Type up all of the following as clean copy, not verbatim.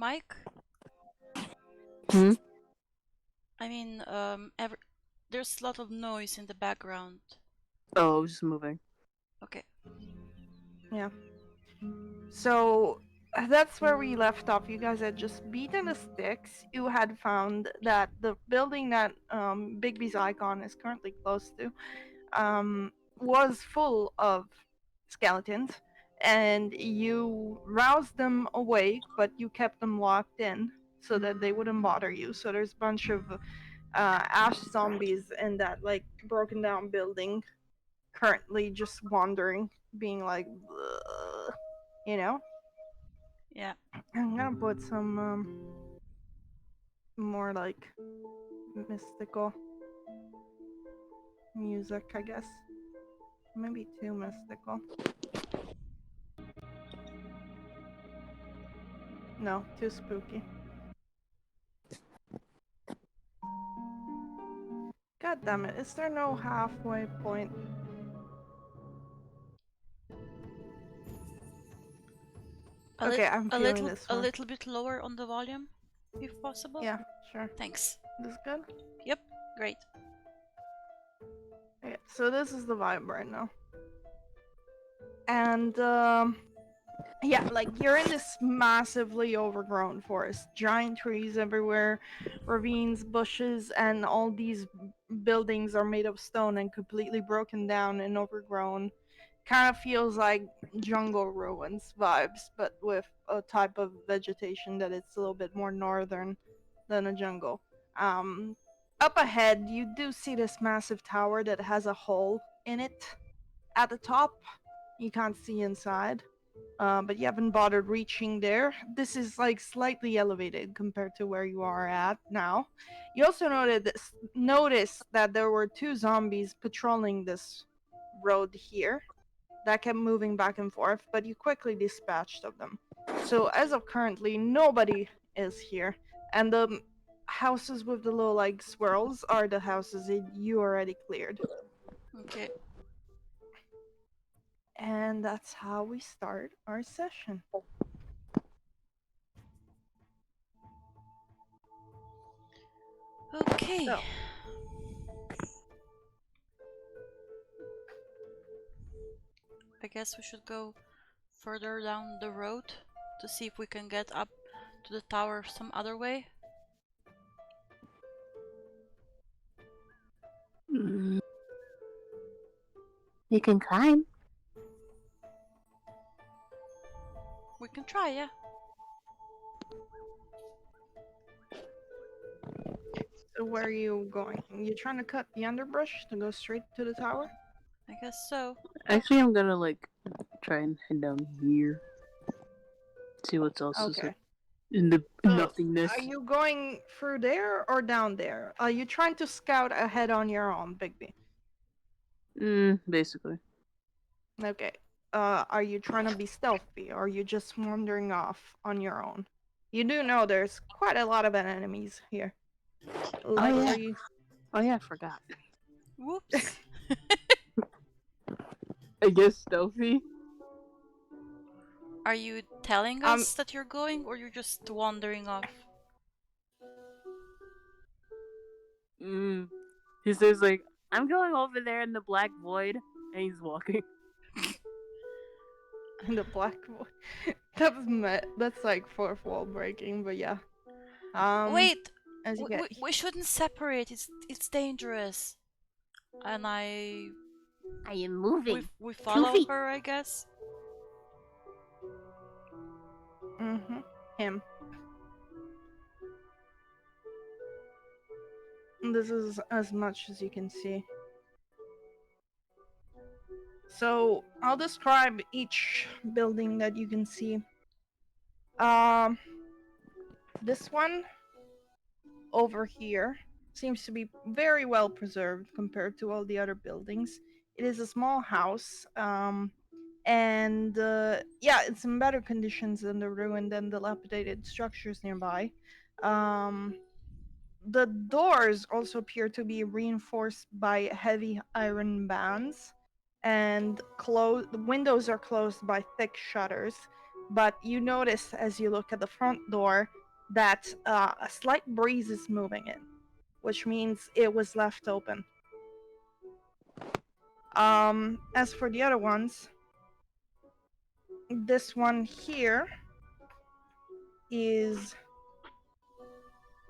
Mike? Hmm? I mean, there's a lot of noise in the background. Oh, I was just moving. Okay. Yeah. So that's where we left off. You guys had just beaten the sticks. You had found that the building that Bigby's icon is currently close to was full of skeletons, and you roused them awake, but you kept them locked in so that they wouldn't bother you. So there's a bunch of ash zombies in that like broken down building currently just wandering, being like, "Ugh," you know. Yeah. I'm gonna put some more like mystical music, I guess. Maybe too mystical. No, too spooky. God damn it, is there no halfway point? Okay, I'm feeling this A one. little bit lower on the volume, if possible. Yeah, sure. Thanks. This is good? Yep. Great. Okay, so this is the vibe right now. And yeah, like you're in this massively overgrown forest, giant trees everywhere, ravines, bushes, and all these buildings are made of stone and completely broken down and overgrown. Kind of feels like jungle ruins vibes, but with a type of vegetation that it's a little bit more northern than a jungle. Up ahead, you do see this massive tower that has a hole in it at the top. You can't see inside, but you haven't bothered reaching there. This is like slightly elevated compared to where you are at now. You also noticed that there were two zombies patrolling this road here that kept moving back and forth, but you quickly dispatched of them. So as of currently, nobody is here, and the houses with the little like swirls are the houses that you already cleared. Okay. And that's how we start our session. Okay. So, I guess we should go further down the road to see if we can get up to the tower some other way. Mm. You can climb. We can try, yeah. so where are you going? You trying to cut the underbrush to go straight to the tower? I guess so. Actually, I'm gonna like try and head down here. See what's else is Okay. in the nothingness. Are you going through there or down there? Are you trying to scout ahead on your own, Bigby? Basically. Okay. Are you trying to be stealthy or are you just wandering off on your own? You do know there's quite a lot of enemies here. Likely. Oh yeah, I forgot. Whoops. I guess stealthy. Are you telling us that you're going, or you're just wandering off? He says like, I'm going over there in the black void, and he's walking. The black boy. That's like fourth wall breaking, but yeah. Wait, As you get we shouldn't separate. It's dangerous. And I am moving. we follow feet. her, I guess. him. This is as much as you can see. So I'll describe each building that you can see. This one over here seems to be very well preserved compared to all the other buildings. It is a small house, and yeah, it's in better conditions than the ruined and dilapidated structures nearby. The doors also appear to be reinforced by heavy iron bands, and the windows are closed by thick shutters. but you notice as you look at the front door that a slight breeze is moving in, which means it was left open. As for the other ones, this one here is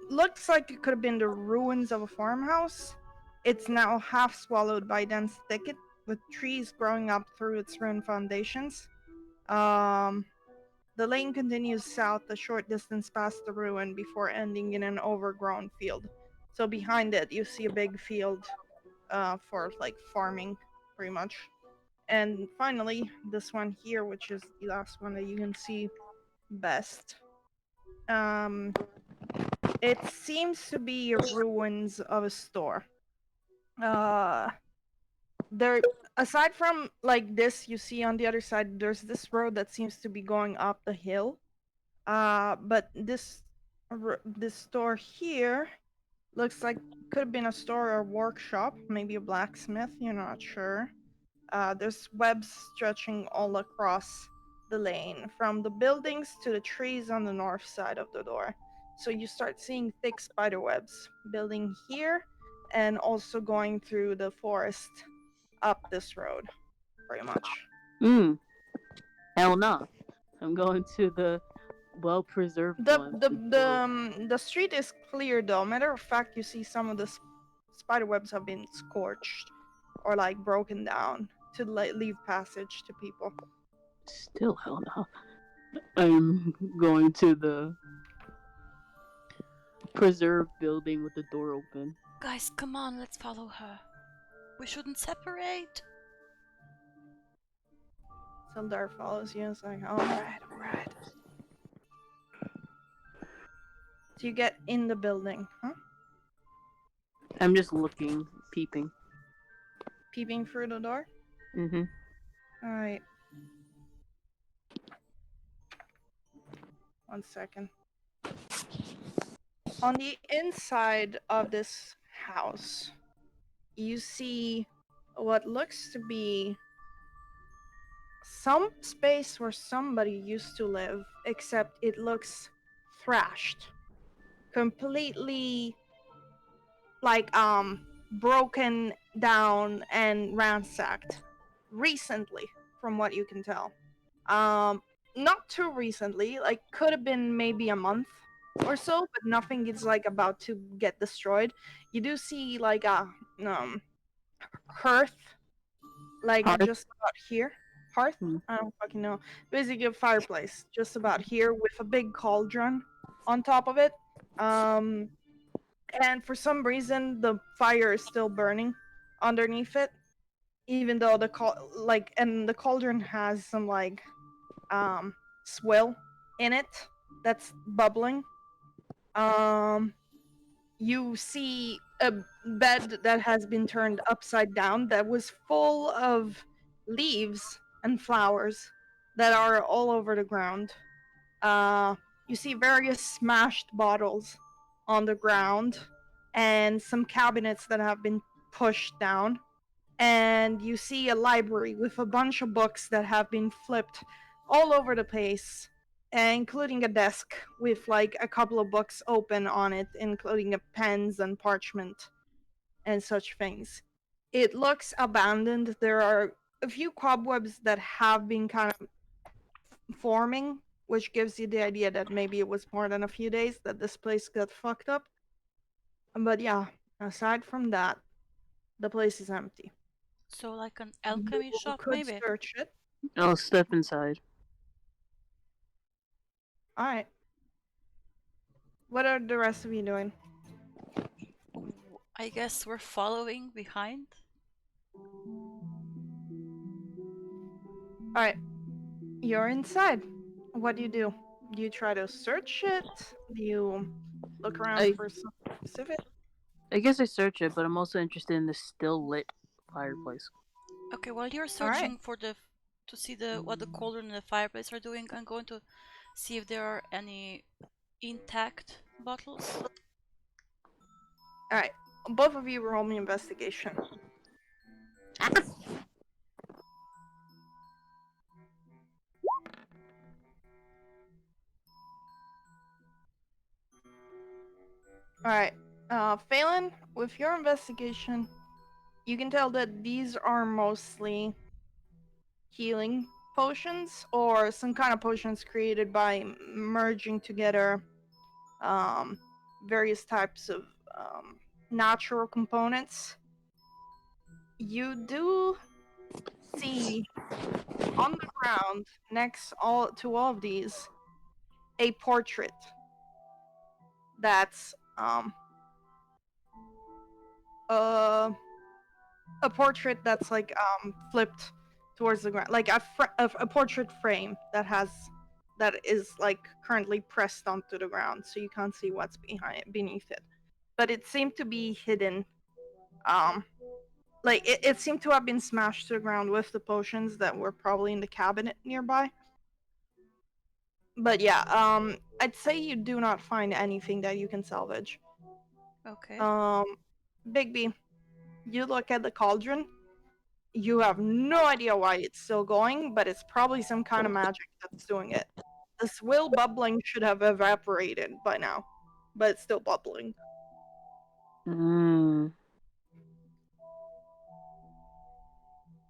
looks like it could have been the ruins of a farmhouse. It's now half swallowed by dense thicket with trees growing up through its ruined foundations. Um, the lane continues south a short distance past the ruin before ending in an overgrown field. So behind it, you see a big field for like farming, pretty much. And finally, this one here, which is the last one that you can see best. It seems to be ruins of a store. Uh, there, aside from like this, you see on the other side, there's this road that seems to be going up the hill. But this store here looks like could have been a store or workshop, maybe a blacksmith. You're not sure. There's webs stretching all across the lane, from the buildings to the trees on the north side of the door. So you start seeing thick spider webs building here and also going through the forest up this road, pretty much. Hell no. I'm going to the well-preserved one. The street is clear though. Matter of fact, you see some of the spider webs have been scorched or like broken down to leave passage to people. Still hell no. I'm going to the preserved building with the door open. Guys, come on, let's follow her. We shouldn't separate. Sildar follows you. It's like, all right. So you get in the building, huh? I'm just looking, peeping. Peeping through the door. Mm-hmm. All right. 1 second. On the inside of this house, you see what looks to be some space where somebody used to live, except it looks thrashed. Completely like broken down and ransacked recently, from what you can tell. Not too recently, like could have been maybe a month or so, but nothing is like about to get destroyed. You do see like a hearth, like Hearth? just about here. Hearth? Hmm. I don't fucking know. Basically a fireplace, just about here with a big cauldron on top of it. And for some reason the fire is still burning underneath it, even though and the cauldron has some like swill in it that's bubbling. You see a bed that has been turned upside down that was full of leaves and flowers that are all over the ground. You see various smashed bottles on the ground and some cabinets that have been pushed down. And you see a library with a bunch of books that have been flipped all over the place, including a desk with like a couple of books open on it, including pens and parchment and such things. It looks abandoned. There are a few cobwebs that have been kind of forming, which gives you the idea that maybe it was more than a few days that this place got fucked up. But yeah, aside from that, the place is empty. So, like an alchemy You shop, could maybe? search it. I'll step inside. Alright. What are the rest of you doing? I guess we're following behind. Alright. You're inside. What do you do? Do you try to search it? Do you look around for something specific? I guess I search it, but I'm also interested in the still lit fireplace. Okay, while you're Alright. searching for to see what the cauldron and the fireplace are doing, I'm going to see if there are any intact bottles. Alright. Both of you roll me investigation. Alright. Phelan, with your investigation, you can tell that these are mostly healing potions or some kind of potions created by merging together um, various types of natural components. You do see on the ground next to all of these a portrait that's uh a portrait that's like flipped towards the ground, like a portrait frame that is like currently pressed onto the ground, so you can't see what's beneath it. But it seemed to be hidden. Like it seemed to have been smashed to the ground with the potions that were probably in the cabinet nearby. But yeah, I'd say you do not find anything that you can salvage. Okay. Bigby, you look at the cauldron. You have no idea why it's still going, but it's probably some kind of magic that's doing it. The swill bubbling should have evaporated by now, but it's still bubbling. Mm.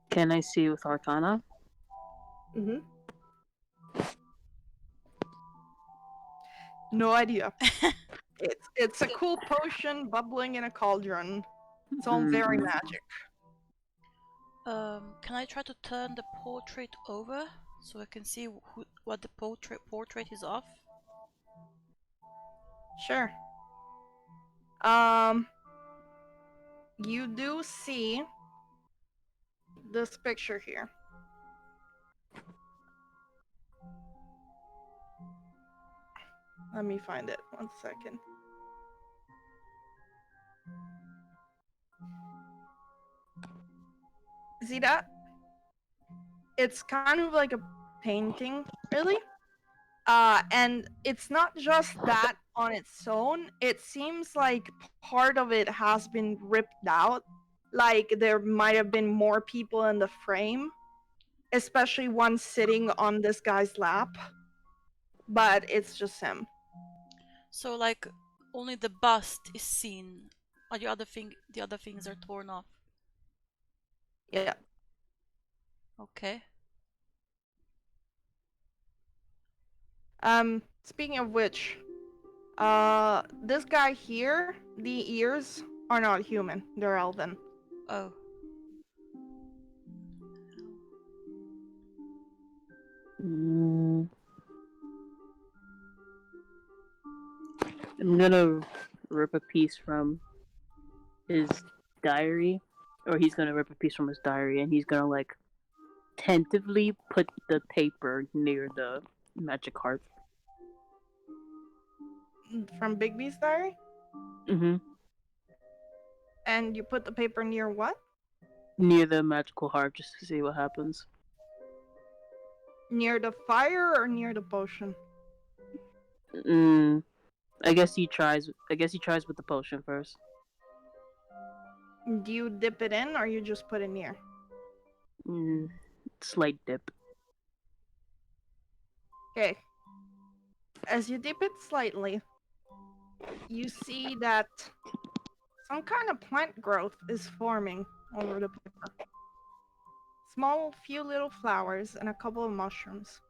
Can I see with Arcana? Mm-hmm. No idea. It's a cool potion bubbling in a cauldron. It's all very magic. Can I try to turn the portrait over so I can see what the portrait is of? Sure. You do see this picture here. Let me find it. 1 second. See that? It's kind of like a painting, really. And it's not just that on its own. It seems like part of it has been ripped out. Like there might have been more people in the frame, especially one sitting on this guy's lap. But it's just him. So like only the bust is seen, or the other things are torn off. Yeah. Okay. Speaking of which, this guy here, the ears are not human. They're elven. Oh. I'm gonna rip a piece from his diary, or he's gonna rip a piece from his diary, and he's gonna like tentatively put the paper near the magic harp. From Bigby's diary? Mm-hmm. And you put the paper near what? Near the magical harp, just to see what happens. Near the fire or near the potion? I guess he tries. I guess he tries with the potion first. Do you dip it in or you just put it near? Slight dip. Okay. As you dip it slightly, you see that some kind of plant growth is forming over the paper. Small, few little flowers and a couple of mushrooms.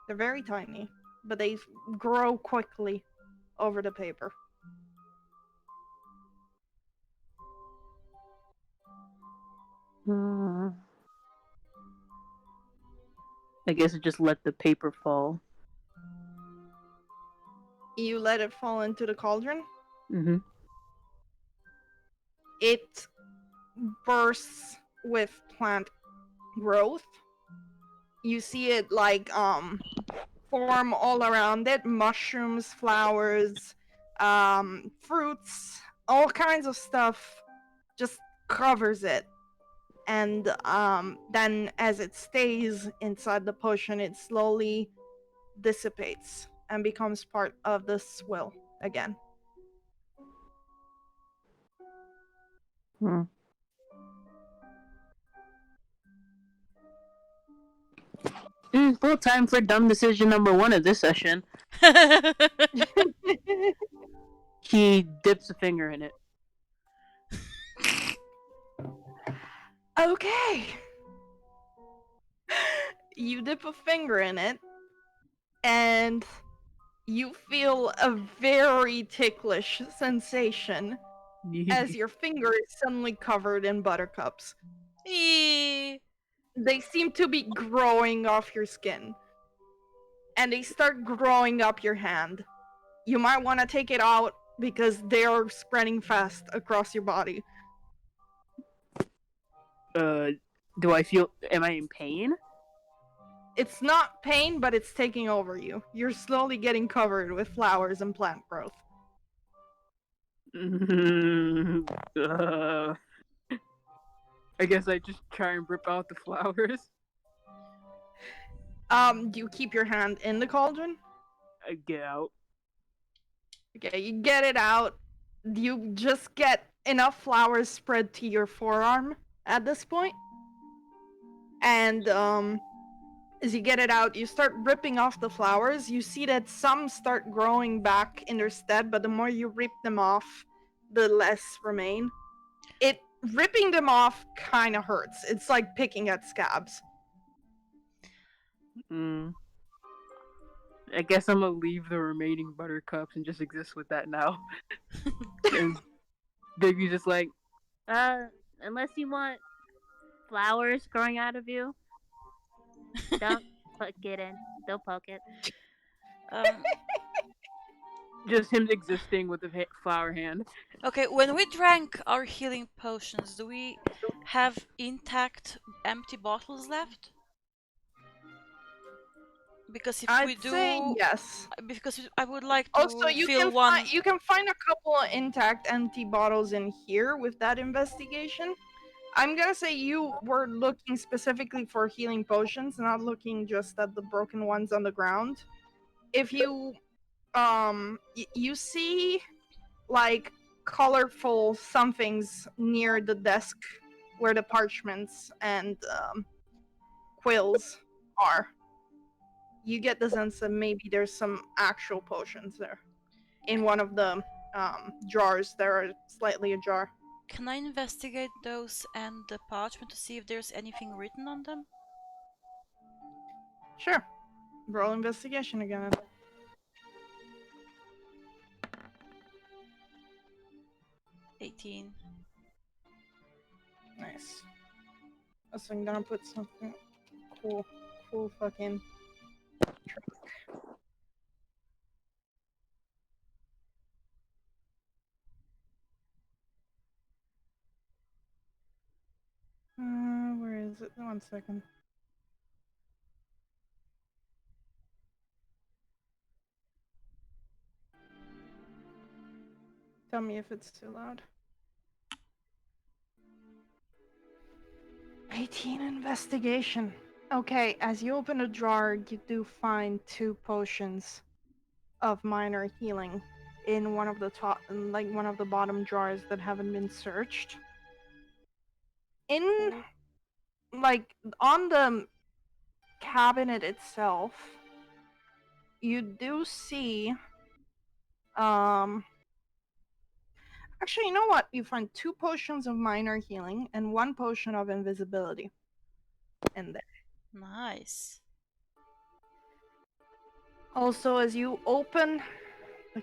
They're very tiny, but they grow quickly over the paper. I guess it just let the paper fall. You let it fall into the cauldron. Mm-hmm. It bursts with plant growth. You see it like form all around it, mushrooms, flowers, fruits, all kinds of stuff just covers it. And then as it stays inside the potion, it slowly dissipates and becomes part of the swill again. Well, time for dumb decision number 1 of this session. He dips a finger in it. Okay. You dip a finger in it, and you feel a very ticklish sensation as your finger is suddenly covered in buttercups. Eee. They seem to be growing off your skin. And they start growing up your hand. You might want to take it out because they are spreading fast across your body. Do I feel? Am I in pain? It's not pain, but it's taking over you. You're slowly getting covered with flowers and plant growth. I guess I just try and rip out the flowers. Do you keep your hand in the cauldron? I get out. Okay, you get it out. You just get enough flowers spread to your forearm at this point. And as you get it out, you start ripping off the flowers. You see that some start growing back in their stead, but the more you rip them off, the less remain. Ripping them off kind of hurts. It's like picking at scabs. I guess I'm gonna leave the remaining buttercups and just exist with that now. And Bigby's just like, unless you want flowers growing out of you, don't poke it in. Don't poke it. Just him existing with a flower hand. Okay, when we drank our healing potions, do we have intact empty bottles left? Because if we I'd do, say yes. because I would like to Also, you fill can one. you can find a couple of intact empty bottles in here with that investigation. I'm gonna say you were looking specifically for healing potions, not looking just at the broken ones on the ground. If you you see like colorful somethings near the desk where the parchments and quills are. You get the sense that maybe there's some actual potions there in one of the jars. There are slightly ajar. Can I investigate those and the parchment to see if there's anything written on them? Sure. Roll investigation again. 18. Nice. So I'm gonna put something cool fucking where is it? 1 second. Tell me if it's too loud. 18 investigation. Okay, as you open a drawer, you do find 2 potions of minor healing in one of the top, like one of the bottom drawers that haven't been searched. In, like, on the cabinet itself, you do see, actually, you know what? You find 2 potions of minor healing and 1 potion of invisibility in there. Nice. Also, as you open the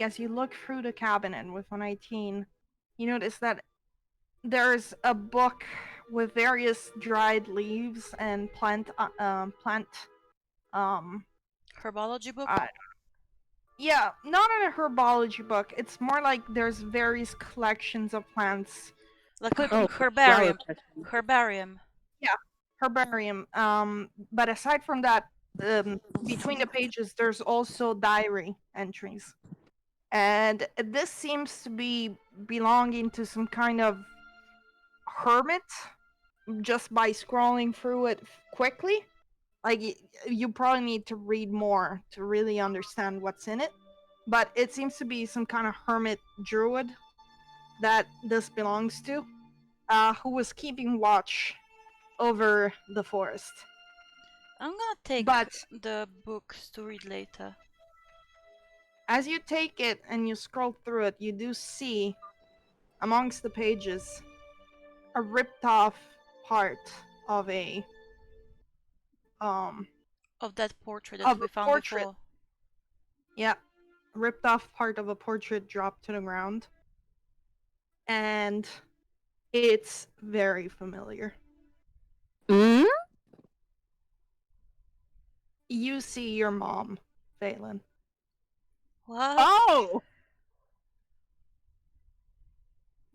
as you look through the cabinet with 118, you notice that there's a book with various dried leaves and plant Herbology book? Yeah, not a herbology book. It's more like there's various collections of plants. Like Oh, herbarium. flower testing. Herbarium. Yeah, herbarium. But aside from that, between the pages, there's also diary entries. And this seems to be belonging to some kind of hermit, just by scrolling through it quickly. Like, you probably need to read more to really understand what's in it. But it seems to be some kind of hermit druid that this belongs to, who was keeping watch over the forest. I'm gonna take the books to read later. As you take it and you scroll through it, you do see amongst the pages a ripped off part of a Of that portrait that of we a found portrait. before. Yeah, ripped off part of a portrait dropped to the ground, and it's very familiar. Mm? You see your mom, Phelan, What? Oh!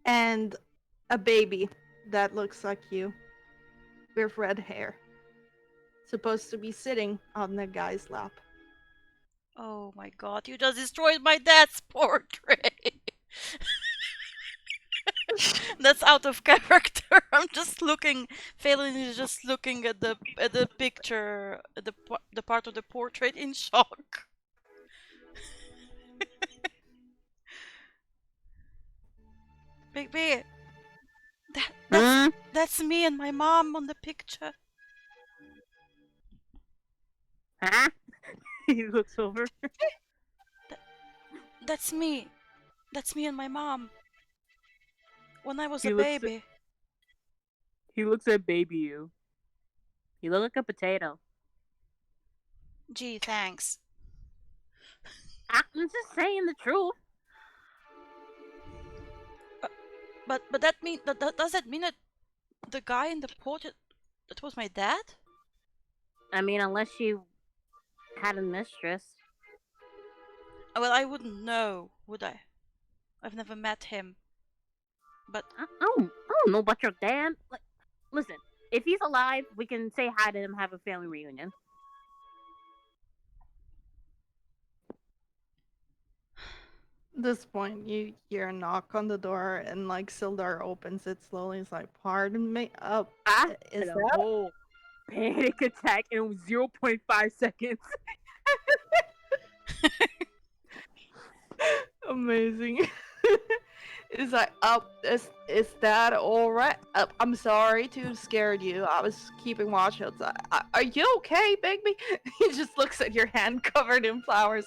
and a baby that looks like you with red hair, supposed to be sitting on the guy's lap. Oh my god, you just destroyed my dad's portrait! That's out of character. I'm just looking. Phelan is just looking at the picture, at the part of the portrait in shock. Baby, that's me and my mom on the picture. Huh? He looks over. That's me. That's me and my mom. When I was He a looks baby. He looks at baby you. You look like a potato. Gee, thanks. I'm just saying the truth. But does that mean that the guy in the portrait, that was my dad? I mean, unless you had a mistress. Well, I wouldn't know, would I? I've never met him. But I don't know about your dad. Like, listen, if he's alive, we can say hi to him, have a family reunion. At this point, you hear a knock on the door, and like Sildar opens it slowly. He's like, "Pardon me, is a that?" whole panic attack in 0.5 seconds. Amazing. It's like, is that all right? I'm sorry to have scared you. I was keeping watch outside. Are you okay, Bigby? He just looks at your hand covered in flowers.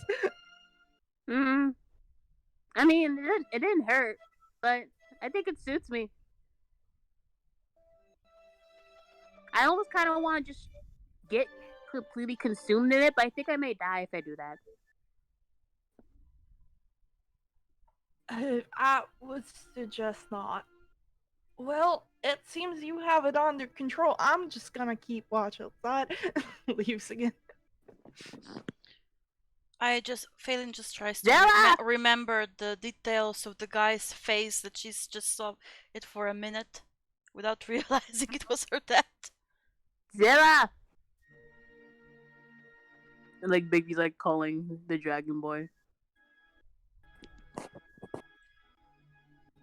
I mean, it didn't hurt, but I think it suits me. I almost kind of want to just get completely consumed in it, but I think I may die if I do that. I would suggest not. Well, it seems you have it under control. I'm just gonna keep watch outside. Leaves again. Phelan just tries to Zella! remember the details of the guy's face that she's just saw it for a minute without realizing it was her dad. Zilla! And like Bigby's like calling the dragon boy.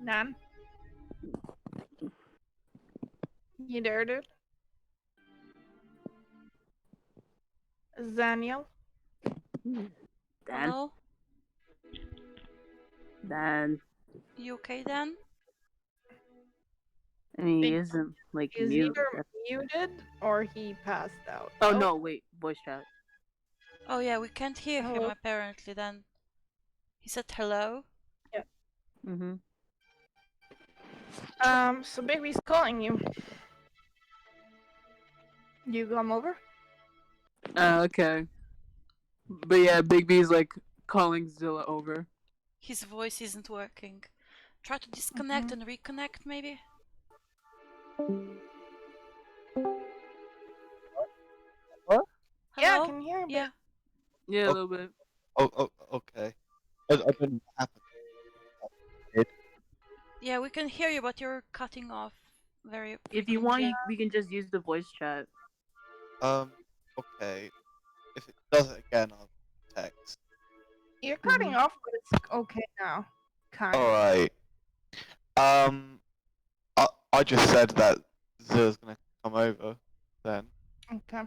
Nan? You there, dude? Zaniel? Dan? Hello? Dan. You okay, Dan? I mean, he isn't like Is mute. either muted or he passed out. Oh no, wait, voice chat. Oh yeah, we can't hear him Hello? apparently then. He said hello? Yeah. Mm-hmm. So Baby's calling you. You come over? Okay. But yeah, Big B's like calling Zilla over. His voice isn't working. Try to disconnect and reconnect maybe? What? Yeah, I Hello? can hear him. Yeah. Yeah, a little bit. Oh, okay. I didn't happen. Yeah, we can hear you, but you're cutting off very If you want, frequently. we can just use the voice chat. Okay. If it does it again, I'll text. You're cutting off, but it's okay now. Kind of. Alright. I just said that Zilla's gonna come over then. Okay.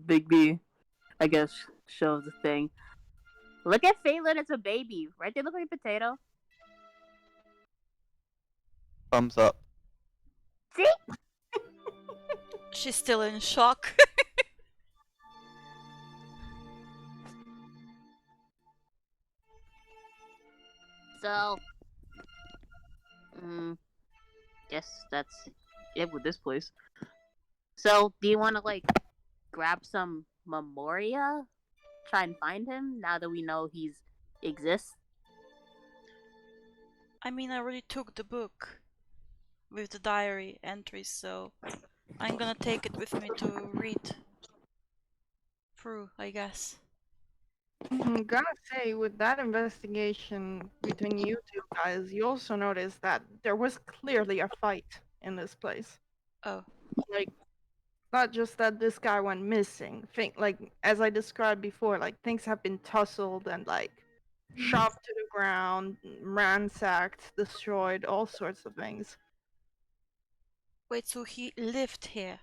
Big B, I guess, shows the thing. Look at Phelan as a baby. Right? They look like a potato. Thumbs up. See? She's still in shock. So, guess that's it with this place. So, do you want to like grab some memoria, try and find him now that we know he's exists? I mean, I already took the book with the diary entries, so I'm gonna take it with me to read through, I guess. I'm gonna say, with that investigation between you two guys, you also noticed that there was clearly a fight in this place. Oh, Like, not just that this guy went missing. Like as I described before, like things have been tussled and like shoved to the ground, ransacked, destroyed, all sorts of things. wait, so he lived here?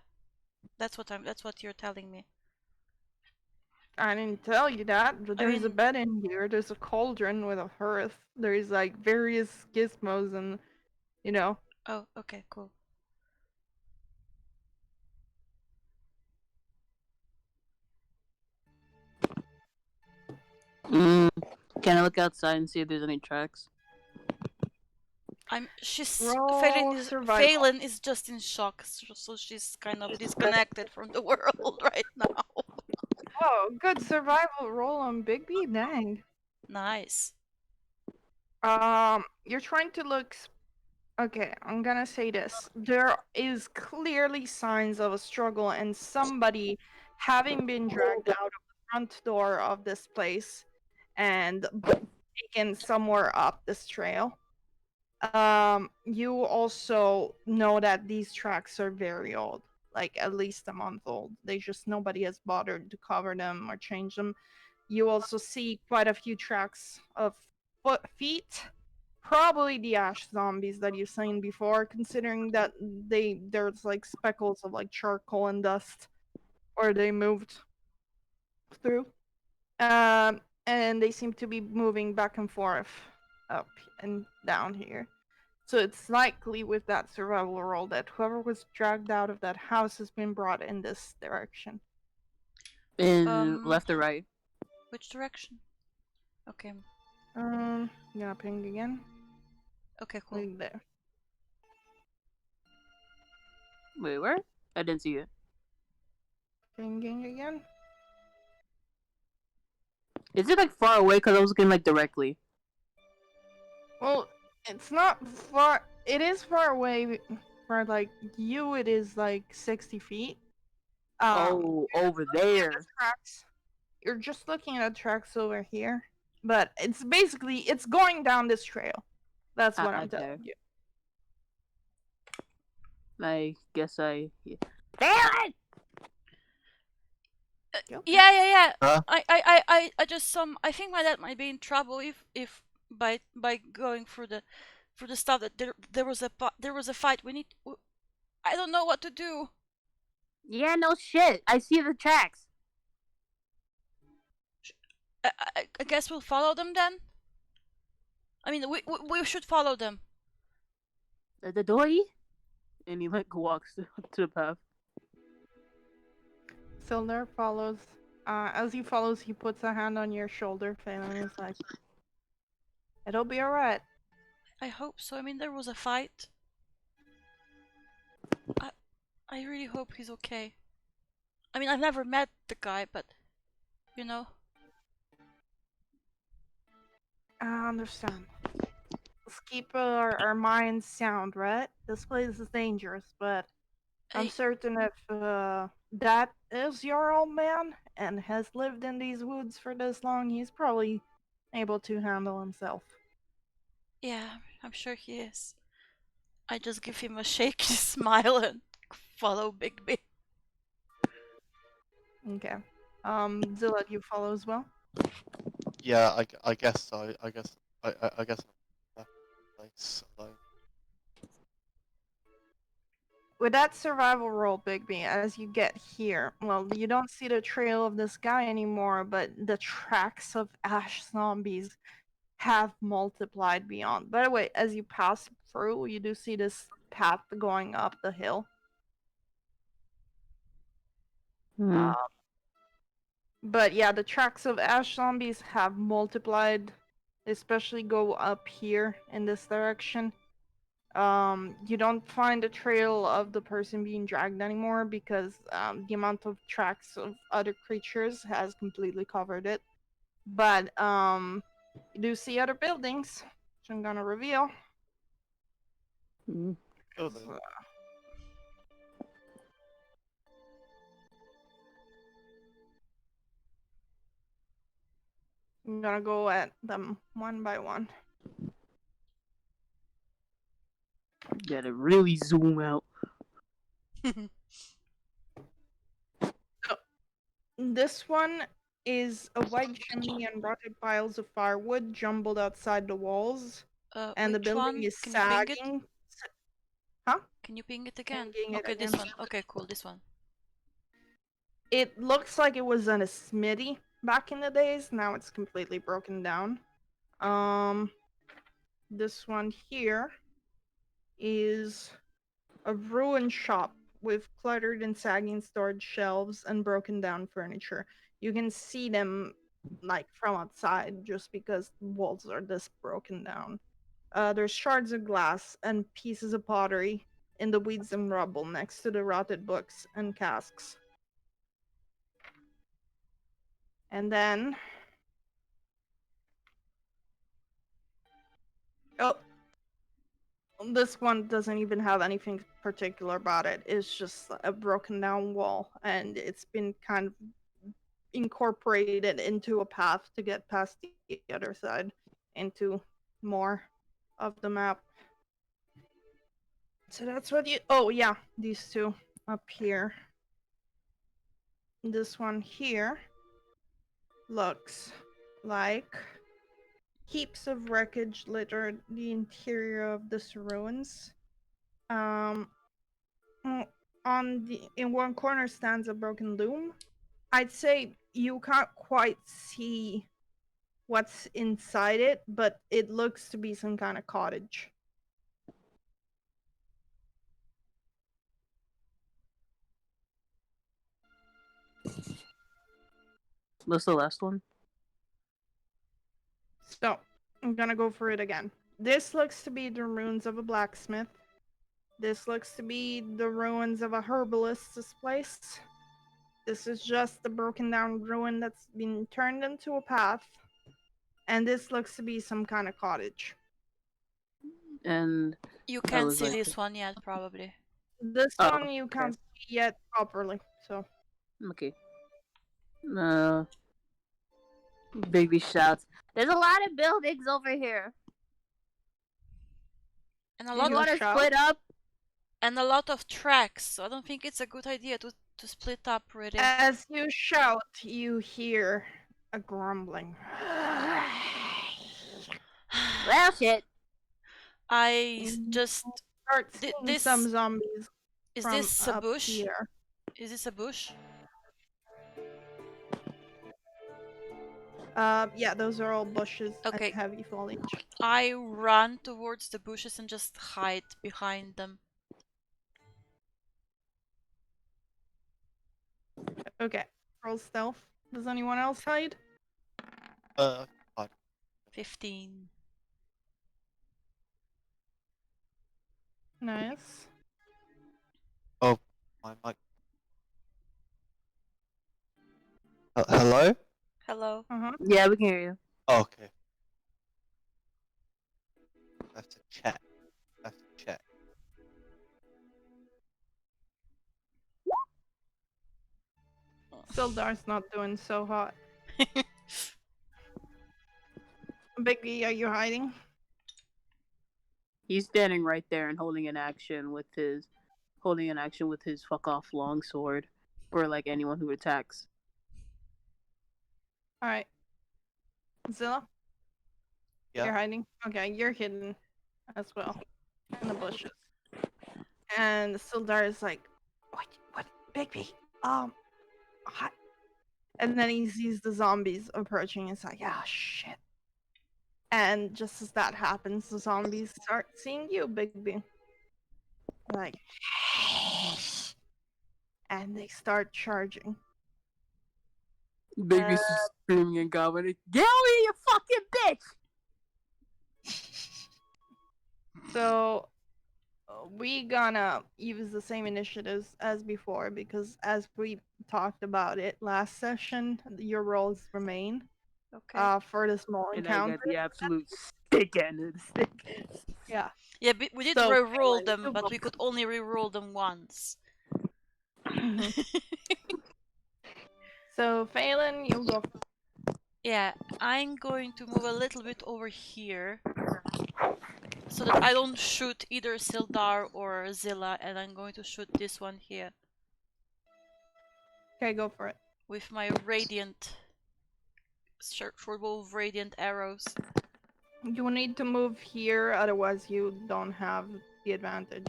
That's what you're telling me. I didn't tell you that, but I there's a mean, bed in here. There's a cauldron with a hearth. There's like various gizmos and, you know. oh, okay, cool. Can I look outside and see if there's any tracks? Roll survival. Phelan is just in shock, so she's kind of disconnected from the world right now. Oh, good survival roll on Bigby. Dang. Nice. You're trying to look. Okay, I'm gonna say this. There is clearly signs of a struggle and somebody having been dragged out of the front door of this place and taken somewhere up this trail. You also know that these tracks are very old, like at least a month old. Nobody has bothered to cover them or change them. You also see quite a few tracks of feet, probably the ash zombies that you've seen before, considering that there's like speckles of like charcoal and dust, or they moved through. And they seem to be moving back and forth, up and down here. So it's likely with that survival roll that whoever was dragged out of that house has been brought in this direction. In left or right? Which direction? Okay. Yeah, ping again. Okay, cool. Right there. Wait, where? I didn't see it. Pinging again. Is it like far away? Because I was looking like directly. Well, it's not far. It is far away. For like you, it is like 60 feet. Over there. Tracks. You're just looking at tracks over here, but it's going down this trail. That's what I'm telling you. I guess Phelan! Yeah. Huh? I just I think my dad might be in trouble if by going through the stuff that there was a fight. I don't know what to do. Yeah, no shit. I see the tracks. I guess we'll follow them then. I mean, we should follow them. The doy? And he like walks to the path. Sildar follows. As he follows, he puts a hand on your shoulder, Phelan is like, "It'll be alright." I hope so. I mean, there was a fight. I really hope he's okay. I mean, I've never met the guy, but you know. I understand. Let's keep our minds sound, right? This place is dangerous, but I'm certain if that is your old man and has lived in these woods for this long, he's probably able to handle himself. Yeah, I'm sure he is. I just give him a shaky smile and follow Bigby. Okay. Zilla, you follow as well? Yeah, I guess so. I guess I'm place alone. With that survival roll, Bigby, as you get here, well, you don't see the trail of this guy anymore, but the tracks of ash zombies have multiplied beyond. By the way, as you pass through, you do see this path going up the hill. But yeah, the tracks of ash zombies have multiplied especially go up here in this direction. You don't find a trail of the person being dragged anymore because the amount of tracks of other creatures has completely covered it. But you do see other buildings, which I'm gonna reveal. Mm. Oh, then. So, I'm gonna go at them one by one. Gotta really zoom out. This one is a white chimney and rotted piles of firewood jumbled outside the walls, and the Which building one? is Can you ping it? sagging. Huh? Can you ping it again? Pinging it Okay, this again. one. Okay, cool, this one. It looks like it was on a smithy back in the days. Now it's completely broken down. This one here is a ruined shop with cluttered and sagging storage shelves and broken down furniture. You can see them like from outside just because the walls are this broken down. There's shards of glass and pieces of pottery in the weeds and rubble next to the rotted books and casks. And then oh, this one doesn't even have anything particular about it. It's just a broken down wall, and it's been kind of incorporated into a path to get past the other side into more of the map. So that's what you. Oh, yeah, these two up here. This one here looks like heaps of wreckage littered the interior of this ruins. Mm, in one corner stands a broken loom. I'd say you can't quite see what's inside it, but it looks to be some kind of cottage. What's the last one? So I'm gonna go for it again. This looks to be the ruins of a blacksmith. This looks to be the ruins of a herbalist's place. This is just a broken down ruin that's been turned into a path. And this looks to be some kind of cottage. And You I can't was see like, this one yet, probably. This oh, one you can't see yet properly, so. okay. Baby shouts, "There's a lot of buildings over here. And a Do lot you of want to split up?" and a lot of tracks, so I don't think it's a good idea to split up really. As you shout, you hear a grumbling. Well, shit. Just Start seeing some zombies is from this a up bush? here. Is this a bush? Yeah, those are all bushes Okay. and heavy foliage. I run towards the bushes and just hide behind them. Okay, roll stealth. Does anyone else hide? Fine. 15. Nice. Oh, my mic. Hello? Hello. Yeah, we can hear you. Oh, okay. That's a check. That's a check. Sildar's not doing so hot. Biggie, are you hiding? He's standing right there and holding an action with his fuck off longsword for like anyone who attacks. Alright. Zilla? Yeah. You're hiding? Okay, you're hidden as well. In the bushes. And Sildar is like, what, Bigby? Hi. And then he sees the zombies approaching. It's like, ah, shit. And just as that happens, the zombies start seeing you, Bigby. Like, and they start charging. Baby's just screaming and gobbling, "Get over here, you fucking bitch!" So we gonna use the same initiatives as before because as we talked about it last session, your roles remain Okay. for the small And I encounter. got the absolute stick end of the stick. Yeah. Yeah, we did So, re-roll Phelan, them, you but go. we could only re-roll them once. Mhm. So Phelan, you go. Yeah, I'm going to move a little bit over here so that I don't shoot either Sildar or Zilla, and I'm going to shoot this one here Okay, go for it. with my radiant short bow of radiant arrows. You need to move here, otherwise you don't have the advantage.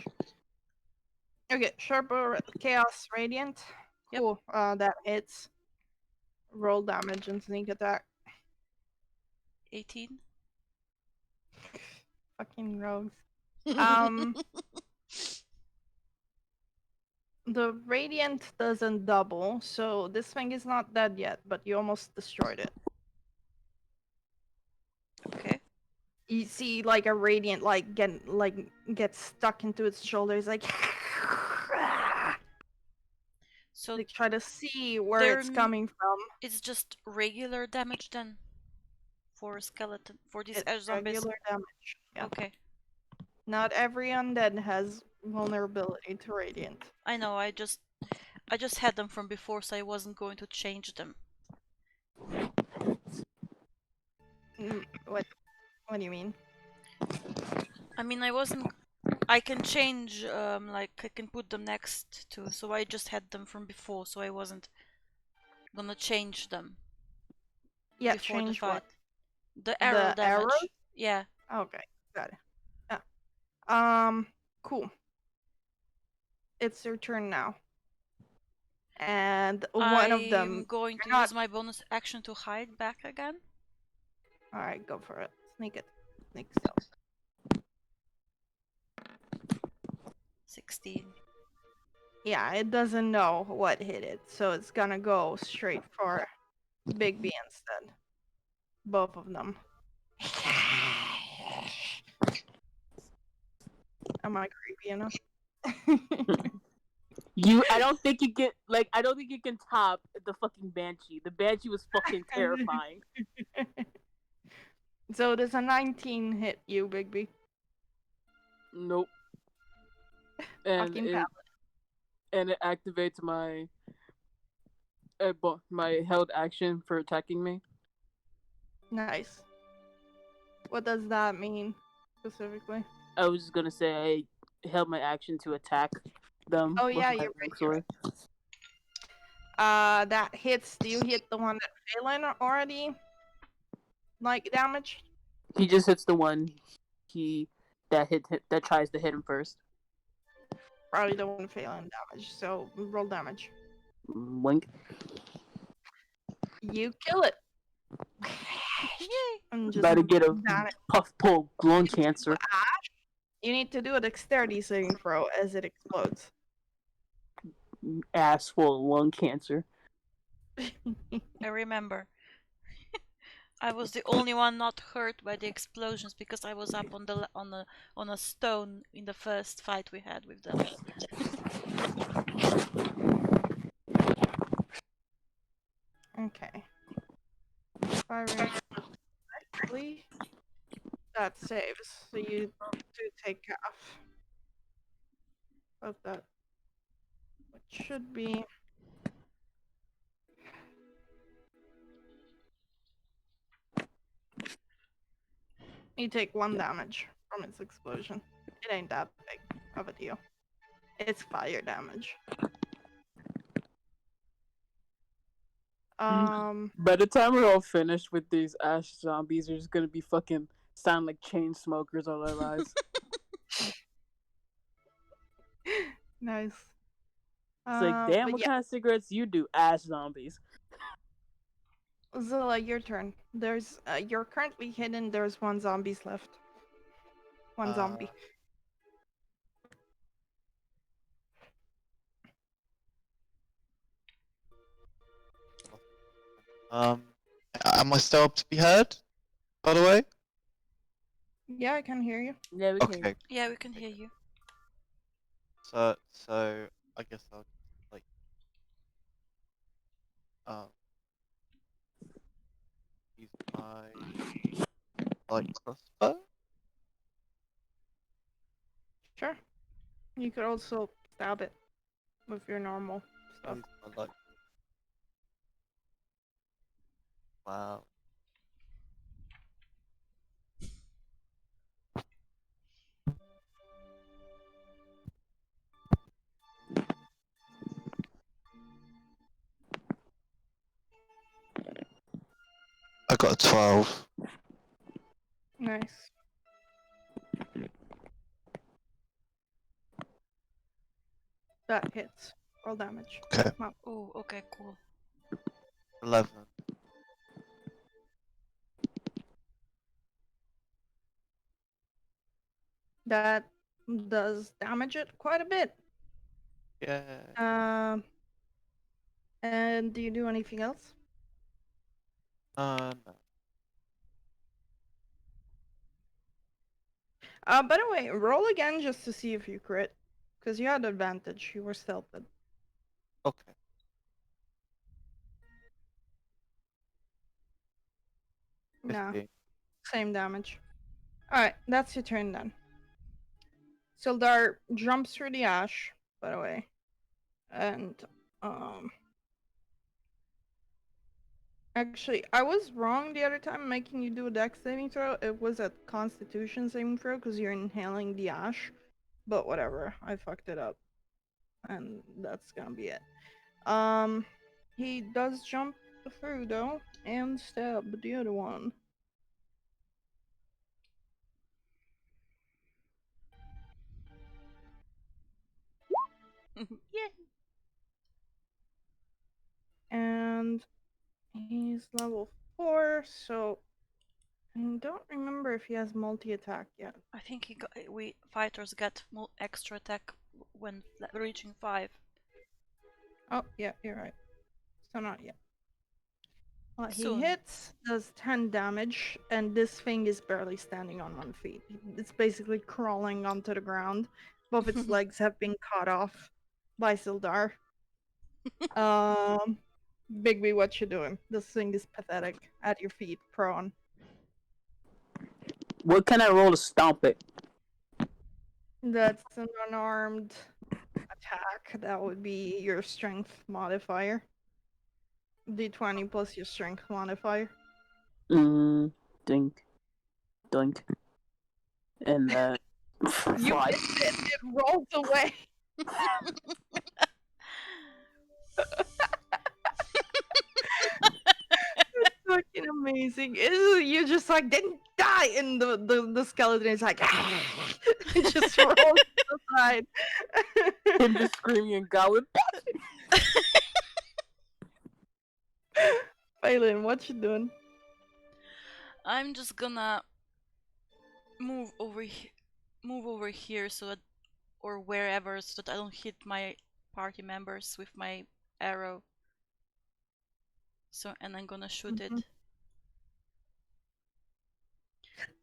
Okay, Sharper Chaos Radiant. Yep. Cool. That hits. Roll damage and sneak attack. 18. Fucking rogues. Um, the Radiant doesn't double, so this thing is not dead yet, but you almost destroyed it. Okay. You see, like a Radiant, get stuck into its shoulders, like. So Like try to see where they're it's coming from. it's just regular damage then for skeleton for these It's edge zombies. regular damage. Yeah. Okay. Not every undead has vulnerability to radiant. I know, I just had them from before, so I wasn't going to change them. What? What do you mean? I mean, I can change, like, I can put them next to, so I just had them from before, so I wasn't gonna change them Yeah, before the change what? fight. The arrow The damage. arrows? Yeah. Okay, got it. Yeah. Cool. It's your turn now. And one of I'm them. going to not- use my bonus action to hide back again. Alright, go for it. Sneak it. Sneak stealth. 16. Yeah, it doesn't know what hit it, so it's gonna go straight for Big B instead. Both of them. Am I creepy enough? I don't think you can I don't think you can top the fucking Banshee. The Banshee was fucking terrifying. So does a 19 hit you, Bigby? Nope. And Fucking it activates my my held action for attacking me. Nice. What does that mean specifically? I was just gonna say I held my action to attack them. Oh with yeah, my you're right, longsword. That hits. Do you hit the one that Phelan already damage? He just hits the one that tries to hit him first. Probably the one Phelan damage. So roll damage. Wink. You kill it. Yay! And just About to get a vanish. puff pull lung cancer. Ash, you need to do a dexterity saving throw as it explodes. Ass full of lung cancer. I remember. I was the only one not hurt by the explosions because I was up on a stone in the first fight we had with them. Okay. If I remember correctly, that saves. So you do take half of that. Which should be. You take 1 damage from its explosion. It ain't that big of a deal. It's fire damage. By the time we're all finished with these ash zombies, they're just gonna be fucking sound like chain smokers all our lives. Nice. It's like, damn, but what yeah, kind of cigarettes you do? Ash zombies. Zilla, your turn. There's you're currently hidden. There's 1 zombies left. One zombie. Am I still up to be heard? By the way. Yeah, I can hear you. Yeah, we can. Okay. Yeah, we can hear you. So I guess I'll like um use my light crossbow. Sure. You could also stab it with your normal stuff. Use my light. Wow. I got a 12. Nice. That hits. Roll damage. Okay. Well, Oh, okay, cool. 11. that does damage it quite a bit. Yeah. And do you do anything else? No. By the way, roll again just to see if you crit. Because you had advantage. You were stealthed. Okay. No, 15. same damage. Alright, that's your turn then. Sildar jumps through the ash, by the way. And, actually, I was wrong the other time making you do a dex saving throw. It was a constitution saving throw because you're inhaling the ash. But whatever, I fucked it up. And that's gonna be it. He does jump through though, and stab the other one. Yeah. And he's level 4, so I don't remember if he has multi-attack yet. I think we fighters get extra attack when reaching 5. Oh, yeah, you're right. So not yet. Well, he Soon. hits, does 10 damage, and this thing is barely standing on one feet. It's basically crawling onto the ground. Both its legs have been cut off by Sildar. Bigby, what you doing? This thing is pathetic. At your feet, prone. What can I roll to stomp it? That's an unarmed attack. That would be your strength modifier. D20 plus your strength modifier. Dink. Dunk. And You fly. missed it. It rolls away. It's fucking amazing. You just like didn't die, and the skeleton is like it just rolls to the side. Him just screaming and gobbling. Phelan, what you doing? I'm just gonna move over here so that, or wherever, so that I don't hit my party members with my arrow. So, and I'm gonna shoot it.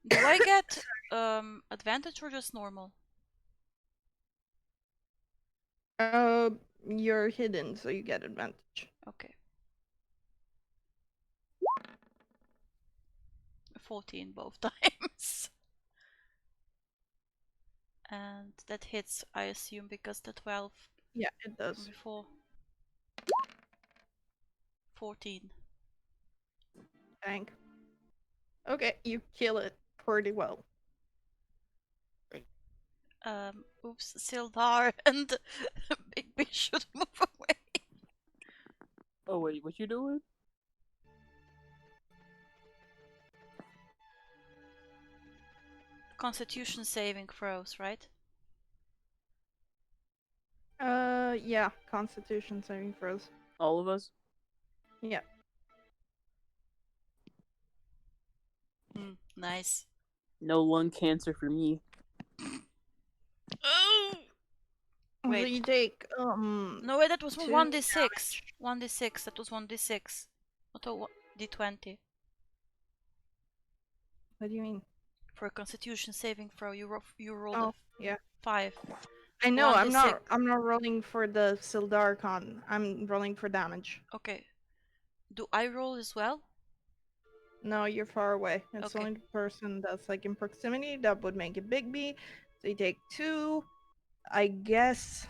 Do I get advantage or just normal? You're hidden, so you get advantage. Okay. 14 both times. And that hits, I assume, because the 12 Yeah, it does. before. 14. Thank. Okay, you kill it pretty well. Oops, Sildar and Bigby should move away. Oh wait, what you doing? Constitution saving throws, right? Yeah, Constitution saving throws. All of us? Yeah. Nice. No lung cancer for me. Oh! So Wait. you take No, wait, that was 2 1d6. damage. 1d6, that was 1d6. Not a d20. What do you mean? For a Constitution saving throw, you rolled Oh, a yeah. 5. I know. I'm 1d6. not rolling for the Sildarcon. I'm rolling for damage. Okay. Do I roll as well? No, you're far away. It's Okay. only the person that's like in proximity that would make it big B. So you take 2. I guess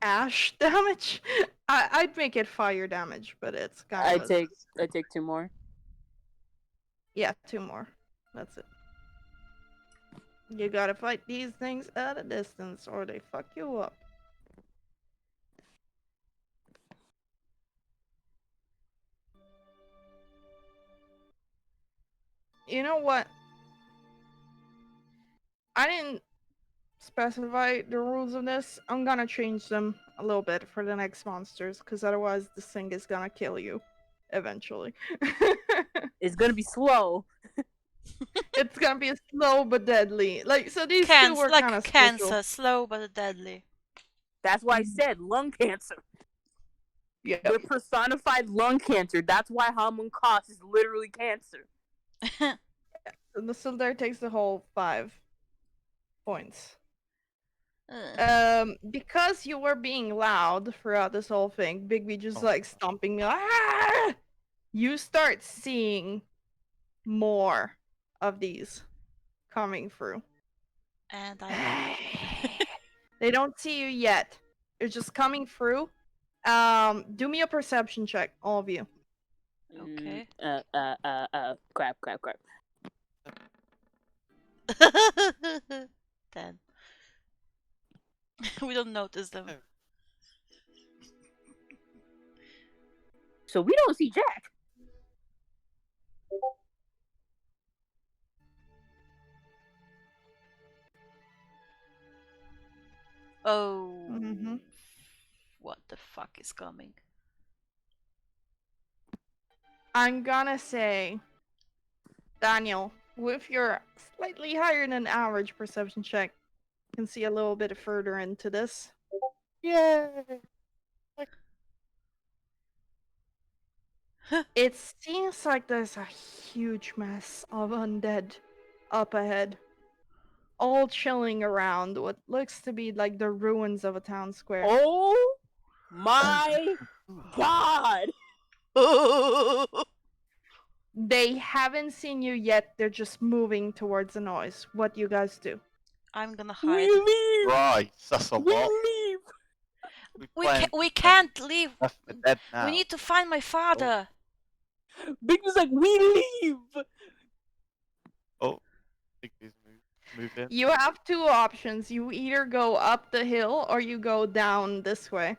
ash damage. I'd make it fire damage, but it's kind of I take 2 more. yeah, 2 more. That's it. You gotta fight these things at a distance, or they fuck you up. You know what? I didn't specify the rules of this. I'm gonna change them a little bit for the next monsters, because otherwise this thing is gonna kill you eventually. It's gonna be slow. It's gonna be slow but deadly. Like, so these two were kind Like of special. cancer, slow but deadly. That's why I said lung cancer. Yeah. They're personified lung cancer. That's why Hamun Kos is literally cancer. The Sildar takes the whole 5 points. Ugh. Because you were being loud throughout this whole thing, Bigby just like stomping me. Ah! You start seeing more of these coming through. And I They don't see you yet. They're just coming through. Do me a perception check, all of you. Okay. Crap. 10. We don't notice them. So we don't see Jack. Oh. Mhm. What the fuck is coming? I'm gonna say, Daniel, with your slightly higher than average perception check, you can see a little bit further into this. Yay! It seems like there's a huge mess of undead up ahead, all chilling around what looks to be like the ruins of a town square. Oh my god! They haven't seen you yet, they're just moving towards the noise. What do you guys do? I'm gonna We hide. leave! Right, that's a We lot. leave! We can't leave. Left for dead now. We need to find my father. Big was like, we leave! Oh, Bigby's move in. You have 2 options. You either go up the hill or you go down this way.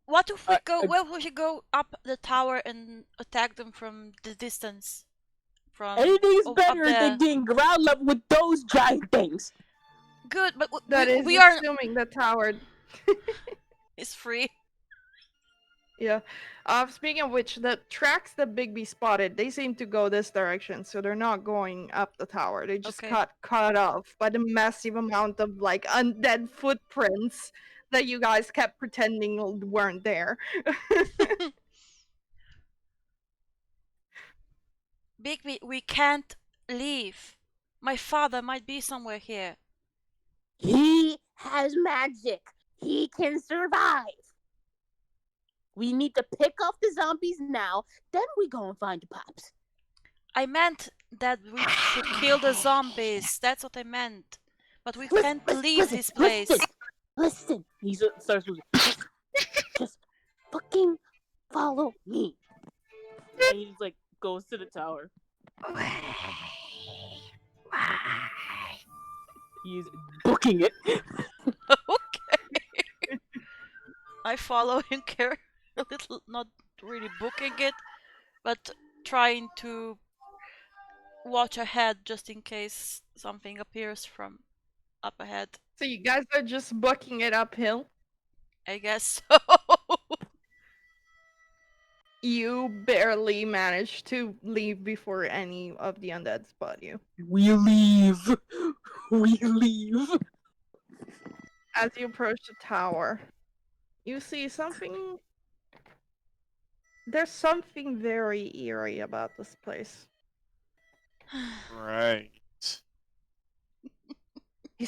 What if we go? I- Well, we should go up the tower and attack them from the distance. From Anything's up better there. than getting ground level with those giant things. Good, but That is we are. assuming the tower. It's free. Yeah. Speaking of which, the tracks that Bigby spotted, they seem to go this direction, so they're not going up the tower. They just Okay. got cut off by the massive amount of like undead footprints that you guys kept pretending weren't there. Bigby, we can't leave. My father might be somewhere here. He has magic. He can survive. We need to pick off the zombies now, then we go and find the pops. I meant that we should kill the zombies. That's what I meant. But we can't leave this place. Listen. He starts losing. Just fucking follow me. And he just like goes to the tower. He's booking it. Okay. I follow him, care a little, not really booking it, but trying to watch ahead just in case something appears from up ahead. So you guys are just booking it uphill. I guess so. You barely managed to leave before any of the undead spot you. We leave. We leave. As you approach the tower, you see something. There's something very eerie about this place.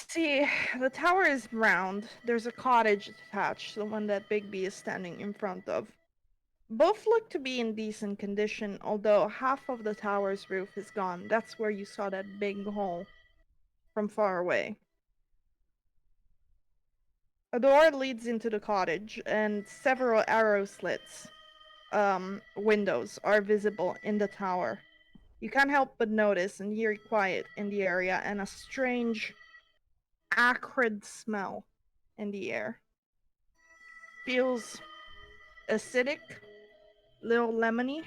See, the tower is round. There's a cottage attached, the one that Bigby is standing in front of. Both look to be in decent condition, although half of the tower's roof is gone. That's where you saw that big hole from far away. A door leads into the cottage, and several arrow slits, windows, are visible in the tower. You can't help but notice an eerie quiet in the area and a strange, acrid smell in the air. Feels acidic, little lemony.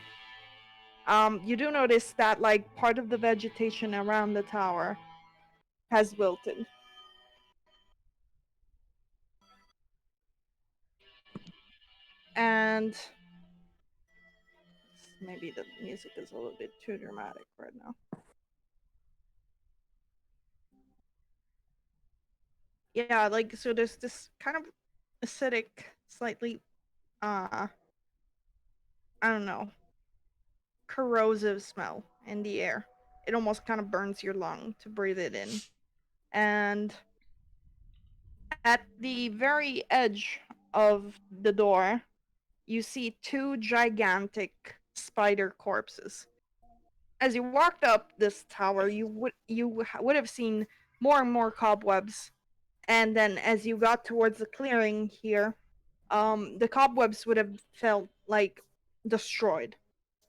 You do notice that like part of the vegetation around the tower has wilted. And maybe the music is a little bit too dramatic right now. Yeah, like so there's this kind of acidic, slightly I don't know, corrosive smell in the air. It almost kind of burns your lung to breathe it in. And at the very edge of the door, you see two gigantic spider corpses. As you walked up this tower, you would have seen more and more cobwebs, and then as you got towards the clearing here, the cobwebs would have felt like destroyed,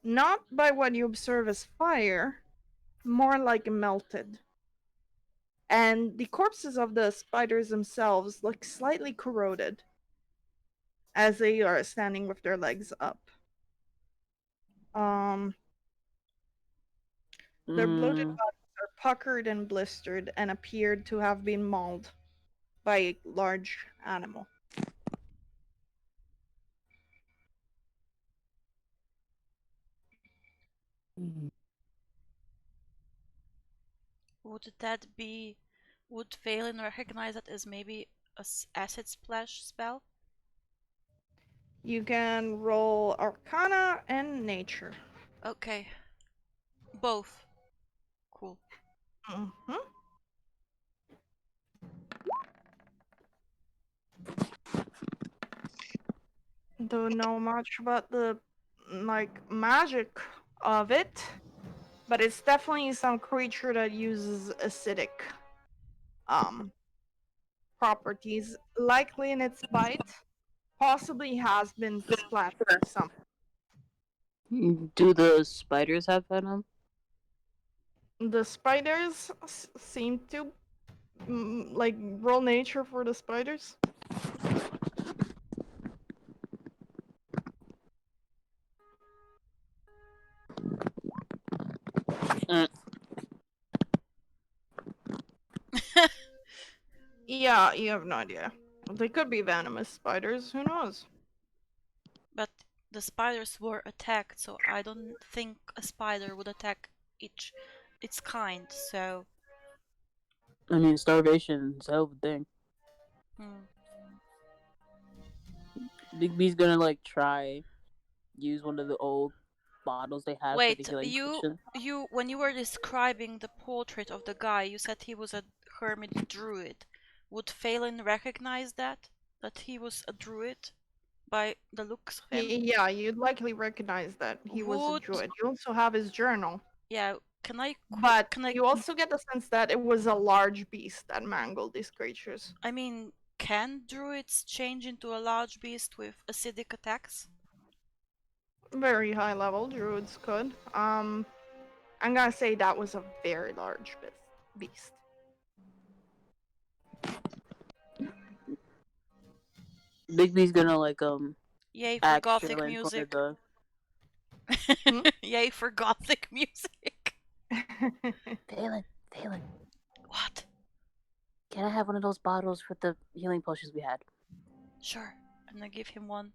not by what you observe as fire, more like melted. And the corpses of the spiders themselves look slightly corroded as they are standing with their legs up. Um, their bloated Mm. bodies are puckered and blistered and appeared to have been mauled by a large animal. Would that be? Would Valen recognize that as maybe a acid splash spell? You can roll Arcana and Nature. Okay, both. Cool. Mm-hmm. Don't know much about the like magic of it, but it's definitely some creature that uses acidic um properties, likely in its bite, possibly has been splattered some. Do the spiders have venom? The spiders seem to like roll nature for the spiders. Mm. Yeah, you have no idea. They could be venomous spiders. Who knows? But the spiders were attacked, so I don't think a spider would attack its kind. So, I mean, starvation is a hell of a thing. hmm. Big B's gonna like try use one of the old bottles they have for the Wait, healing potion. you when you were describing the portrait of the guy, you said he was a hermit druid. Would Phelan recognize that he was a druid by the looks of him? Yeah, you'd likely recognize that he was a Would druid. You also have his journal, yeah? Can I but can I? you also get the sense that it was a large beast that mangled these creatures. I mean, can druids change into a large beast with acidic attacks? Very high level druids could. I'm gonna say that was a very large beast. Big B's gonna like Yay for act gothic in front of music! the. Hmm? Yay for gothic music! Phelan, Phelan, What? can I have one of those bottles with the healing potions we had? Sure, I'm gonna give him one.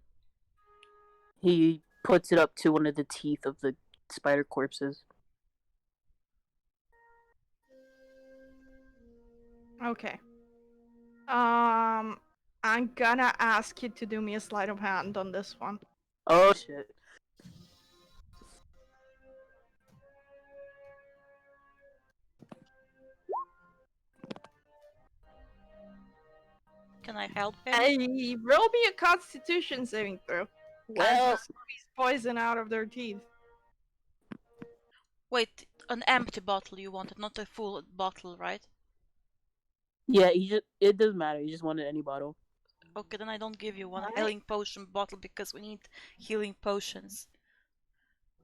He puts it up to one of the teeth of the spider corpses. Okay. I'm gonna ask you to do me a sleight of hand on this one. Oh shit. Can I help him? Hey, roll me a Constitution saving throw. Well, As you squeeze poison out of their teeth. Wait, an empty bottle you wanted, not a full bottle, right? yeah, it doesn't matter. He just wanted any bottle. Okay, then I don't give you one Alright. healing potion bottle because we need healing potions.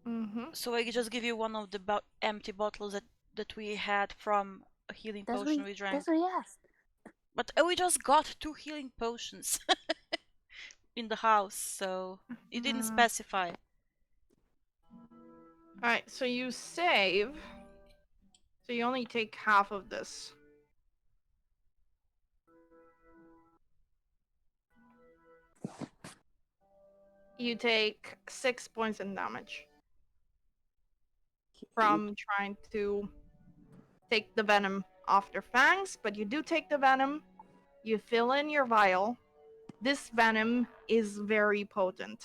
Mm-hmm. So I just give you one of the empty bottles that we had from a healing potion we drank. That's what he asked. But we just got 2 healing potions in the house, so it didn't specify. Alright, so you save. So you only take half of this. You take 6 points in damage from trying to take the venom off their fangs, but you do take the venom. You fill in your vial. This venom is very potent.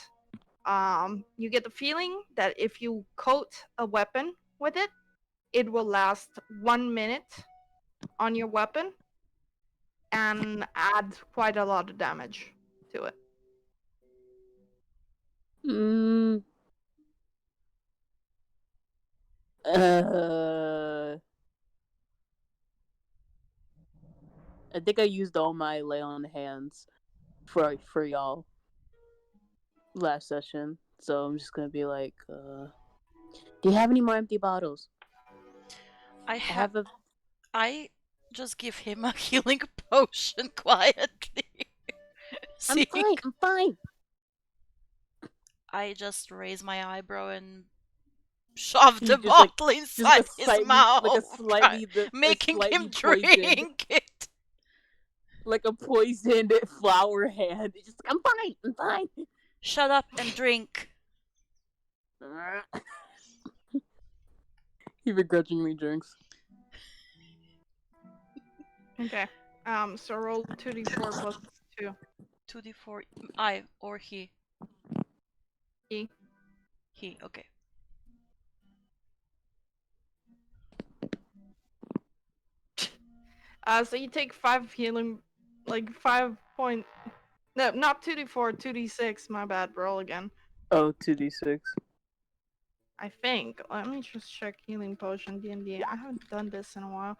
You get the feeling that if you coat a weapon with it, it will last 1 minute on your weapon and add quite a lot of damage to it. Mm. I think I used all my lay on hands for y'all last session, so I'm just gonna be like, do you have any more empty bottles? I I have. have a. I just give him a healing potion quietly. I'm See, fine. I'm fine. I just raise my eyebrow and shove He the just like bottle just inside a his slightly mouth, like a slightly making him slightly poisoned, drink it. like a poisoned flower hand. It's just like, I'm fine. I'm fine. Shut up and drink. He begrudgingly drinks. Okay. So roll 2d4 plus 2. 2d4. I or he. E. He. Okay. So you take 5 healing, like 5 point. No, not 2d4, 2d6. My bad. Roll again. Oh, 2d6. I think. Let me just check healing potion D&D. I haven't done this in a while.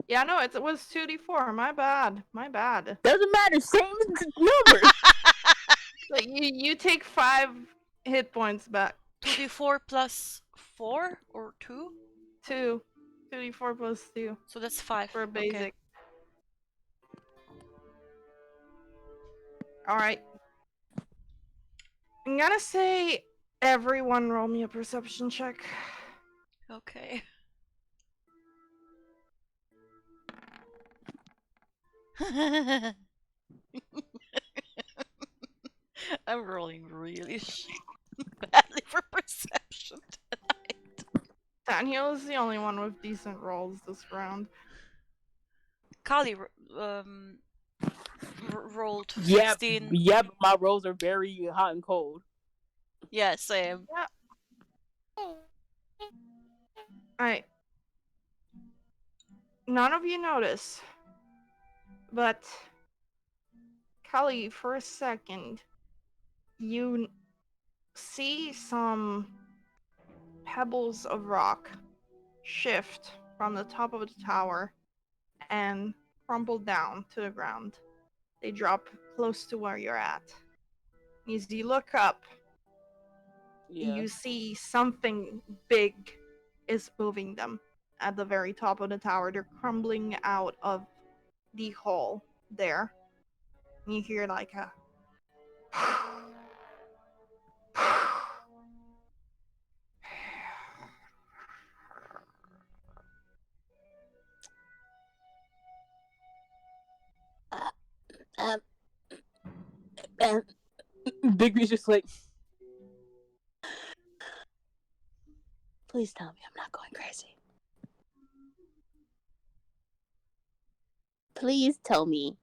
Yeah, no, it was 2d4. My bad. My bad. Doesn't matter. Same number. So you take 5 hit points back. 2d4 plus 4 or 2? 2. 2d4 plus 2 So that's 5. for a Okay. basic. Alright. I'm gonna say everyone roll me a perception check. Okay. I'm rolling really badly for perception tonight. Daniel is the only one with decent rolls this round. Kali rolled Yeah, 16. yeah, but my rolls are very hot and cold. Yeah, same. Alright. None of you notice, but Kali, for a second, you see some pebbles of rock shift from the top of the tower and crumble down to the ground. They drop close to where you're at. As you look up, Yeah. you see something big is moving them at the very top of the tower. They're crumbling out of the hole there. And you hear like a Um, and Bigby's just like, please tell me I'm not going crazy. Please tell me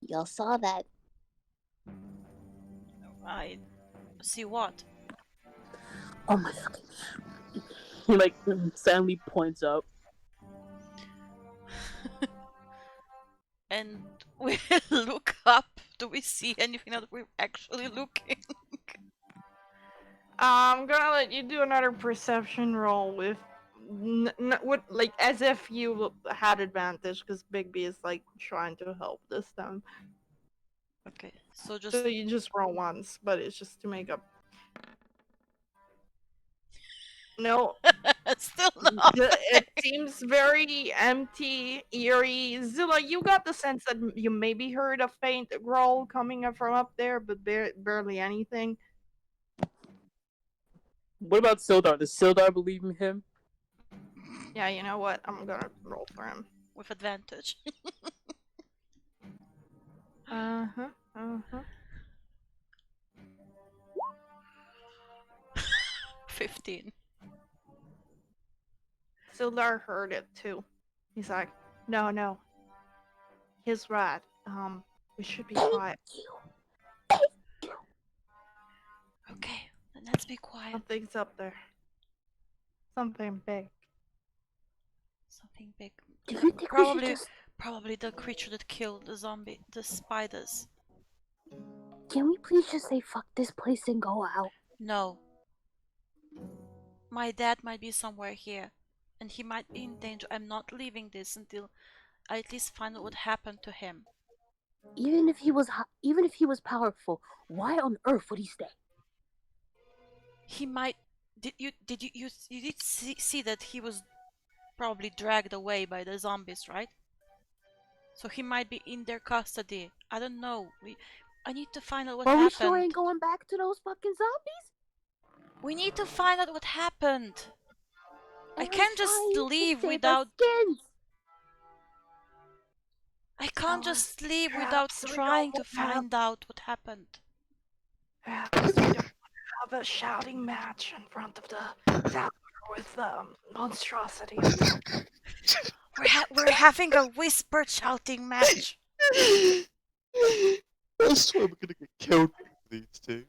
y'all saw that. I see what? Oh my fucking. He like suddenly points up. And We look up. Do we see anything that we're actually looking? I'm gonna let you do another perception roll with, with like as if you had advantage, because Bigby is like trying to help this time. Okay, so just So you just roll once, but it's just to make up. No, still not. it seems very empty, eerie. Zilla, you got the sense that you maybe heard a faint growl coming up from up there, but barely anything. What about Sildar? Does Sildar believe in him? Yeah, you know what? I'm gonna roll for him. With advantage. Uh-huh. 15. Sildar heard it too. He's like, no. He's right. We should be quiet. Okay, then let's be quiet. Something's up there. Something big. Something big. Do you think we should just... Probably the creature that killed the spiders. Can we please just say fuck this place and go out? No. My dad might be somewhere here, and he might be in danger. I'm not leaving this until I at least find out what happened to him. Even if he was powerful, why on earth would he stay? He might. Did you see that he was probably dragged away by the zombies, right? So he might be in their custody. I don't know. I need to find out what Are we happened. sure ain't going back to those fucking zombies? We need to find out what happened. I And can't just trying to leave save our without. skins. I can't So, just leave without perhaps we trying to don't have- find out what happened. Perhaps we don't have a shouting match in front of the tower with monstrosity. We're having a whispered shouting match. I swear we're gonna get killed by these two.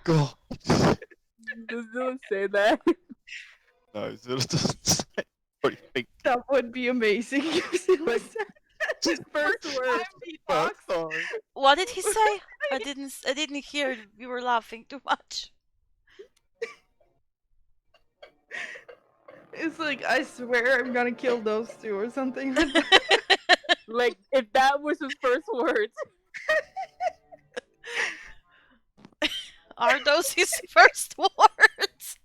God. Does Zilla say that? No, Zilla doesn't say. What do you think? That would be amazing. Like, his first words. First time. What did he say? I didn't hear it. We were laughing too much. It's like, I swear I'm gonna kill those two or something. Like, if that was his first words. Are those his first words?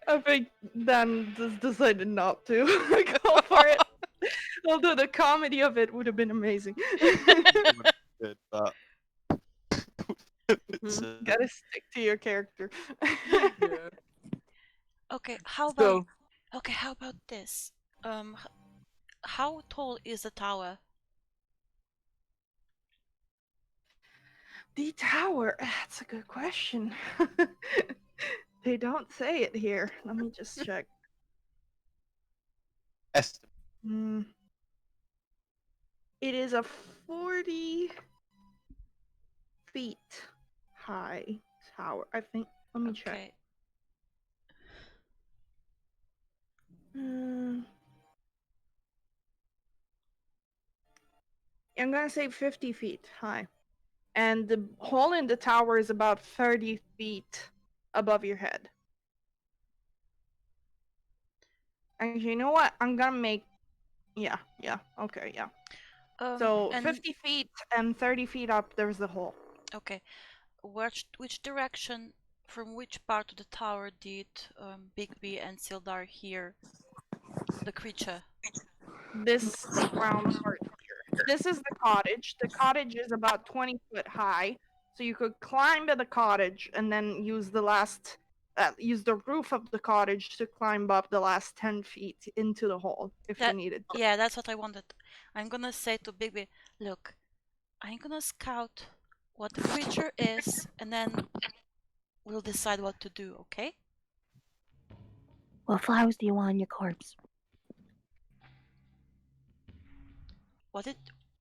I think Dan just decided not to go for it. Although the comedy of it would have been amazing. Good, but it's, Gotta stick to your character. Yeah. Okay, how So, about this? How tall is the tower? The tower. That's a good question. They don't say it here. Let me just check. estimate. It is a 40 feet high tower, I think. Let me check. Okay. I'm gonna say 50 feet high. And the hole in the tower is about 30 feet above your head. Actually, you know what? I'm gonna make. Yeah, okay, yeah. So And 50 feet and 30 feet up, there's the hole. okay, which direction, from which part of the tower did Bigby and Sildar hear the creature? This round part here. This is the cottage. The cottage is about 20 foot high, so you could climb to the cottage and then use the roof of the cottage to climb up the last 10 feet into the hole if you needed to. Yeah, that's what I wanted. I'm gonna say to Bigby, look, I'm gonna scout what the creature is, and then we'll decide what to do, okay? What flowers do you want on your corpse? What did?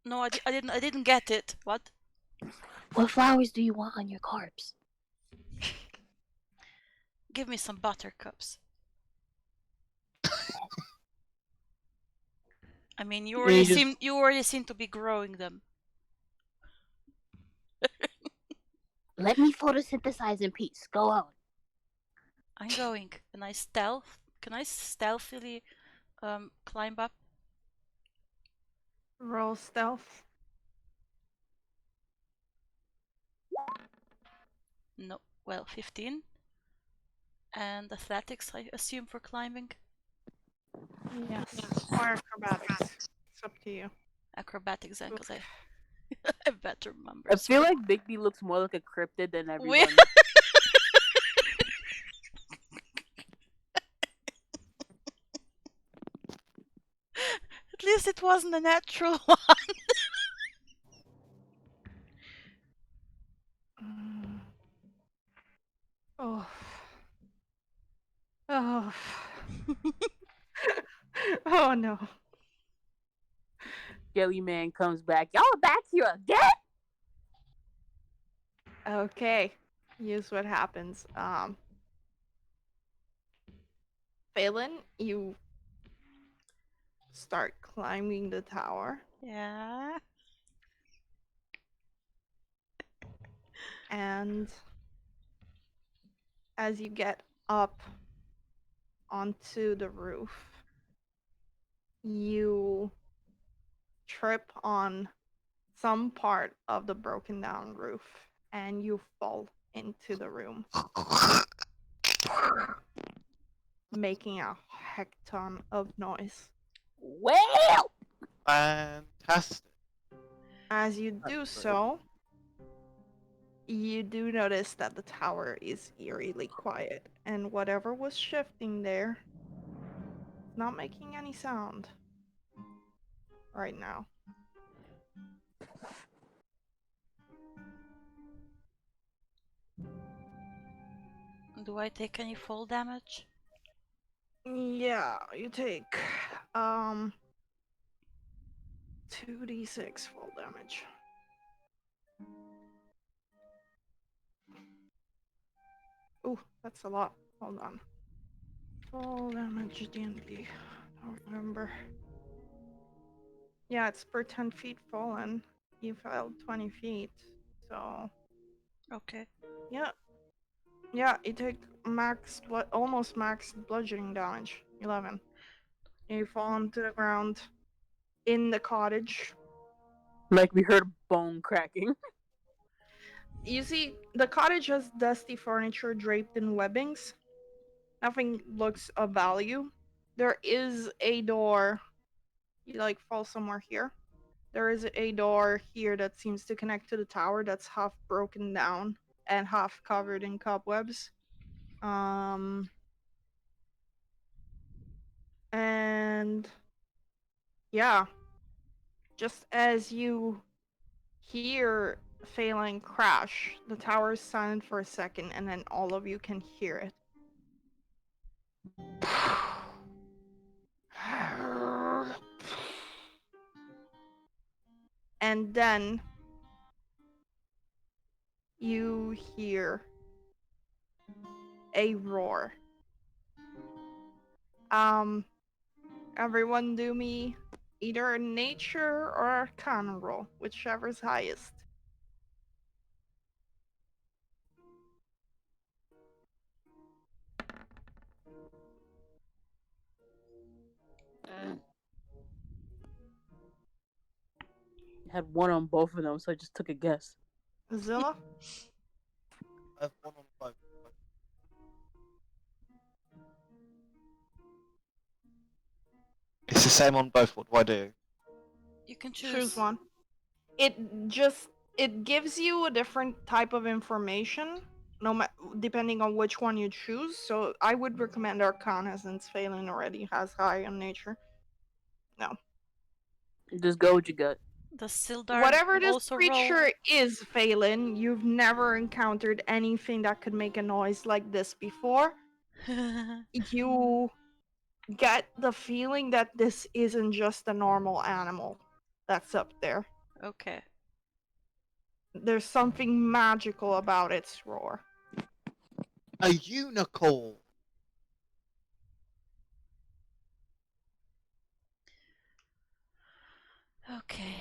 No, I didn't get it. What? What flowers do you want on your corpse? Give me some buttercups. I mean, you And already you just seem to be growing them. Let me photosynthesize in peace. Go on. I'm going. Can I stealth? Can I stealthily climb up? Roll stealth. No. Well, 15. And athletics, I assume, for climbing. Yes. Or acrobatics. It's up to you. Acrobatics, then, because I better remember. I feel like Bigby looks more like a cryptid than We- everyone. At least it wasn't a natural one. Oh. Oh. Oh no. Jellyman comes back. Y'all are back here again? Okay. Here's what happens. Phelan, you start climbing the tower, Yeah. and as you get up onto the roof, you trip on some part of the broken down roof and you fall into the room, making a heck ton of noise. Well, Fantastic. As you do That's so, you do notice that the tower is eerily quiet, and whatever was shifting there is not making any sound right now. Do I take any fall damage? Yeah, you take 2d6 fall damage. Ooh, that's a lot. Hold on. Fall damage D&D. I don't remember. Yeah, it's per 10 feet fallen. You fell 20 feet. So, Okay. yeah. Yeah, you take almost max bludgeoning damage. 11. You fall onto the ground in the cottage. Like we heard bone cracking. You see, the cottage has dusty furniture draped in webbings. Nothing looks of value. There is a door. You like fall somewhere here. There is a door here that seems to connect to the tower that's half broken down and half covered in cobwebs. And yeah, just as you hear Phelan crash, the tower is silent for a second, and then all of you can hear it. And then you hear a roar. Everyone do me either a nature or arcana roll, whichever's highest. Had one on both of them, so I just took a guess. Zilla? I have 1 on 5. It's the same on both. What do I do? You can Choose one. It gives you a different type of information, depending on which one you choose. So I would recommend Arcana since Phelan already has high on nature. Just go with your gut. Does Sildar Whatever this also creature is, Phelan, you've never encountered anything that could make a noise like this before. roll? You get the feeling that this isn't just a normal animal that's up there. Okay. There's something magical about its roar. A unicorn. Okay.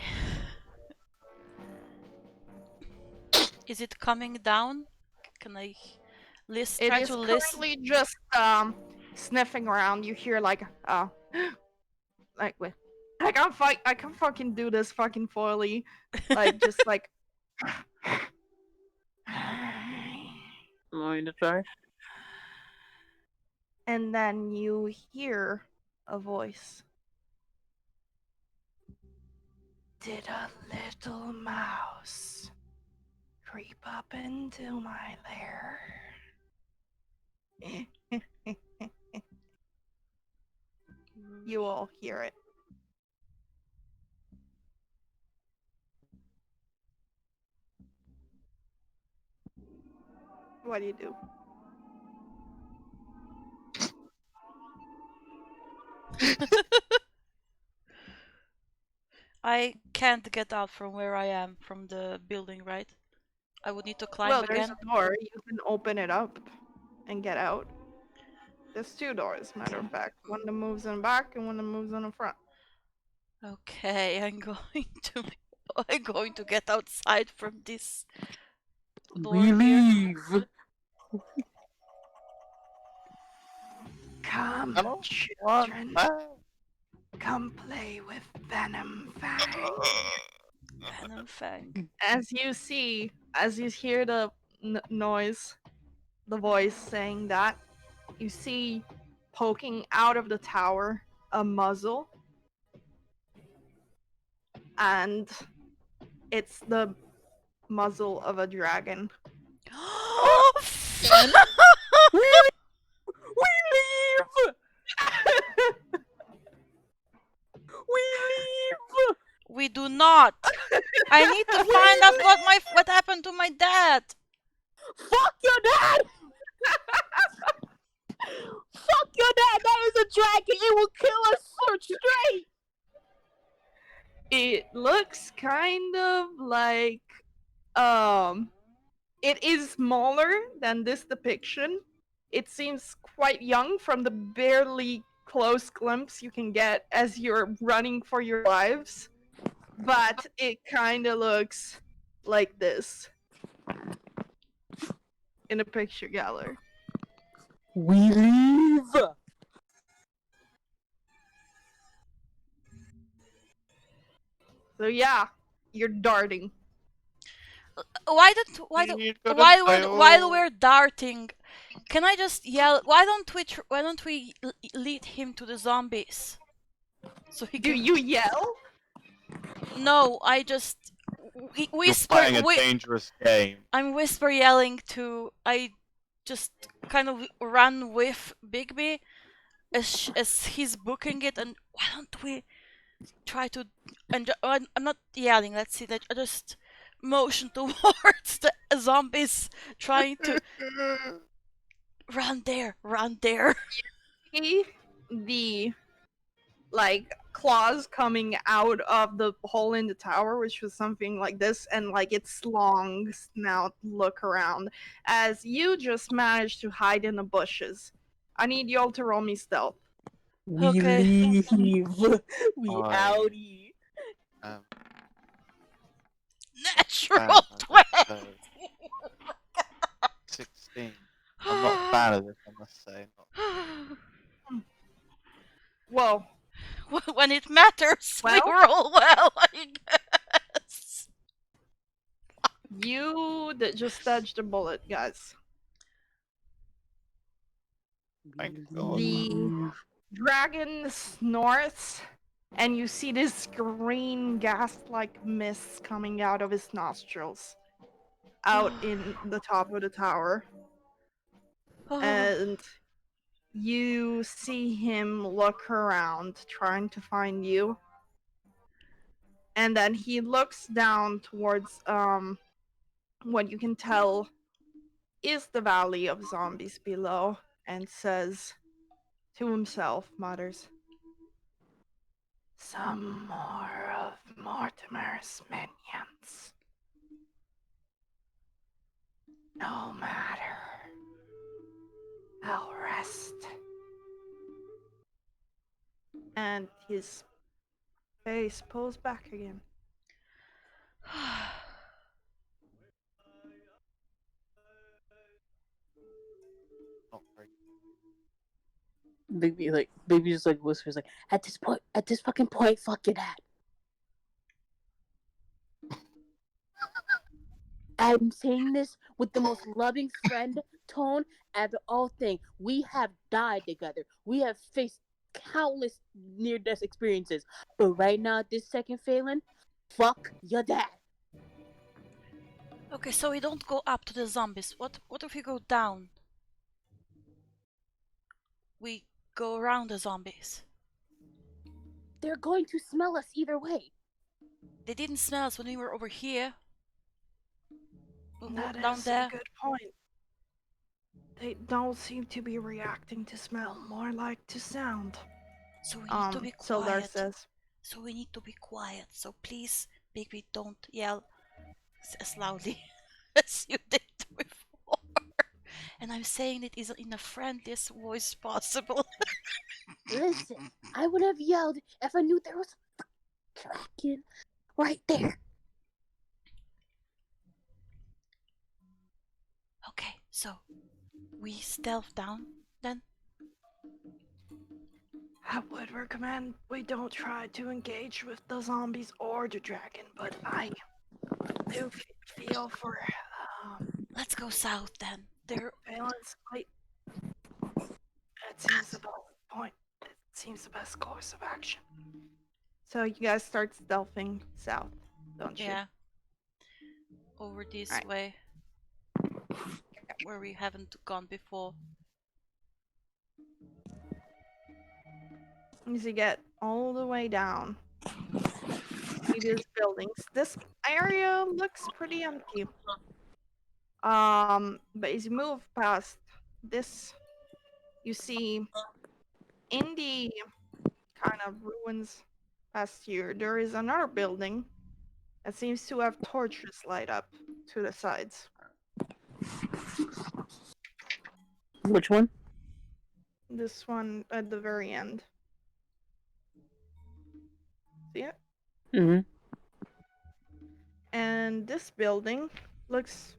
Is it coming down? Can I It try is to listen? currently just sniffing around. You hear like like wait, I can't fight. I can fucking do this fucking foily, like just like. Want me to try? And then you hear a voice. Did a little mouse creep up into my lair? You all hear it. What do you do? I can't get out from where I am from the building, right? I would need to climb Well, there's again. a door. You can open it up and get out. There's two doors, matter of fact. One that moves in the back and one that moves in the front. Okay, I'm going to get outside from this door We here. leave. Come, Hello? children. Come play with Venom Fang. Venom Fang. As you hear the noise, the voice saying that, you see poking out of the tower a muzzle, and it's the muzzle of a dragon. Again? We leave. We leave. We do not. I need to find out what happened to my dad. Fuck your dad. Fuck your dad. That is a dragon. It will kill us for straight. It looks kind of like it is smaller than this depiction. It seems quite young from the barely close glimpse you can get as you're running for your lives. But it kind of looks like this in the picture gallery. We leave. So yeah, you're darting. While we're darting, can I just yell? Why don't we lead him to the zombies? So he Do can. you yell? No, I just You're whisper. playing a dangerous game. I'm whisper yelling to. I just kind of run with Bigby as he's booking it, and why don't we try to? And I'm not yelling. Let's see. I just motion towards the zombies, trying to run there, run there. See the like claws coming out of the hole in the tower, which was something like this, and like its long snout look around as you just managed to hide in the bushes. I need y'all to roll me stealth. We Okay. leave. We I- outie. Natural 20. 16. I'm not a fan of this, I must say. Well, When it matters, we Well? roll well, I guess. you just dodged a bullet, guys. Thank God. The dragon snorts, and you see this green gas-like mist coming out of his nostrils, out in the top of the tower. And you see him look around, trying to find you. And then he looks down towards what you can tell is the valley of zombies below, and says to himself, mutters, "Some more of Mortimer's minions." and his face pulls back again. Not very. Baby just like whispers like, at this fucking point, fuck your dad. I'm saying this with the most loving friend tone out of all thing. We have died together. We have faced countless near-death experiences. But right now, at this second, Phelan, fuck your dad. Okay, so we don't go up to the zombies. What if we go down? We go around the zombies. They're going to smell us either way. They didn't smell us when we were over here. That Down is there. a good point. They don't seem to be reacting to smell, more like to sound. So we need to be Sildar quiet. says. So we need to be quiet. So please, baby, don't yell as loudly as you did before. And I'm saying it is in the friendliest voice possible. Listen, I would have yelled if I knew there was a dragon right there. Okay, so we stealth down then? I would recommend we don't try to engage with the zombies or the dragon, but I do feel for Let's go south then. There. Phelan's fight. It seems the best point. It seems the best course of action. So you guys start stealthing south, don't you? Yeah. Over this Right. way. Where we haven't gone before. As you get all the way down, see these buildings. This area looks pretty empty. But as you move past this, you see in the kind of ruins past here, there is another building that seems to have torches light up to the sides. Which one? This one at the very end. See it? Mm-hmm. And this building looks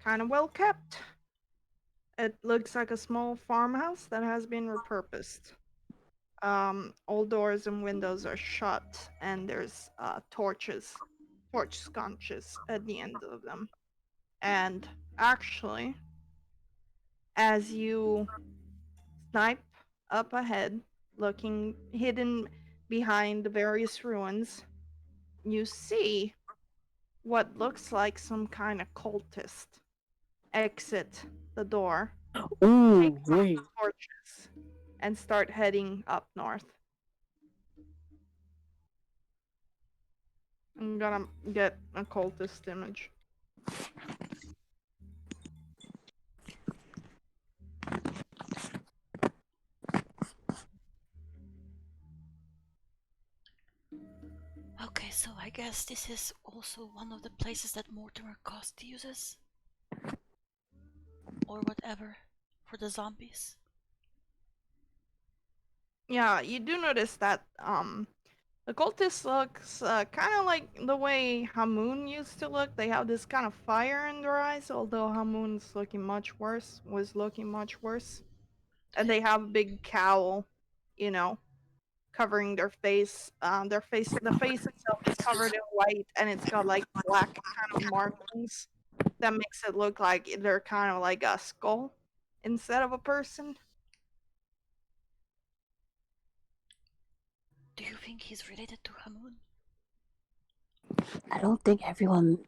kind of well kept. It looks like a small farmhouse that has been repurposed. All doors and windows are shut, and there's torch sconces at the end of them. And actually, as you snipe up ahead, looking hidden behind the various ruins, you see what looks like some kind of cultist exit the door, Ooh, take some wait. torches, and start heading up north. I'm gonna get a cultist image. Okay, so I guess this is also one of the places that Mortimer Cost uses. Or whatever. For the zombies. Yeah, you do notice that the cultist looks kind of like the way Hamoon used to look. They have this kind of fire in their eyes, although Hamoon's was looking much worse. And they have a big cowl, you know, covering their face. The face itself is covered in white, and it's got like black kind of markings that makes it look like they're kind of like a skull instead of a person. Do you think he's related to Hamoon? I don't think everyone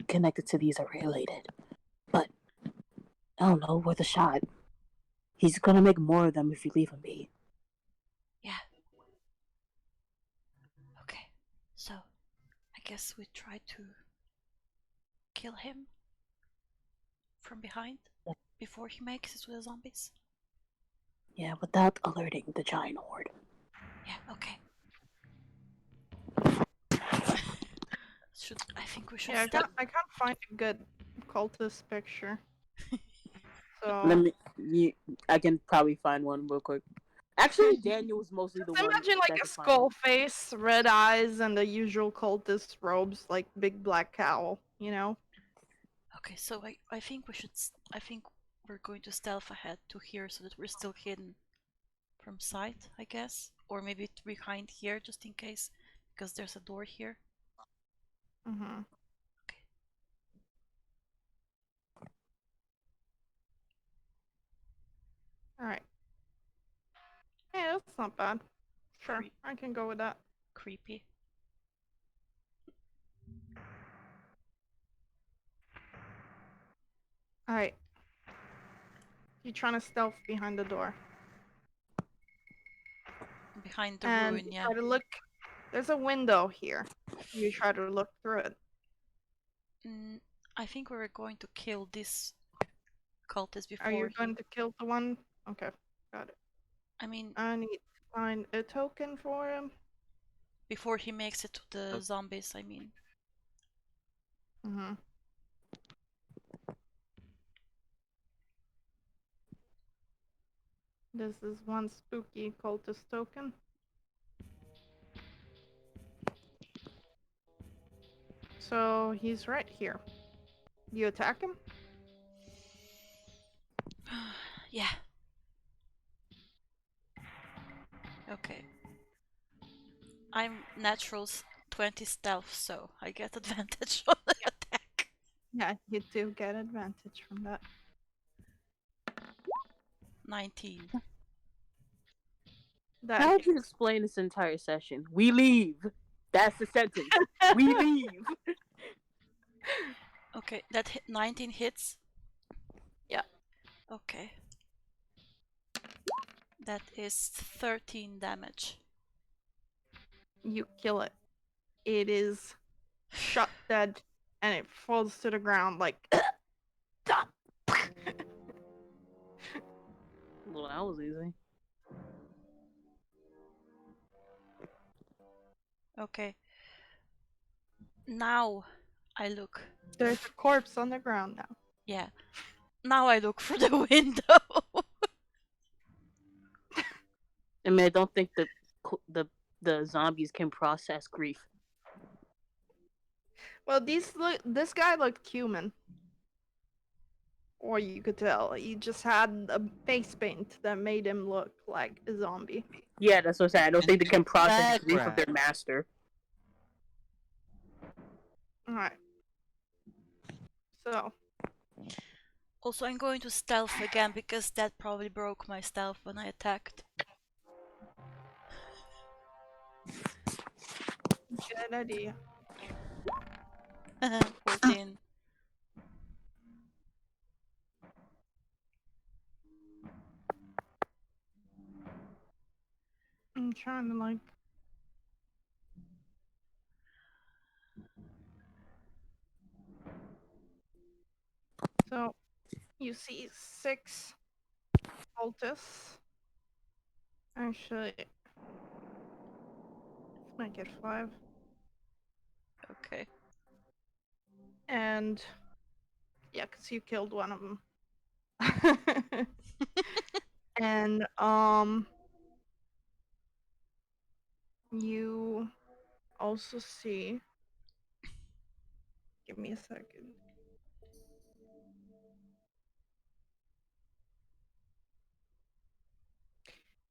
connected to these are related. But, I don't know, worth a shot. He's gonna make more of them if you leave him be. Yeah. Okay, so I guess we try to kill him from behind before he makes it to the zombies. Yeah, without alerting the giant horde. Yeah, okay. I think we should Yeah, step. I can't find a good cultist picture. So I can probably find one real quick. Actually, Daniel was mostly the Just one imagine like a specifying. skull face, red eyes, and the usual cultist robes, like big black cowl, you know? Okay, so I think we should. I think we're going to stealth ahead to here so that we're still hidden from sight, I guess, or maybe behind here just in case, because there's a door here. Mm-hmm. Okay. Alright. Hey, that's not bad. Sure, Creep. I can go with that. Creepy. Alright. You trying to stealth behind the door. Behind the And ruin, you yeah. try to look. There's a window here. You try to look through it. I think we were going to kill this cultist before Are you he. going to kill the one? Okay, got it. I mean, I need to find a token for him. before he makes it to the Okay. zombies, I mean. Mm-hmm. This is one spooky cultist token. So he's right here. You attack him? Yeah. Okay. I'm natural 20 stealth, so I get advantage on the attack. Yeah, you do get advantage from that. 19. That How would you hits. explain this entire session? We leave. That's the sentence. We leave. Okay, that 19 hits? Yeah. Okay. That is 13 damage. You kill it. It is shot dead, and it falls to the ground like. Well, that was easy. Okay. Now I look. There's a corpse on the ground now. Yeah. Now I look through the window. I mean, I don't think the zombies can process grief. Well, this guy looked human. Or you could tell. He just had a face paint that made him look like a zombie. Yeah, that's what I'm saying. I don't think they can process grief of Background. their master. Alright. So, Also, I'm going to stealth again because that probably broke my stealth when I attacked. good idea. 14. I'm trying to like. So, you see 6 cultists. Actually, let's make it 5. Okay. And yeah, because you killed one of them. And you also see. Give me a second.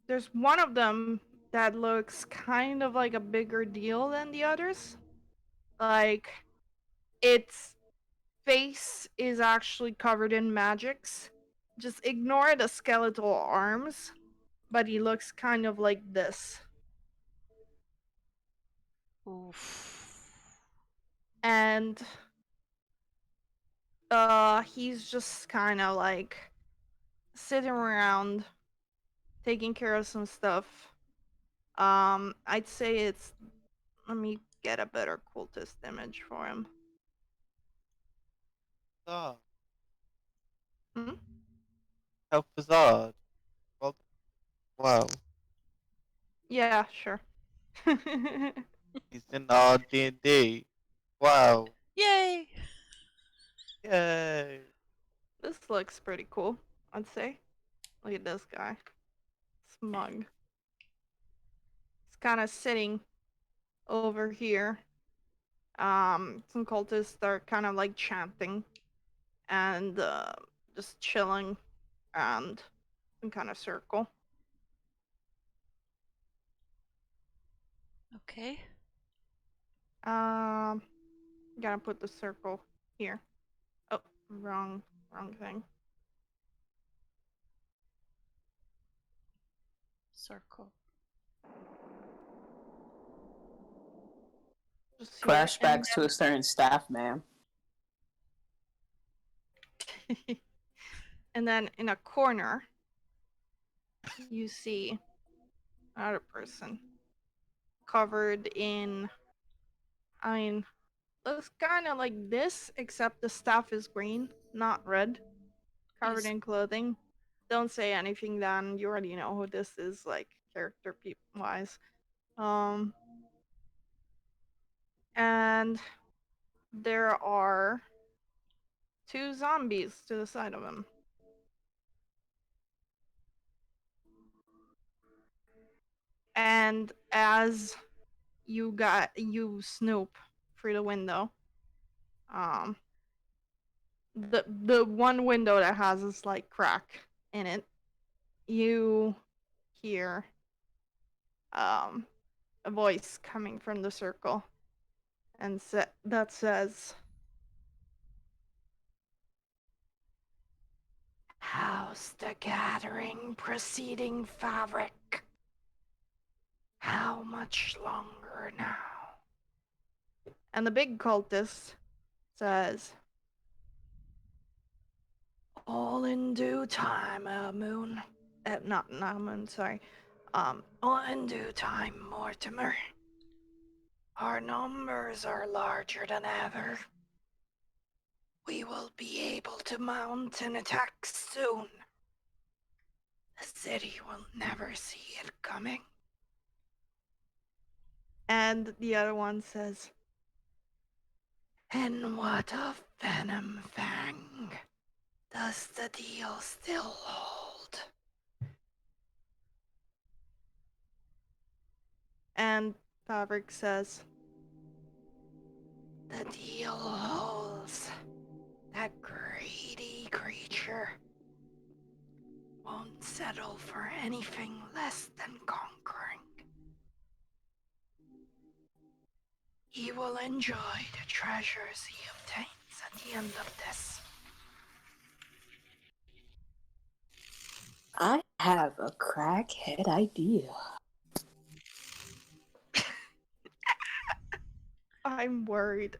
There's one of them that looks kind of like a bigger deal than the others. Like, its face is actually covered in magics. Just ignore the skeletal arms, but he looks kind of like this. Oof. And he's just kind of like sitting around taking care of some stuff. I'd say it's. Let me get a better cultist image for him. Ah, Hmm? how bizarre. Well, wow. Yeah, sure. He's in our D&D. Wow. Yay! Yay. This looks pretty cool, I'd say. Look at this guy. mug. It's kind of sitting over here. Some cultists are kind of like chanting and just chilling around some kind of circle. Okay. Gotta put the circle here. Oh, wrong thing. Circle. Just here. Flashbacks to a certain staff, ma'am. And then in a corner, you see another person covered in, I mean, looks kind of like this, except the staff is green, not red. Covered Is- in clothing. Don't say anything then, you already know who this is, like, character wise. And there are 2 zombies to the side of him. And as you snoop through the window, the one window that has a slight crack in it, you hear a voice coming from the circle, and that says, "How's the gathering proceeding, Fabric? How much longer now?" And the big cultist says, "All in due time, Moon. Not Moon, sorry. All in due time, Mortimer. Our numbers are larger than ever. We will be able to mount an attack soon. The city will never see it coming." And the other one says, "And what of Venom Fang? Does the deal still hold?" And Fabric says, "The deal holds. That greedy creature won't settle for anything less than conquering. He will enjoy the treasures he obtains at the end of this." I have a crackhead idea. I'm worried.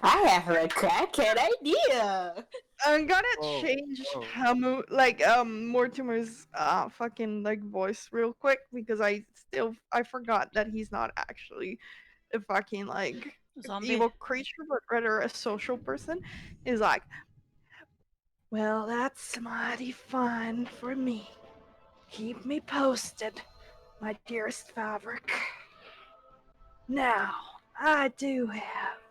I have a crackhead idea. I'm gonna Whoa, change whoa. Mortimer's fucking like voice real quick because I forgot that he's not actually a fucking like Zombie. evil creature, but rather a social person. Is like, "Well, that's mighty fine for me. Keep me posted, my dearest Fabric. Now, I do have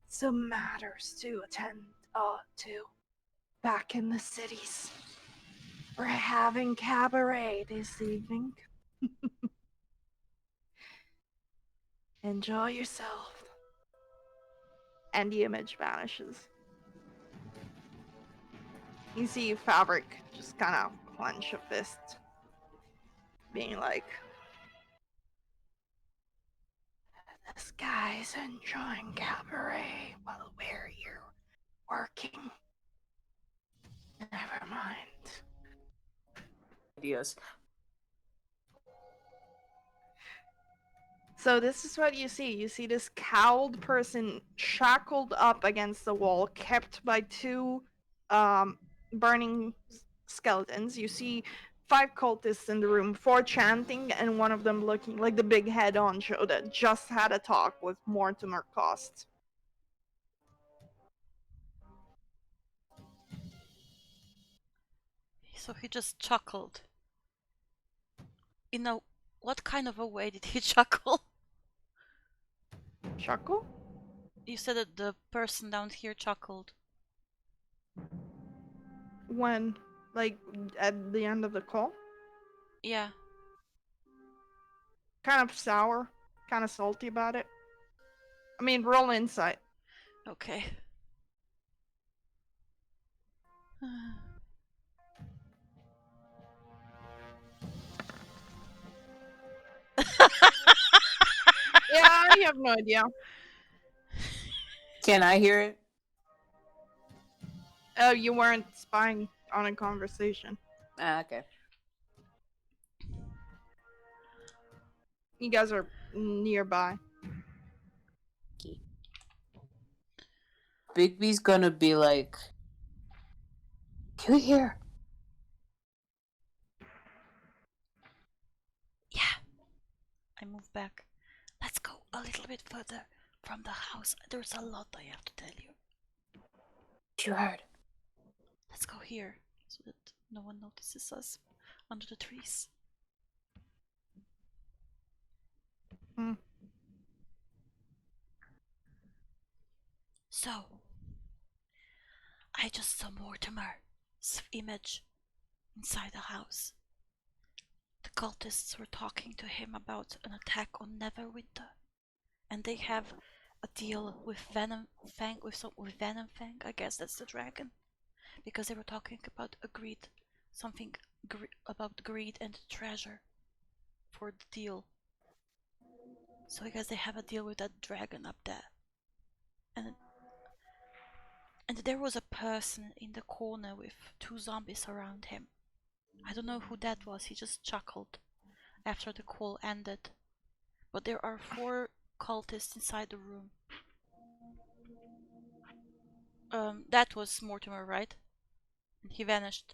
some matters to attend to back in the cities. We're having cabaret this evening. Enjoy yourself." And the image vanishes. You see Fabric just kind of clench a fist, being like, "This guy's enjoying cabaret while we're here working. Never mind." Ideas. So this is what you see. You see this cowled person shackled up against the wall, kept by 2 burning skeletons. You see 5 cultists in the room, 4 chanting, and one of them looking like the big head honcho that just had a talk with Mortimer Cost. So he just chuckled. In a what kind of a way did he chuckle? Chuckle? You said that the person down here chuckled. When? Like at the end of the call? Yeah. Kind of sour, kind of salty about it. I mean, roll insight. Okay. Yeah, I have no idea. Can I hear it? Oh, you weren't spying on a conversation. Okay. You guys are nearby. Bigby's gonna be like, "You here?" Yeah. I move back. Let's go a little bit further from the house. There's a lot I have to tell you. You heard. Let's go here so that no one notices us under the trees. Hmm. So, I just saw Mortimer's image inside the house. The cultists were talking to him about an attack on Neverwinter, and they have a deal with Venom Fang, with Venom Fang. I guess that's the dragon, because they were talking about something about greed and treasure for the deal. So I guess they have a deal with that dragon up there, and there was a person in the corner with 2 zombies around him. I don't know who that was. He just chuckled after the call ended. But there are 4 cultists inside the room. That was Mortimer, right? He vanished.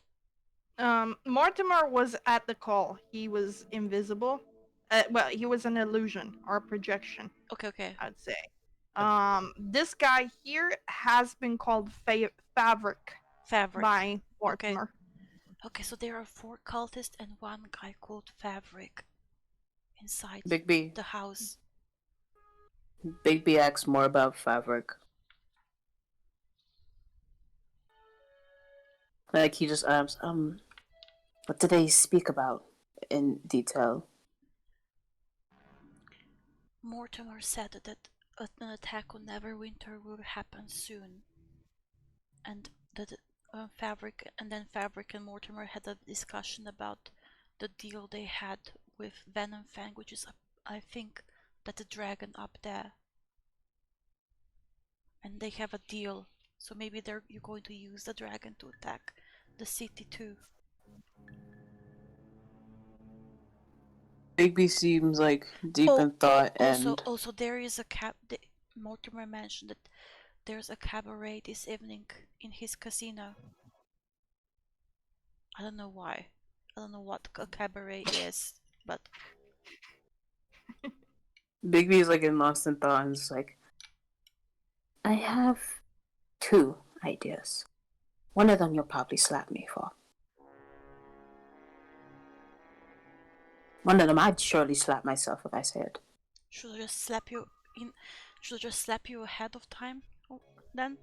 Mortimer was at the call. He was invisible. Well, he was an illusion or a projection, Okay. I'd say. This guy here has been called Fabric by Mortimer. Okay, so there are 4 cultists and 1 guy called Fabric inside Bigby. the house. Bigby asks more about Fabric. Like he just asks, what did they speak about in detail? Mortimer said that an attack on Neverwinter will happen soon, and that Fabric and Mortimer had a discussion about the deal they had with Venom Fang, which is I think that the dragon up there, and they have a deal. So maybe you're going to use the dragon to attack the city too. Bigby seems like deep in thought, and Also there is a Mortimer mentioned that there's a cabaret this evening in his casino. I don't know why. I don't know what a cabaret is, but Bigby's like in lost in thought and is like, I have 2 ideas. One of them you'll probably slap me for. One of them I'd surely slap myself if I say it. should I just slap you in? Should I just slap you ahead of time? Then?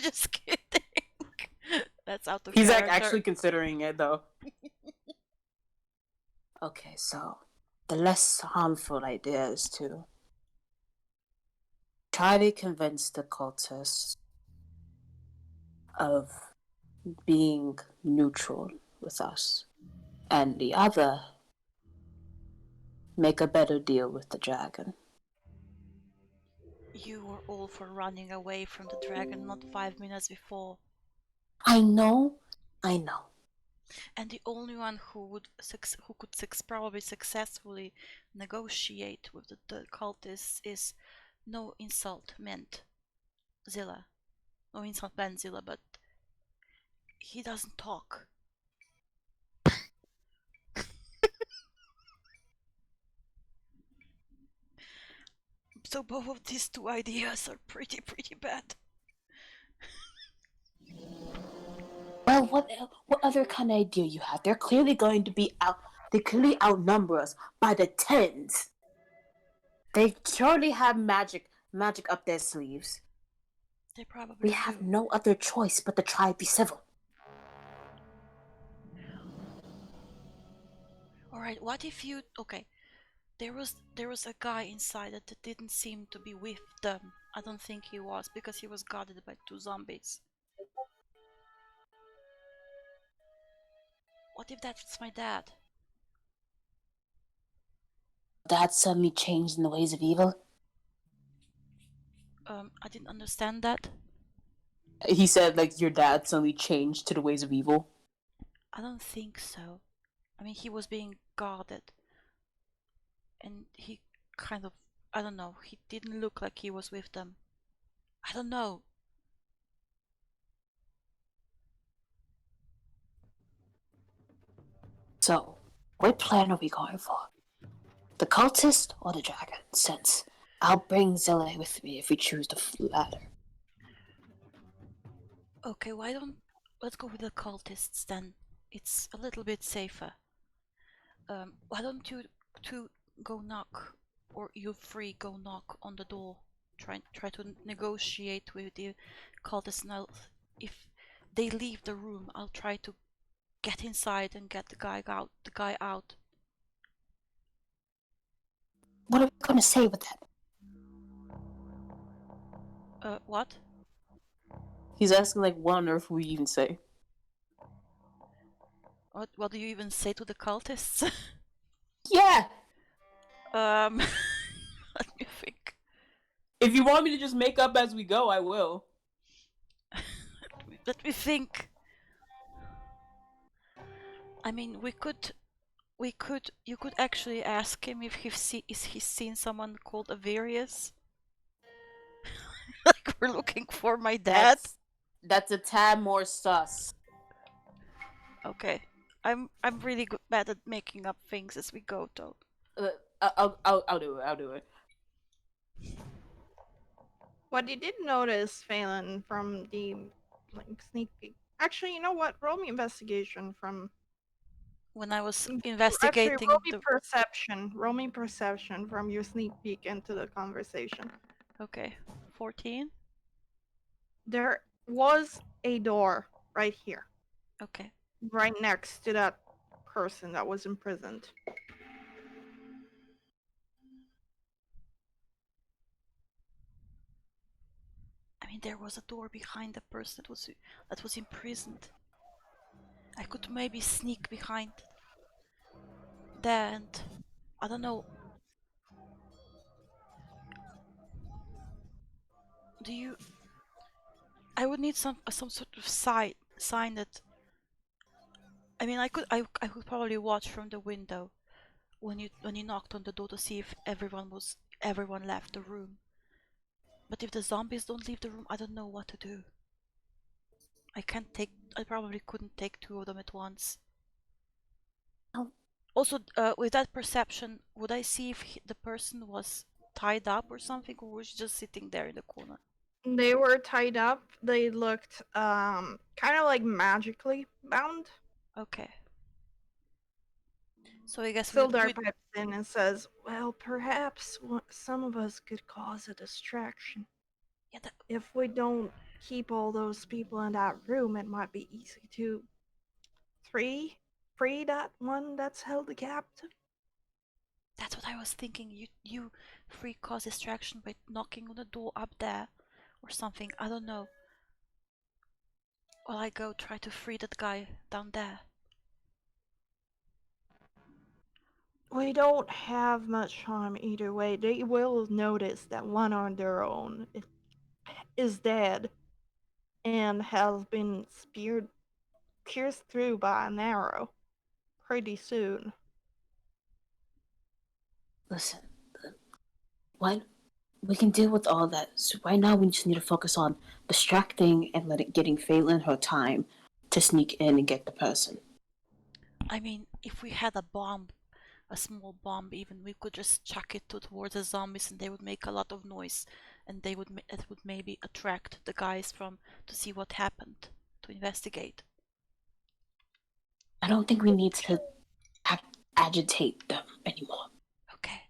Just kidding. That's out of He's character. like actually considering it though. Okay, so the less harmful idea is to try to convince the cultists of being neutral with us, and the other, make a better deal with the dragon. You were all for running away from the dragon not 5 minutes before. I know. And the only one who could probably successfully negotiate with the cultists is, no insult meant, Zilla. No insult meant Zilla, but he doesn't talk. So both of these 2 ideas are pretty bad. Well, what other kind of idea you have? They're clearly going to be out. They clearly outnumber us by the tens. They surely have magic up their sleeves. They probably We do. have no other choice but to try to be civil. All right. What if you? Okay. There was a guy inside that didn't seem to be with them. I don't think he was because he was guarded by two zombies. What if that's my dad? Dad suddenly changed in the ways of evil. I didn't understand that. He said, like, your dad suddenly changed to the ways of evil. I don't think so. I mean, he was being guarded, and he kind of, I don't know, he didn't look like he was with them. I don't know. So, what plan are we going for? The cultist or the dragon? Since I'll bring Zille with me if we choose the latter. Okay, let's go with the cultists then. It's a little bit safer. Why don't you two go knock, or you three go knock on the door. Try to negotiate with the cultists. And if they leave the room, I'll try to get inside and get the guy out. What are we going to say with that? What? He's asking, like, what on earth will we even say? What do you even say to the cultists? Yeah! Let me think. If you want me to just make up as we go, I will. Let me think. I mean, you could actually ask him if he's seen someone called Avarius. Like we're looking for my dad. That's a tad more sus. Okay, I'm really bad at making up things as we go, though. I'll do it. I'll do it. What you did notice, Phelan, from the sneak peek. Actually, you know what? Roll me investigation from. When I was Actually, investigating roll me the. perception. Roll me perception from your sneak peek into the conversation. Okay, 14. There was a door right here, Okay. right next to that person that was imprisoned. I mean, there was a door behind the person that was imprisoned. I could maybe sneak behind there, and I don't know. Do you? I would need some sort of sign that. I mean, I could probably watch from the window when you knocked on the door to see if everyone left the room. But if the zombies don't leave the room, I don't know what to do. I probably couldn't take two of them at once. Oh. Also, with that perception, would I see if the person was tied up or something, or was just sitting there in the corner? They were tied up. They looked kind of like magically bound. Okay. So I guess Sildar pipes in and says, "Well, perhaps some of us could cause a distraction. yeah, If we don't keep all those people in that room, it might be easy to free that one that's held captive." that's what I was thinking. You free cause distraction by knocking on the door up there, or something. I don't know. While I go try to free that guy down there. We don't have much time either way. They will notice that one on their own is dead and has been pierced through by an arrow pretty soon. Listen, what we can deal with all that. So right now, we just need to focus on distracting and getting Phelan her time to sneak in and get the person. I mean, if we had a small bomb even, we could just chuck it towards the zombies and they would make a lot of noise, and it would maybe attract the guys to see what happened, to investigate. I don't think we need to agitate them anymore. Okay.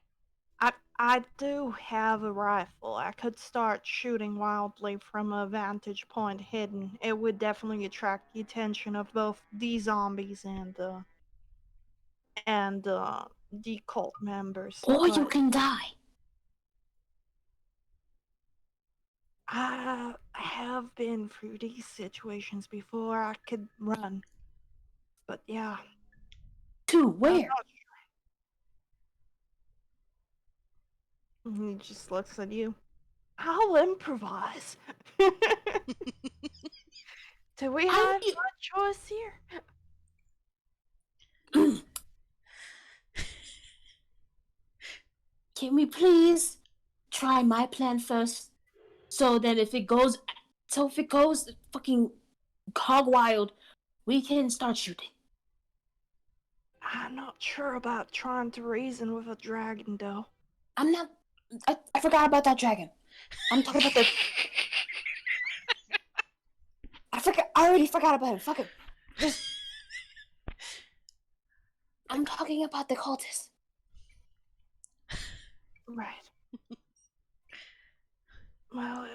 I do have a rifle. I could start shooting wildly from a vantage point hidden. It would definitely attract the attention of both the zombies and and the cult members. Or you but can die. I have been through these situations before. I could run. But yeah, To I'm where? not sure. And he just looks at you. I'll improvise. Do we How have do you- a choice here? Can we please try my plan first? So that if it goes fucking hog wild, we can start shooting. I'm not sure about trying to reason with a dragon, though. I'm not. I forgot about that dragon. I'm talking about the. I already forgot about him. Fuck him. Just. I'm talking about the cultist. Right. Well,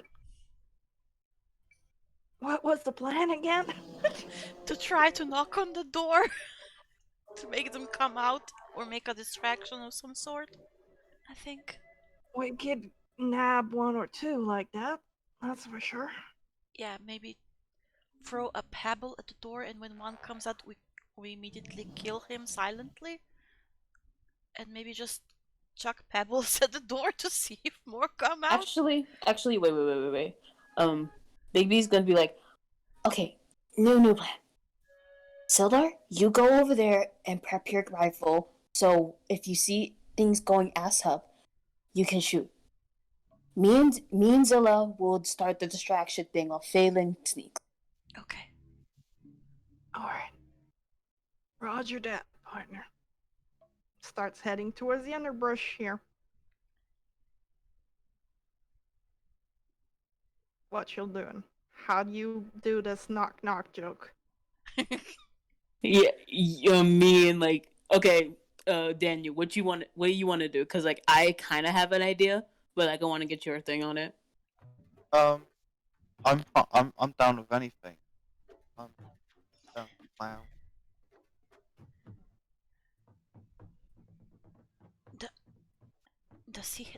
what was the plan again? To try to knock on the door to make them come out or make a distraction of some sort, I think. We could nab one or two like that. That's for sure. Yeah, maybe throw a pebble at the door, and when one comes out, we immediately kill him silently. And maybe just chuck pebbles at the door to see if more come out. Actually, wait. Big B's gonna be like, okay, new plan. Sildar, you go over there and prep your rifle. So if you see things going ass up, you can shoot. Me and Zilla will start the distraction thing while Phelan sneaks. Okay. Alright. Roger that, partner. Starts heading towards the underbrush here. What you doing? How do you do this knock knock joke? Yeah, me and like, okay, Daniel, what do you want to do? Because like I kind of have an idea, but like, I want to get your thing on it. I'm down with anything. I'm down with clown.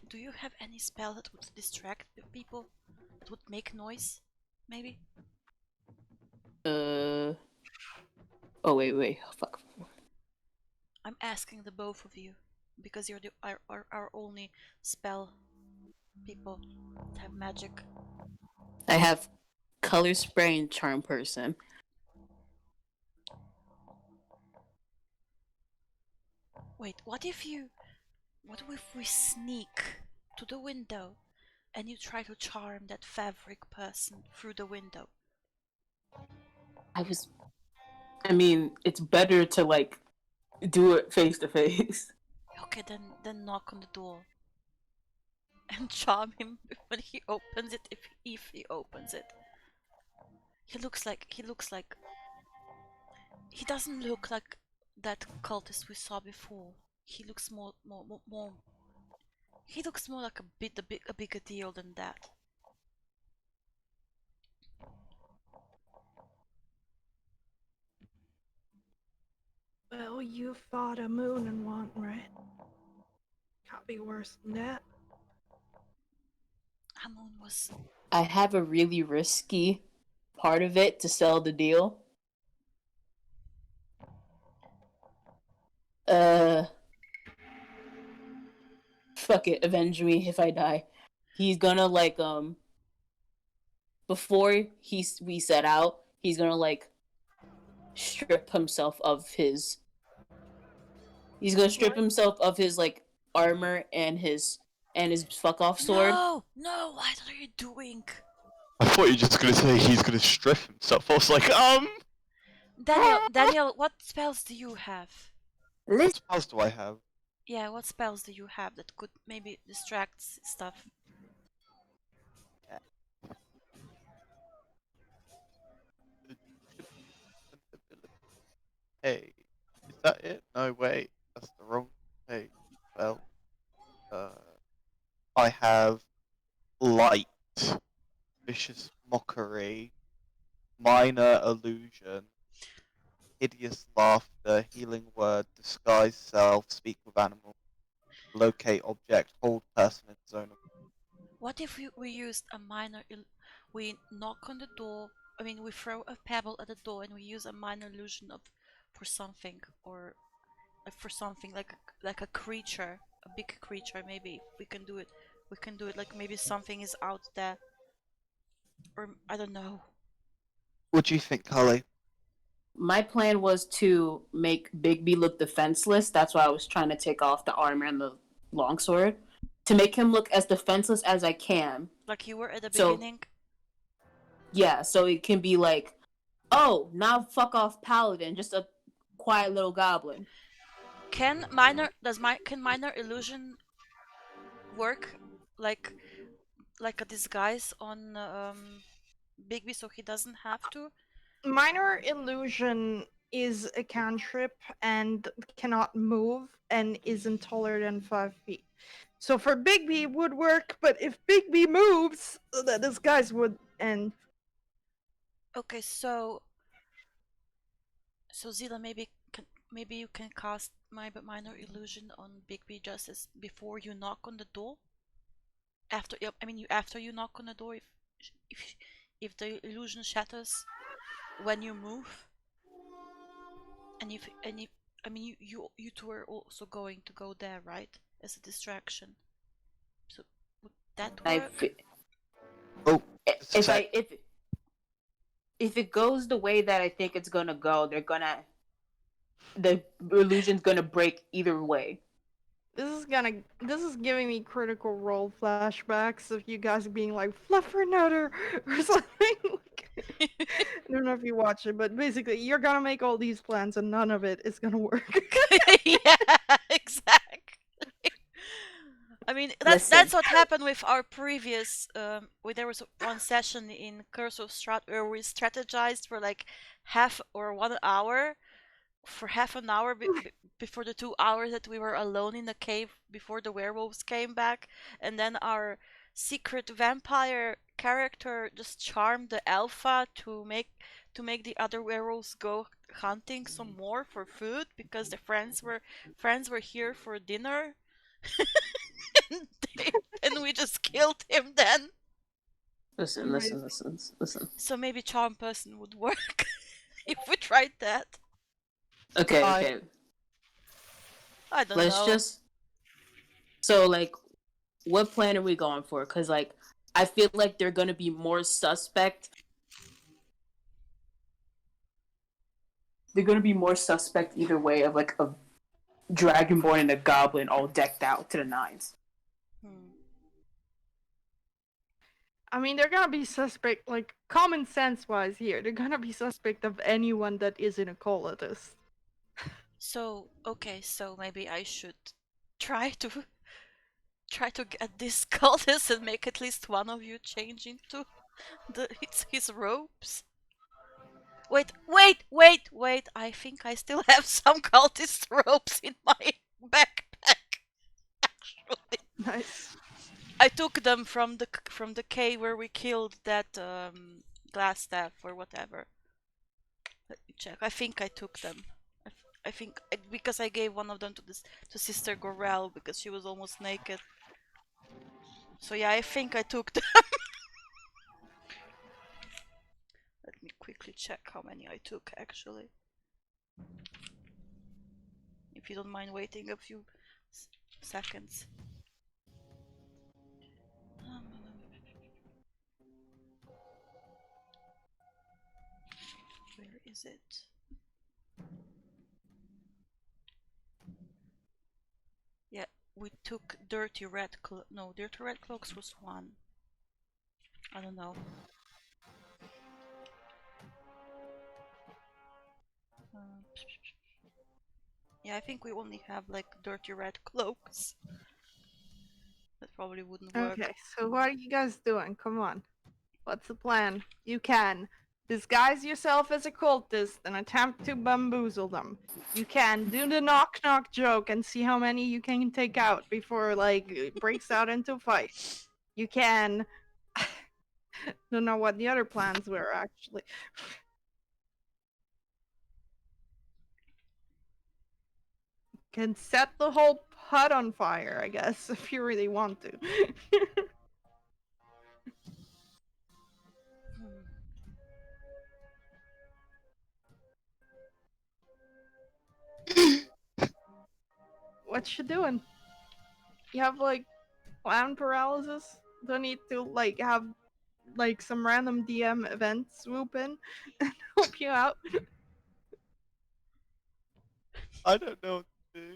Do you have any spell that would distract people? That would make noise? Maybe? Oh wait, fuck. I'm asking the both of you because you're our only spell people that have magic. I have color spray and charm person. Wait, what if we sneak to the window and you try to charm that fabric person through the window? I mean, it's better to like do it face to face. Okay, then knock on the door and charm him when he opens it. If he opens it, he looks like he doesn't look like that cultist we saw before. He looks more. He looks more like a bigger deal than that. Well, you fought a moon and one, right? Can't be worse than that. Amun was. I have a really risky part of it to sell the deal. Fuck it, avenge me if I die. He's gonna like before we set out, he's gonna like strip himself of his. He's gonna strip himself of his like armor and his fuck off sword. No! What are you doing? I thought you were just gonna say he's gonna strip himself. I was like, Daniel, what spells do you have? what spells do I have? Yeah, what spells do you have that could maybe distract stuff? Hey, is that it? No, wait, that's the wrong page. Well, I have light, vicious mockery, minor illusion, hideous laughter, healing word, disguise self, speak with animal, locate object, hold person in zone of. What if we used a we knock on the door, I mean we throw a pebble at the door and we use a minor illusion of for something or for something like a creature, a big creature maybe we can do it. We can do it like maybe something is out there or I don't know. What do you think, Carly? My plan was to make Bigby look defenseless. That's why I was trying to take off the armor and the longsword. To make him look as defenseless as I can. Like you were at the So, beginning. yeah, so it can be like, oh, now fuck off paladin, just a quiet little goblin. Can minor illusion work like a disguise on Bigby so he doesn't have to? Minor illusion is a cantrip and cannot move and isn't taller than 5 feet. So for Bigby it would work, but if Bigby moves, the disguise would end. Okay, so Zila, maybe you can cast my minor illusion on Bigby just as before you knock on the door. After you knock on the door, if if the illusion shatters when you move, and if I mean you two are also going to go there, right? As a distraction. So would that work? Oh, just a If sec. if it goes the way that I think it's gonna go, the illusion's gonna break either way. This is giving me Critical Role flashbacks of you guys being like Fluffernutter or something. I don't know if you watch it, but basically you're gonna make all these plans and none of it is gonna work. Yeah, exactly. I mean Listen, that's what happened with our previous there was one session in Curse of Strat where we strategized for like half or 1 hour for half an hour before the 2 hours that we were alone in the cave before the werewolves came back, and then our secret vampire character just charmed the alpha to make the other werewolves go hunting some more for food because the friends were here for dinner. and, and we just killed him then. listen. So maybe charm person would work if we tried that. Okay, Hi. okay. I don't Let's know. just. So, like, what plan are we going for? Because, like, I feel like they're gonna be more suspect. They're gonna be more suspect either way of like a dragonborn and a goblin all decked out to the nines. I mean, they're gonna be suspect, like, common sense wise here. They're gonna be suspect of anyone that isn't a cultist. So okay, so maybe I should try to get this cultist and make at least one of you change into his robes. Wait! I think I still have some cultist robes in my backpack. Actually, Nice. I took them from the cave where we killed that glass staff or whatever. Let me check. I think I took them. I think because I gave one of them to Sister Gorel because she was almost naked. So yeah, I think I took them. Let me quickly check how many I took actually. If you don't mind waiting a few seconds. Where is it? Yeah, we took dirty red no, dirty red cloaks was one. I don't know. Yeah, I think we only have like dirty red cloaks. That probably wouldn't work. Okay, so what are you guys doing? Come on. What's the plan? You can disguise yourself as a cultist and attempt to bamboozle them. You can do the knock knock joke and see how many you can take out before like it breaks out into a fight. You can don't know what the other plans were actually. can set the whole hut on fire, I guess, if you really want to. Hmm. What you doing? You have like plan paralysis? Don't need to like have like some random DM event swoop in and help you out. I don't know what to do.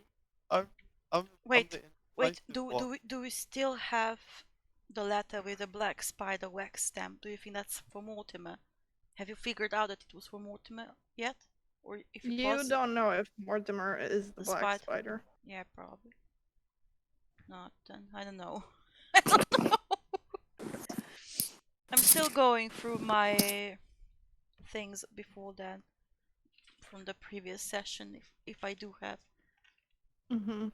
I'm I'm Wait, the wait. indecisive one. Do we still have the letter with the black spider wax stamp? Do you think that's for Mortimer? Have you figured out that it was for Mortimer yet, or if it You was don't know if Mortimer is the the black spider? spider. Yeah, probably not. Then I don't know. I don't know. I'm still going through my things before that from the previous session. If I do have Mm-hmm.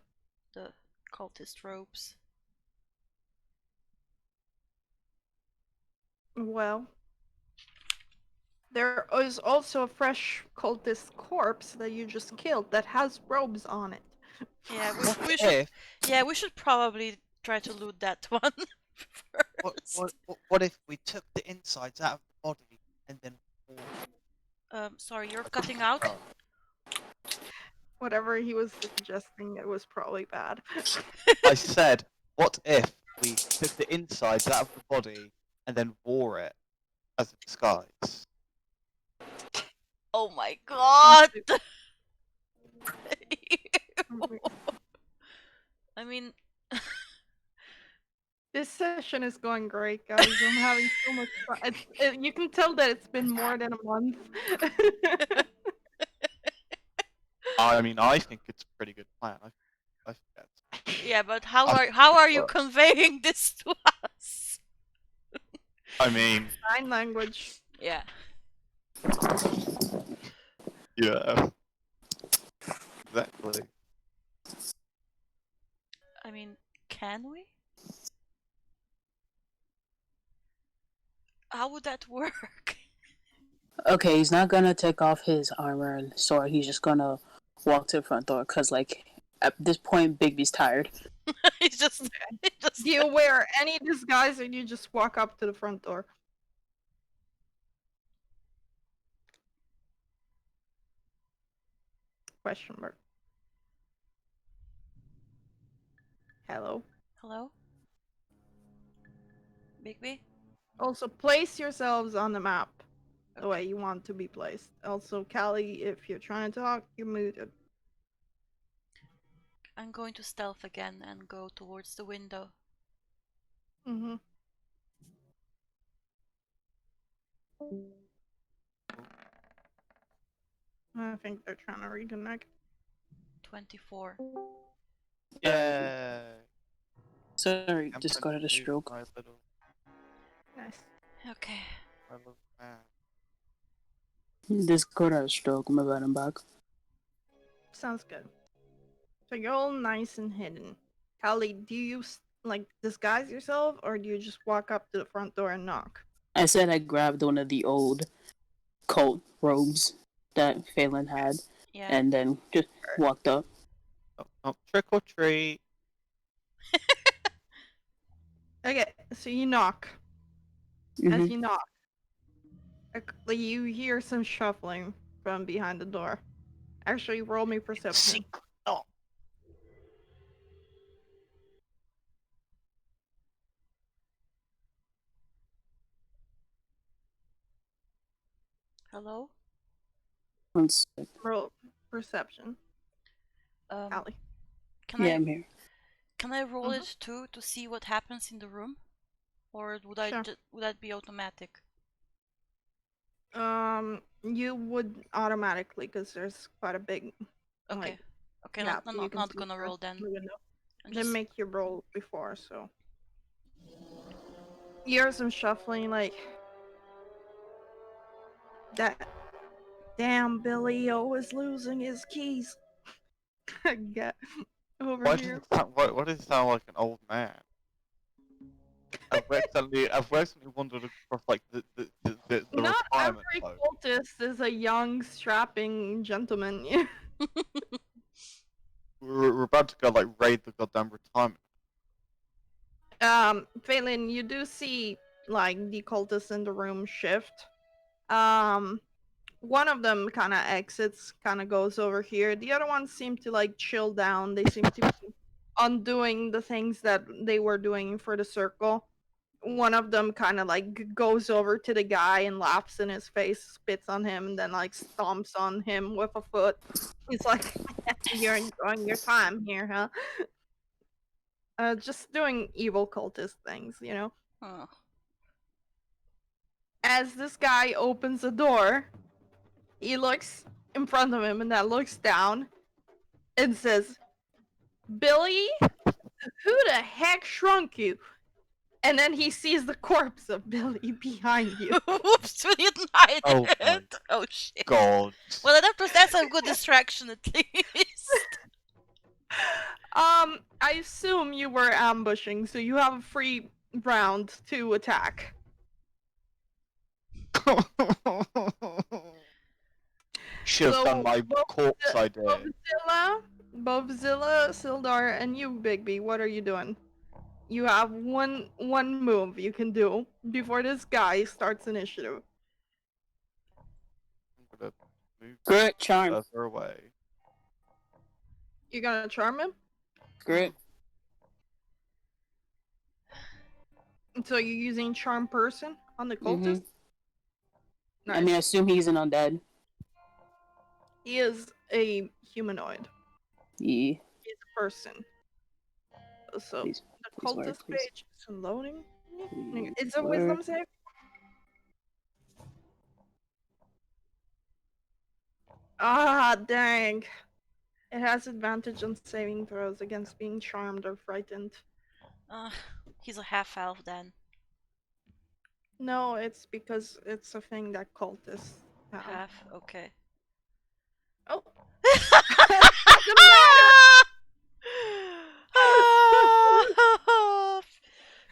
the cultist robes. Well, there is also a fresh cultist corpse that you just killed that has robes on it. Yeah, What we should. if Yeah, we should probably try to loot that one first. what if we took the insides out of the body and then wore Sorry, you're like cutting out. oh, Whatever he was suggesting, it was probably bad. I said, what if we took the insides out of the body and then wore it as a disguise? Oh my god! I mean, This session is going great, guys. I'm having so much fun. You can tell that it's been more than a month. I mean, I think it's a pretty good plan. I think that's. yeah, but I how are you works. conveying this to us? I mean, Sign language. Yeah. yeah, exactly. I mean, can we? How would that work? Okay, he's not gonna take off his armor and sword. He's just gonna walk to the front door because, like, at this point, Bigby's tired. He's just. Do you wear any disguise or you just walk up to the front door? Question mark. Hello. Hello? Bigby? Also, place yourselves on the map the way you want to be placed. Also, Callie, if you're trying to talk, you're muted. I'm going to stealth again and go towards the window. Mm-hmm. I think they're trying to reconnect. 24. Yeah. Sorry, I'm just got a stroke. my little, Nice. Okay. my little man. Just got a stroke. My bad, I'm back. Sounds good. So you're all nice and hidden. Callie, do you like disguise yourself or do you just walk up to the front door and knock? I said I grabbed one of the old cult robes that Phelan had, Yeah. and then just walked up. Oh, trick or treat. Okay, so you knock. Mhm. As you knock, like, you hear some shuffling from behind the door. Actually, roll me perception. Oh, Hello? One sec. Roll perception. Um, Callie. can Yeah, I I'm here. roll Mhm. it too to see what happens in the room? Or would I Sure. would that be automatic? You would automatically because there's quite a big Okay. like Okay, gap not that you can see gonna through roll then. the window. I'm Didn't just make you roll before, so you hear some shuffling, like that. Damn, Billy always losing his keys. Get over why does here. it sound? Why does it sound like an old man? I've recently wandered across like the Not retirement every home. cultist is a young, strapping gentleman. we're about to go like raid the goddamn retirement. Phelan, you do see like the cultists in the room shift. One of them kind of exits, kind of goes over here. The other ones seem to like chill down. They seem to be undoing the things that they were doing for the circle. One of them kind of like goes over to the guy and laughs in his face, spits on him, and then like stomps on him with a foot. He's like, "You're enjoying your time here, huh?" Just doing evil cultist things, you know. Oh. As this guy opens the door, he looks in front of him and then looks down and says, "Billy, who the heck shrunk you?" And then he sees the corpse of Billy behind you. Whoops, we didn't hide Oh it. my Oh shit. God. Well, that's a good distraction at least. I assume you were ambushing, so you have a free round to attack. Should have done my corpse idea. Both Zilla, Sildar, and you, Bigby, what are you doing? You have one move you can do before this guy starts initiative. I'm gonna move Great charm. further away. You're gonna charm him? Great. So you're using charm person on the cultist? Mhm. Nice. I mean, I assume he's an undead. He is a humanoid. Yeah. He's a person. So Please, the please work, cultist please. page is loading. Please It's a work. wisdom save. Ah, dang. It has advantage on saving throws against being charmed or frightened. He's a half elf then. No, it's because it's a thing that cultists have. Half, okay. Oh. Doesn't matter.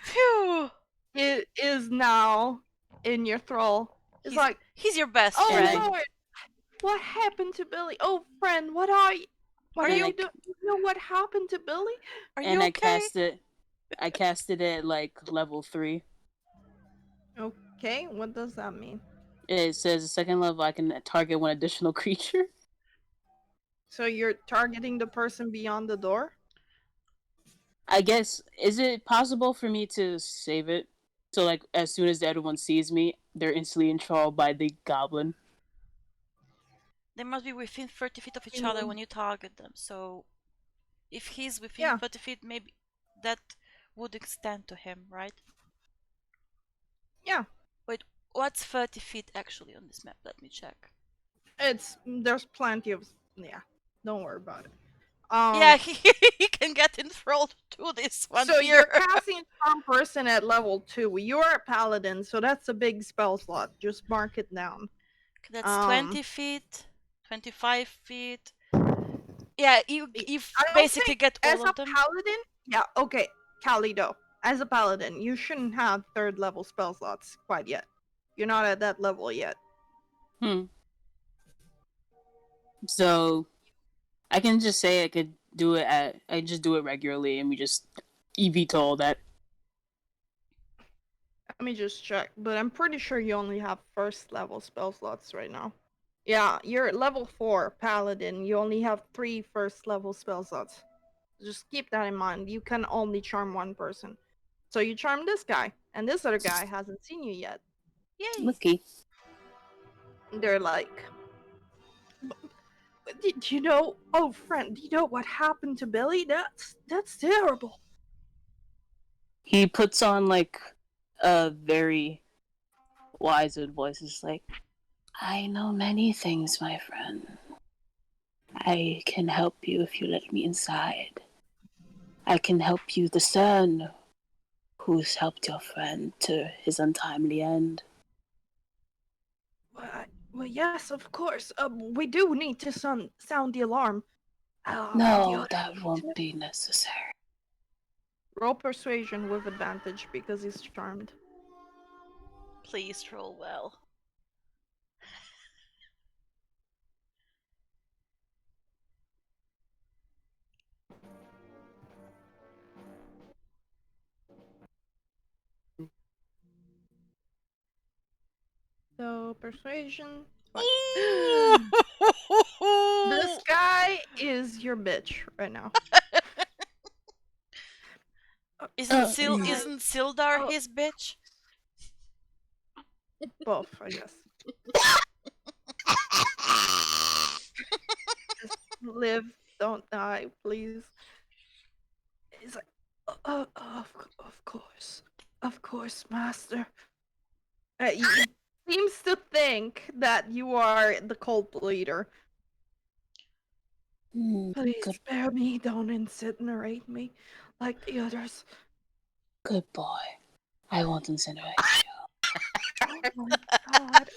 Phew. It is now in your thrall. It's like, he's your best oh friend. Lord, what happened to Billy? Oh friend, what are you? What Are are you you doing? You know what happened to Billy? Are And you okay? I casted it at like level 3. Okay, what does that mean? It says second level I can target one additional creature. So you're targeting the person beyond the door? I guess, is it possible for me to save it? So like as soon as the other one sees me, they're instantly enthralled by the goblin. They must be within 30 feet of each other when you target them. So if he's within Yeah. 30 feet, maybe that would extend to him, right? Yeah. Wait, what's 30 feet actually on this map? Let me check. There's plenty of, yeah. Don't worry about it. Yeah, he can get enthralled to this one so here. you're casting charm person at level 2. You're a paladin, so that's a big spell slot. Just mark it down. That's 20 feet, 25 feet. Yeah, you I don't basically think get as all a of them. paladin, yeah, okay, Calido. As a paladin, you shouldn't have 3rd level spell slots quite yet. You're not at that level yet. So I can just say I could do it I just do it regularly and we just eVTOL that. Let me just check, but I'm pretty sure you only have 1st level spell slots right now. Yeah, you're at level 4 paladin. You only have 3 1st level spell slots. Just keep that in mind. You can only charm one person. So you charm this guy, and this other guy hasn't seen you yet. Yay! Lucky. They're like, did you know? Oh, friend, do you know what happened to Billy? That's terrible. He puts on like a very wise voice. It's like, I know many things, my friend. I can help you if you let me inside. I can help you discern who's helped your friend to his untimely end. Well, yes, of course. We do need to sound the alarm. No, that won't be necessary. Roll persuasion with advantage because he's charmed. Please roll well. roll persuasion. Ooh. This guy is your bitch right now. Isn't Sildar Oh. his bitch? Both, I guess. Just live, don't die, please. He's like, of course, master. He seems to think that you are the cult leader. Please Good, spare me, don't incinerate me like the others. good boy. I won't incinerate Oh my god,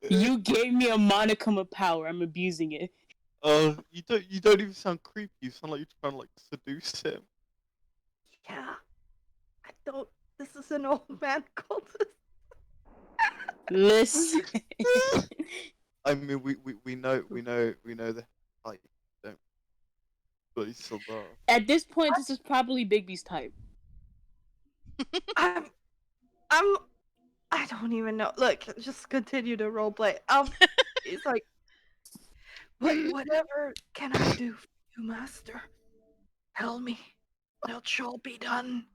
you. Gave me a monicum of power. I'm abusing it. You don't even sound creepy. You sound like you're trying to like seduce him. yeah. I don't. This is an old man cultist. Listen. I mean, we know the like don't bloody Sildar. At this point, this is probably Bigby's type. I'm. I don't even know. Look, just continue to roleplay. He's like, whatever can I do for you, master? Tell me. It shall be done.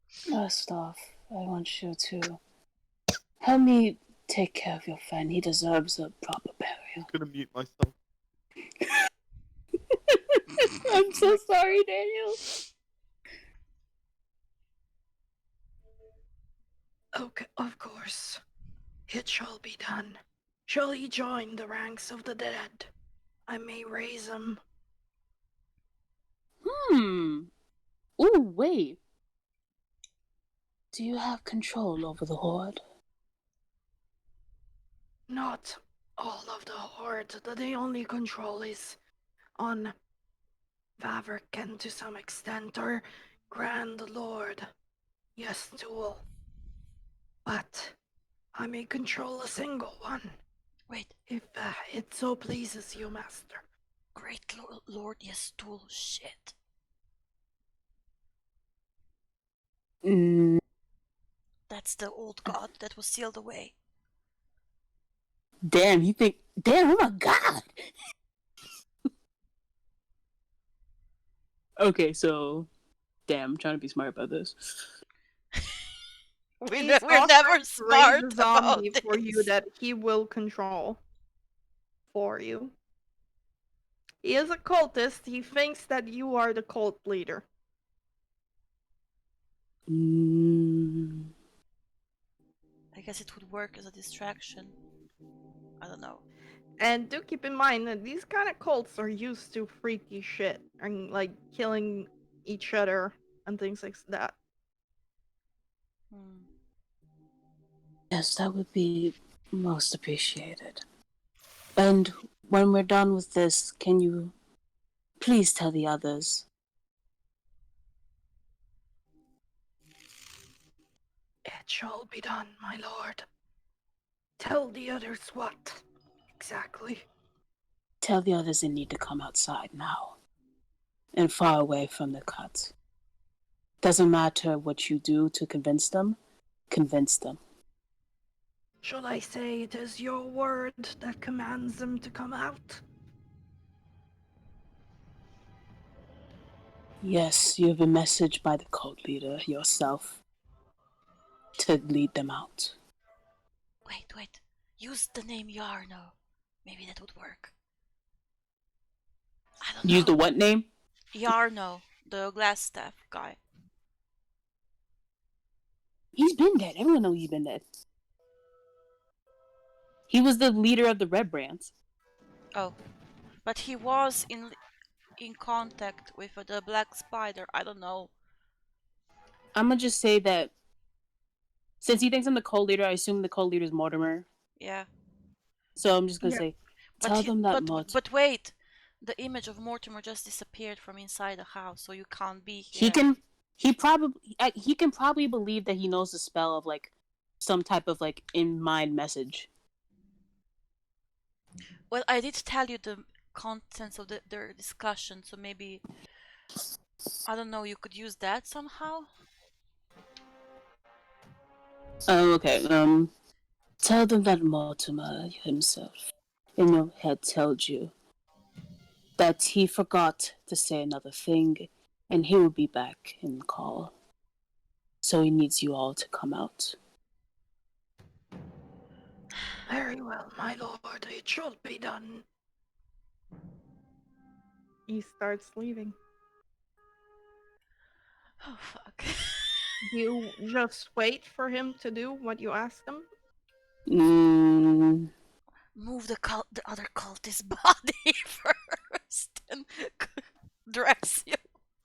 First off, I want you to help me take care of your friend. He deserves a proper I'm burial. gonna mute myself. I'm so sorry, Daniel. Okay, of course. It shall be done. Shall he join the ranks of the dead? I may raise him. Ooh, wait. Do you have control over the horde? Not all of the horde. The only control is on Vavrick and to some extent our Grand Lord. Yes, Tool. But I may control a single one. Wait, If it so pleases you, master. Great Lord Yestool, shit. That's the old god that was sealed away. Damn, you think... Damn, oh my god! Okay, so... Damn, I'm trying to be smart about this. We're He's never offering to smart raise a about zombie this. for you that he will control for you. He is a cultist. He thinks that you are the cult leader. I guess it would work as a distraction. I don't know. And do keep in mind that these kind of cults are used to freaky shit and like killing each other and things like that. Yes, that would be most appreciated. And when we're done with this, can you please tell the others? It shall be done, my lord. Tell the others what exactly? Tell the others they need to come outside now. And far away from the cut. Doesn't matter what you do to convince them. Convince them. Shall I say it is your word that commands them to come out? Yes, you have been messaged by the cult leader yourself to lead them out. Wait. Use the name Yarno. Maybe that would work. I don't know. Use the what name? Yarno, the glass staff guy. He's been dead. Everyone knows he's been dead. He was the leader of the Red Brands. Oh, but he was in contact with the Black Spider. I don't know. I'm gonna just say that since he thinks I'm the cult leader, I assume the cult leader is Mortimer. Yeah. So I'm just gonna say, tell them that but wait, the image of Mortimer just disappeared from inside the house, so you can't be here. He can probably believe that he knows the spell of like some type of like in mind message. Well, I did tell you the contents of their discussion, so maybe I don't know, you could use that somehow? Oh, okay. Tell them that Mortimer himself, in your head, told you that he forgot to say another thing, and he will be back in call. So he needs you all to come out. Very well, my lord. It should be done. He starts leaving. Oh, fuck. You just wait for him to do what you ask him? Mm, Move the other cultist body first and dress you.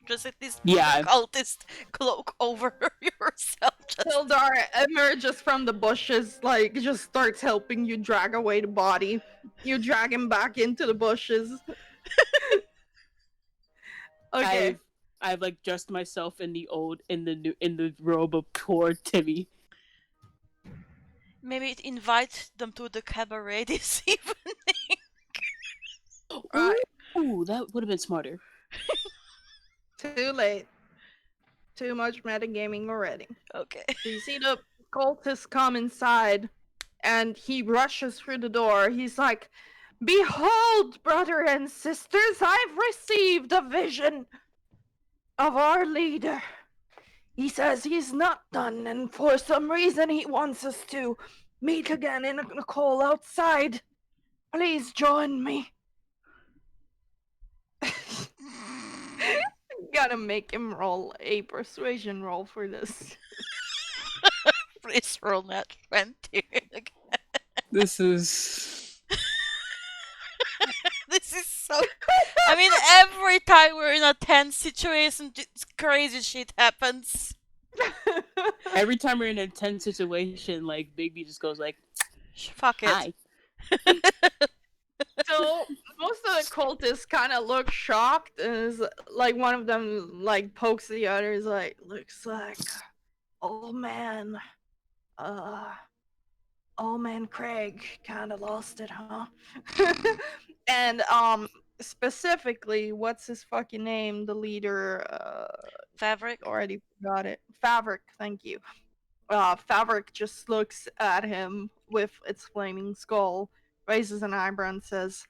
Just at least put yeah, a cultist cloak over yourself. Just Sildar emerges from the bushes, like, just starts helping you drag away the body. You drag him back into the bushes. Okay. I've like dressed myself in the robe of poor Timmy. maybe invite them to the cabaret this evening. Right. Ooh, that would have been smarter. Too late. Too much metagaming already. Okay. So you see the cultist come inside, and he rushes through the door. He's like, "Behold, brother and sisters, I've received a vision of our leader. He says he's not done, and for some reason he wants us to meet again in a call outside. Please join me." Gotta make him roll a persuasion roll for this. Please roll that 20. This is This is so. I mean, every time we're in a tense situation, crazy shit happens. every time we're in a tense situation, like Bigby just goes like, Fuck it. "Hi." So most of the cultists kind of look shocked, and is like one of them like pokes the others, like, "Looks like old man, old man Craig kind of lost it, huh?" And specifically, what's his fucking name? The leader, Fabric. already forgot it. Fabric, thank you. Fabric just looks at him with its flaming skull, raises an eyebrow, and says,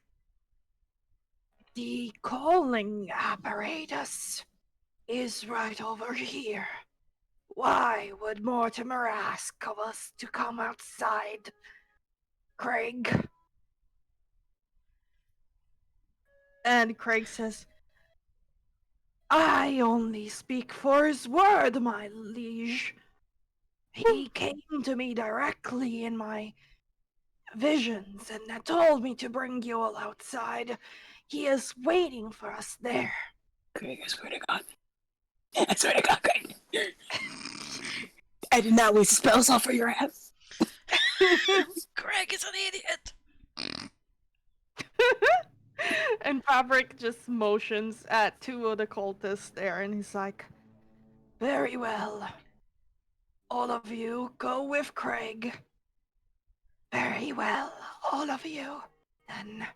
"The calling apparatus is right over here. Why would Mortimer ask of us to come outside, Craig?" And Craig says, "I only speak for his word, my liege. He came to me directly in my visions and told me to bring you all outside. He is waiting for us there." Craig, I swear to God. I swear to God, Craig. I did not waste spells off for your ass. Greg is an idiot. And Fabric just motions at two of the cultists there, and he's like, "Very well. All of you go with Craig. Very well, all of you. Then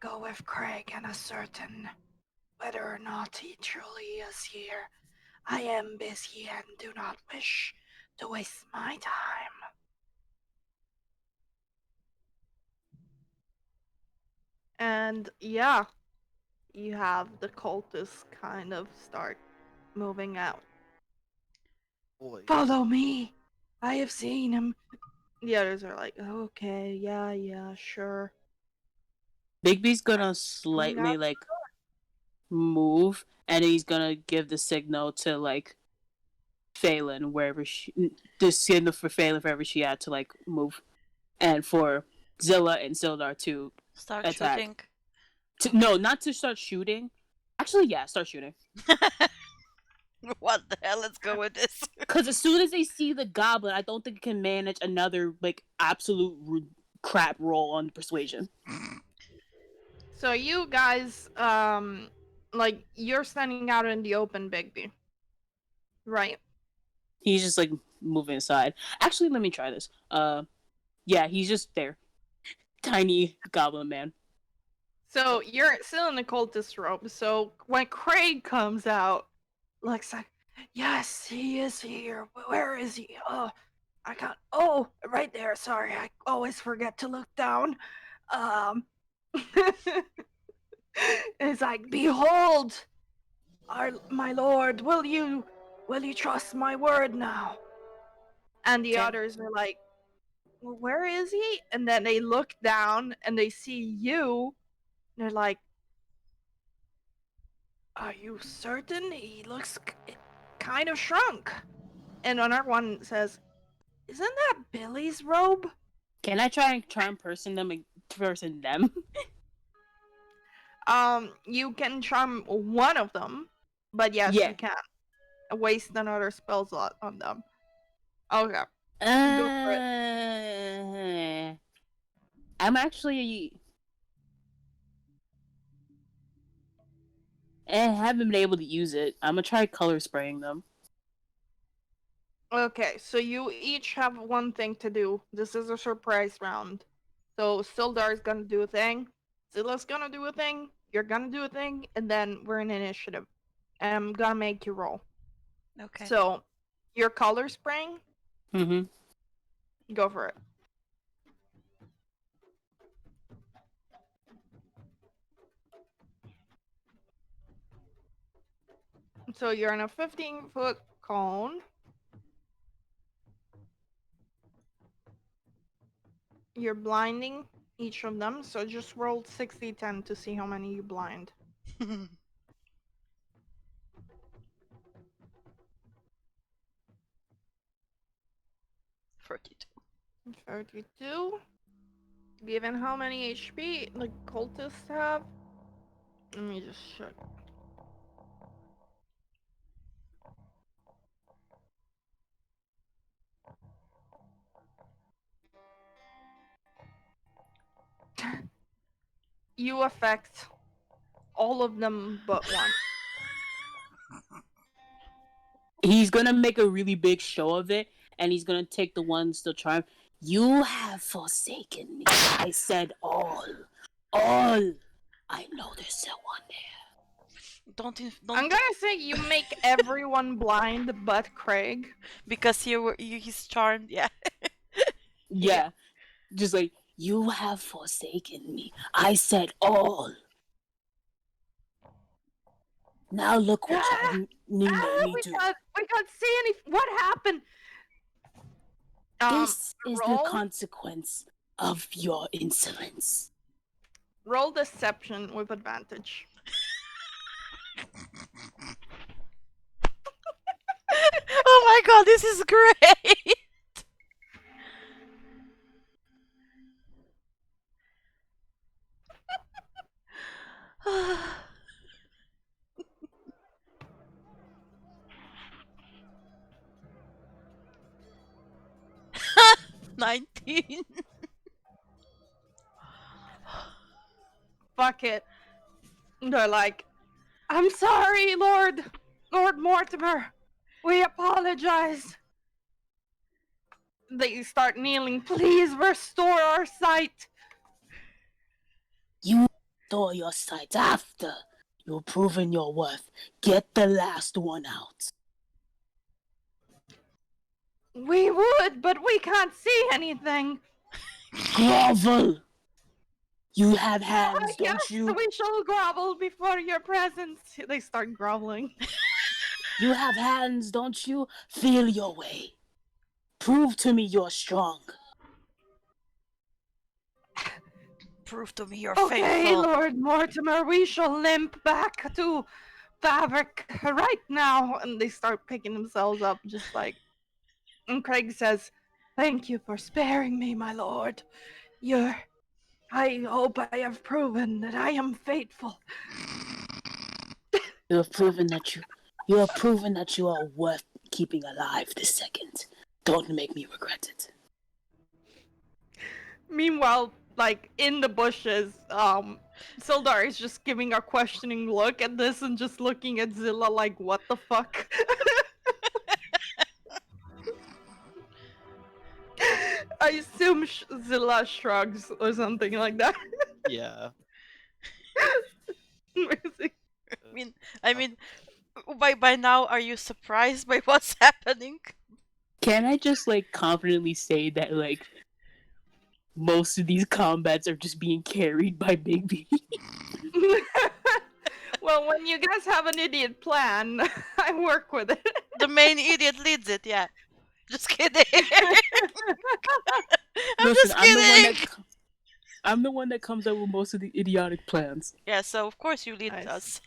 go with Craig and ascertain whether or not he truly is here. I am busy and do not wish to waste my time." And yeah, you have the cultists kind of start moving out. Boy. "Follow me. I have seen him." The others are like, "Okay, yeah, sure." Bigby's gonna Coming slightly out. like move, and he's gonna give the signal to like Phelan wherever she, the signal for Phelan wherever she had to like move, and for Zilla and Sildar to Start attack. shooting. No, not to start shooting. Actually, yeah, start shooting. What the hell? Let's go with this. Because as soon as they see the goblin, I don't think it can manage another like absolute crap roll on persuasion. So you guys, like, you're standing out in the open, Bigby, right? He's just like moving aside. Actually, let me try this. Yeah, he's just there. Tiny goblin man. So you're still in the cultist robe. So when Craig comes out, looks like, yes, he is here. Where is he? Oh, I can't. Oh, right there. Sorry, I always forget to look down. Um, it's like, behold, my lord, will you trust my word now? And the Can- others are like, well, where is he? And then they look down and they see you. And they're like, are you certain? He looks kind of shrunk. And another one says, isn't that Billy's robe? Can I try and person them? You can charm one of them, but yes, Yeah. you can waste another spell slot on them. Okay, go for it. I'm actually. I haven't been able to use it. I'm gonna try color spraying them. Okay, so you each have one thing to do. This is a surprise round. So Sildar's gonna do a thing, Zilla's gonna do a thing, you're gonna do a thing, and then we're in initiative. And I'm gonna make you roll. Okay. So, your color spraying, Mm-hmm. go for it. So you're in a 15-foot cone. You're blinding each of them, so just roll 60-10 to see how many you blind. 42. 32. Given how many HP the cultists have, let me just check. You affect all of them but one. He's gonna make a really big show of it, and he's gonna take the ones to charm. You have forsaken me. I said all. All. I know there's still one there. Don't I'm gonna say you make everyone blind but Craig. because he's charmed. Yeah. Yeah. Just like, you have forsaken me. I said all. Now look what you made me do. We can't see any. What happened? This is the roll? consequence of your insolence. Roll deception with advantage. Oh my god, this is great. 19. Fuck it. They're like, I'm sorry, Lord Mortimer. We apologize. They start kneeling. Please restore our sight. You restore your sight after you've proven your worth. Get the last one out. We would, but we can't see anything. Grovel! You have hands, don't Yes, you? we shall grovel before your presence. They start groveling. You have hands, don't you? Feel your way. Prove to me you're strong. Prove to me you're Okay, faithful. Lord Mortimer, we shall limp back to Fabric right now. And they start picking themselves up, just like. And Craig says, thank you for sparing me, my lord. I hope I have proven that I am faithful. You have proven that you are worth keeping alive this second. Don't make me regret it. Meanwhile, like in the bushes, Sildar is just giving a questioning look at this and just looking at Zilla like, what the fuck? I assume Zilla shrugs or something like that. Yeah. Amazing. I mean, By now, are you surprised by what's happening? Can I just like confidently say that like most of these combats are just being carried by Big B? Well, when you guys have an idiot plan, I work with it. The main idiot leads it, yeah. Just kidding. I'm Listen, just kidding. I'm the one that comes up with most of the idiotic plans. Yeah, so of course you lead Nice. us.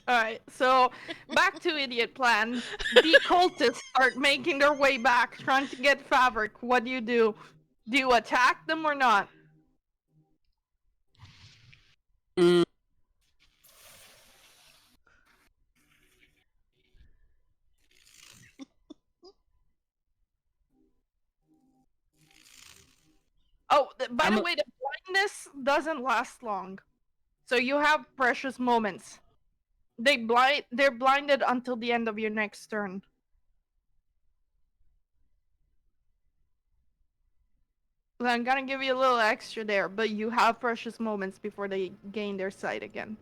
Alright, so back to idiot plan. The cultists start making their way back, trying to get fabric. What do? Do you attack them or not? Mm, Oh, by I'm the a- way, the blindness doesn't last long. So you have precious moments. They're blinded until the end of your next turn. So I'm gonna give you a little extra there, but you have precious moments before they gain their sight again.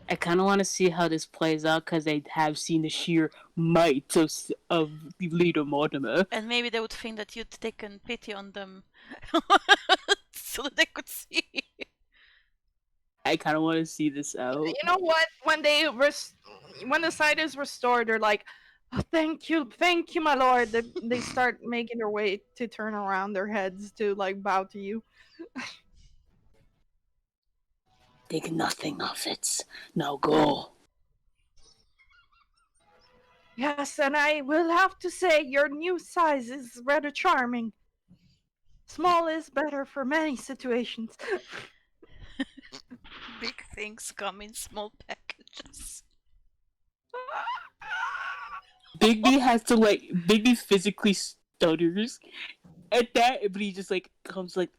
I kind of want to see how this plays out because I have seen the sheer might of Leader Mortimer. And maybe they would think that you'd taken pity on them. So that they could see. I kind of want to see this out. You know what? When when the sight is restored, they're like, oh, thank you, my lord." They start making their way to turn around their heads to like bow to you. Think nothing of it. Now go. Yes, and I will have to say your new size is rather charming. Small is better for many situations. Big things come in small packages. Bigby physically stutters at that, but he just like comes like,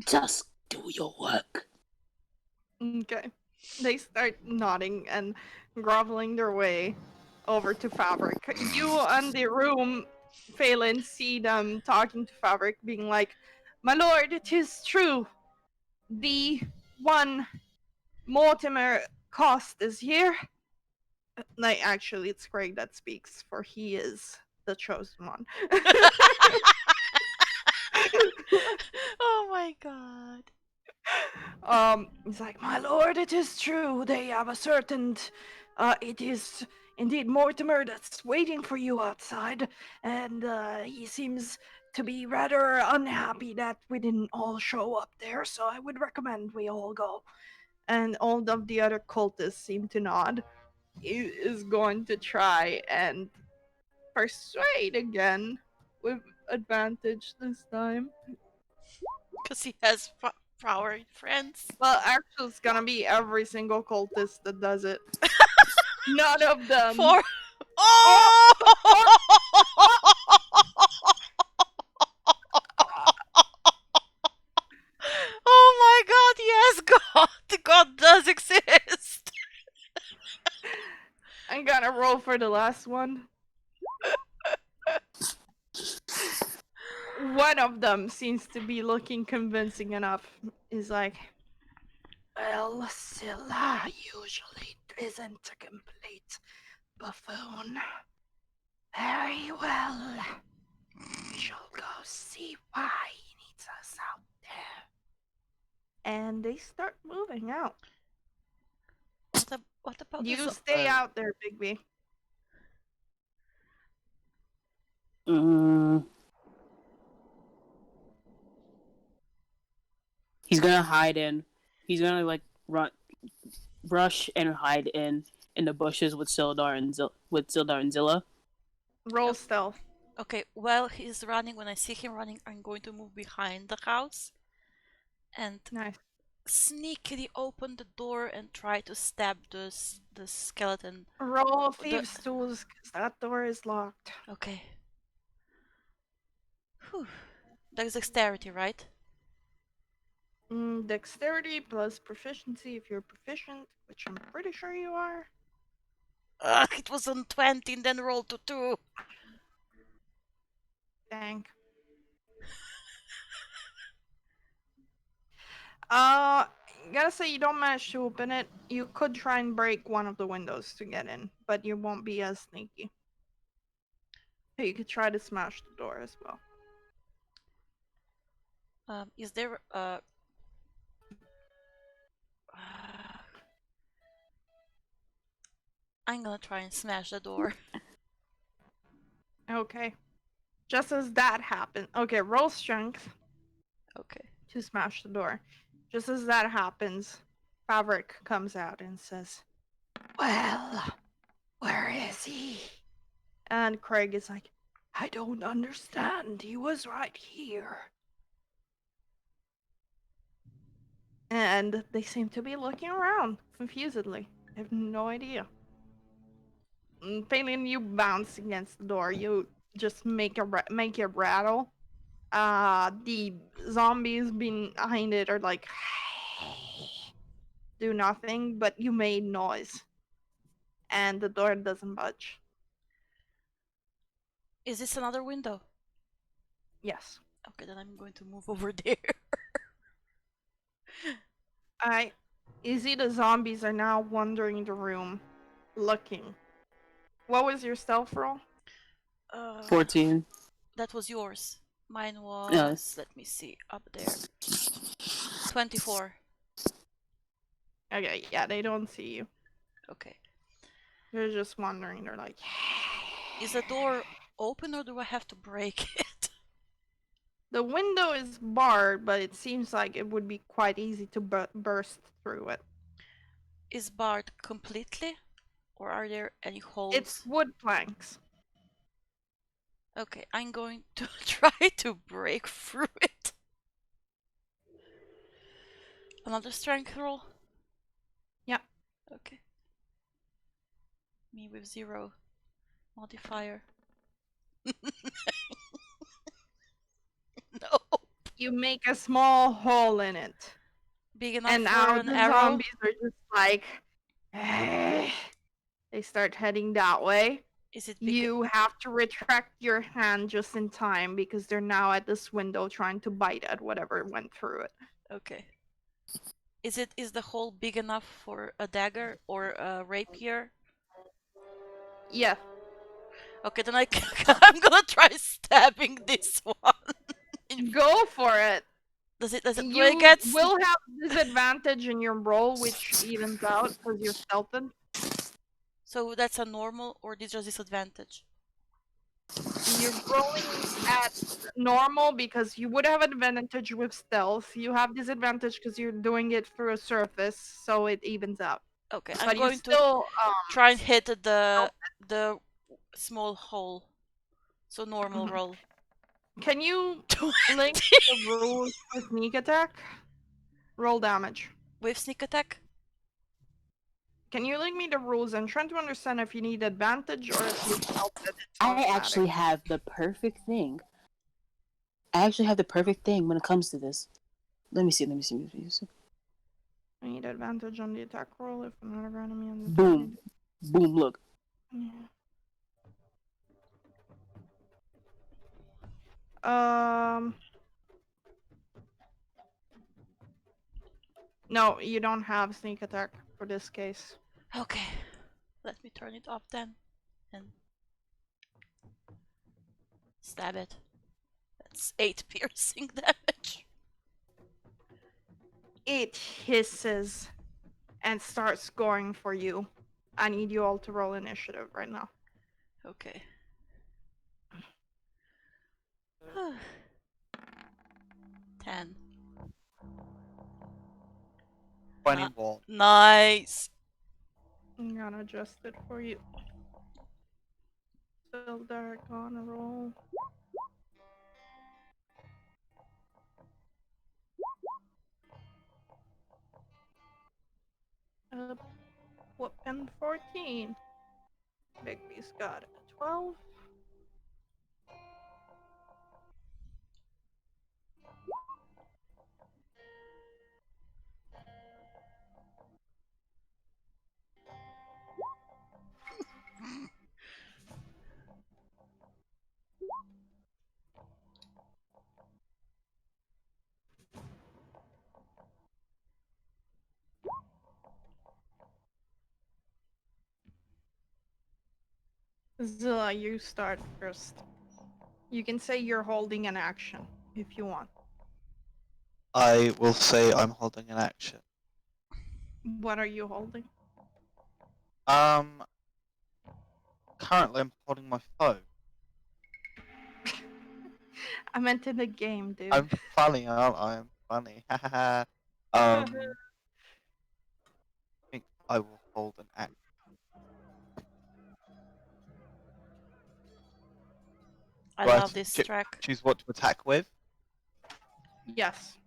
just do your work. Okay. They start nodding and groveling their way over to Fabric. You and the room, Phelan, see them talking to Fabric, being like, "My lord, it is true. The one Mortimer Cost is here." Like, actually, it's Craig that speaks, for he is the chosen one. Oh my god. He's like, "My lord, it is true. They have ascertained it is indeed Mortimer that's waiting for you outside, and he seems to be rather unhappy that we didn't all show up there, so I would recommend we all go." And all of the other cultists seem to nod. He is going to try and persuade again with advantage this time. Because he has power friends. Well, actually, it's gonna be every single cultist that does it. None of them. For. Oh! Oh my god, yes, God! God does exist! I'm gonna roll for the last one. One of them seems to be looking convincing enough. Is like, well, Scylla usually isn't a complete buffoon. Very well. We shall go see why he needs us out there. And they start moving out. What about You this? stay out there, Bigby. He's gonna hide in. He's gonna like rush and hide in the bushes with Sildar and Zilla. Roll stealth. Okay, while he's running, when I see him running, I'm going to move behind the house and Nice. sneakily open the door and try to stab the skeleton. Roll thieves' tools, because that door is locked. Okay. Whew. That's dexterity, right? Dexterity plus proficiency if you're proficient, which I'm pretty sure you are. Ugh, it was on 20 and then rolled to 2. Dang. Gotta say you don't manage to open it. You could try and break one of the windows to get in, but you won't be as sneaky. You could try to smash the door as well. Is there I'm gonna try and smash the door. Okay. Just as that happens, okay, roll strength Okay. to smash the door. Just as that happens, Fabric comes out and says, "Well, where is he?" And Craig is like, "I don't understand. He was right here." And they seem to be looking around confusedly. I have no idea. Phelan, you bounce against the door. You just make it rattle. The zombies behind it are like do nothing, but you made noise, and the door doesn't budge. Is this another window? Yes. Okay, then I'm going to move over there. You see the zombies are now wandering the room, looking. What was your stealth roll? 14. That was yours. Mine was, Yes. let me see, up there. 24. Okay, yeah, they don't see you. Okay. They're just wandering. They're like, Is the door open or do I have to break it? the window is barred, but it seems like it would be quite easy to burst through it. Is barred completely? Or are there any holes? It's wood planks. Okay, I'm going to try to break through it. Another strength roll? Yeah. Okay. Me with 0 modifier. No. You make a small hole in it. Big enough And for now an the arrow? zombies are just like, they start heading that way. Is it big? You have to retract your hand just in time because they're now at this window trying to bite at whatever went through it. Okay. Is the hole big enough for a dagger or a rapier? Yeah. Okay, then I'm gonna try stabbing this one. Go for it. Does it do You I get will have disadvantage in your roll, which evens out because you're stealthed. So that's a normal or just disadvantage? You're rolling at normal because you would have advantage with stealth. You have disadvantage because you're doing it through a surface, so it evens out. Okay, I'm But you going still to try and hit the small hole. So normal Mhm. roll. Can you 20 link the rules for sneak attack? Roll damage. with sneak attack? Can you link me the rules? I'm trying to understand if you need advantage or if you felt that it's I automatic. actually have the perfect thing. I actually have the perfect thing when it comes to this. Let me see. I need advantage on the attack roll if another enemy on the Boom. Boom, look. Yeah. No, you don't have sneak attack for this case. Okay. Let me turn it off then. And stab it. That's 8 piercing damage. It hisses and starts going for you. I need you all to roll initiative right now. Okay. 10. 21. Nice. I'm gonna adjust it for you. Still direct on a roll. Whoopin' 14. Bigby's got a 12. Zilla, you start first. You can say you're holding an action if you want. I will say I'm holding an action. What are you holding? Currently I'm holding my phone. I meant in the game, dude. I'm funny, aren't I? I'm funny. I think I will hold an action. I Right, love this track. Choose what to attack with. Yes.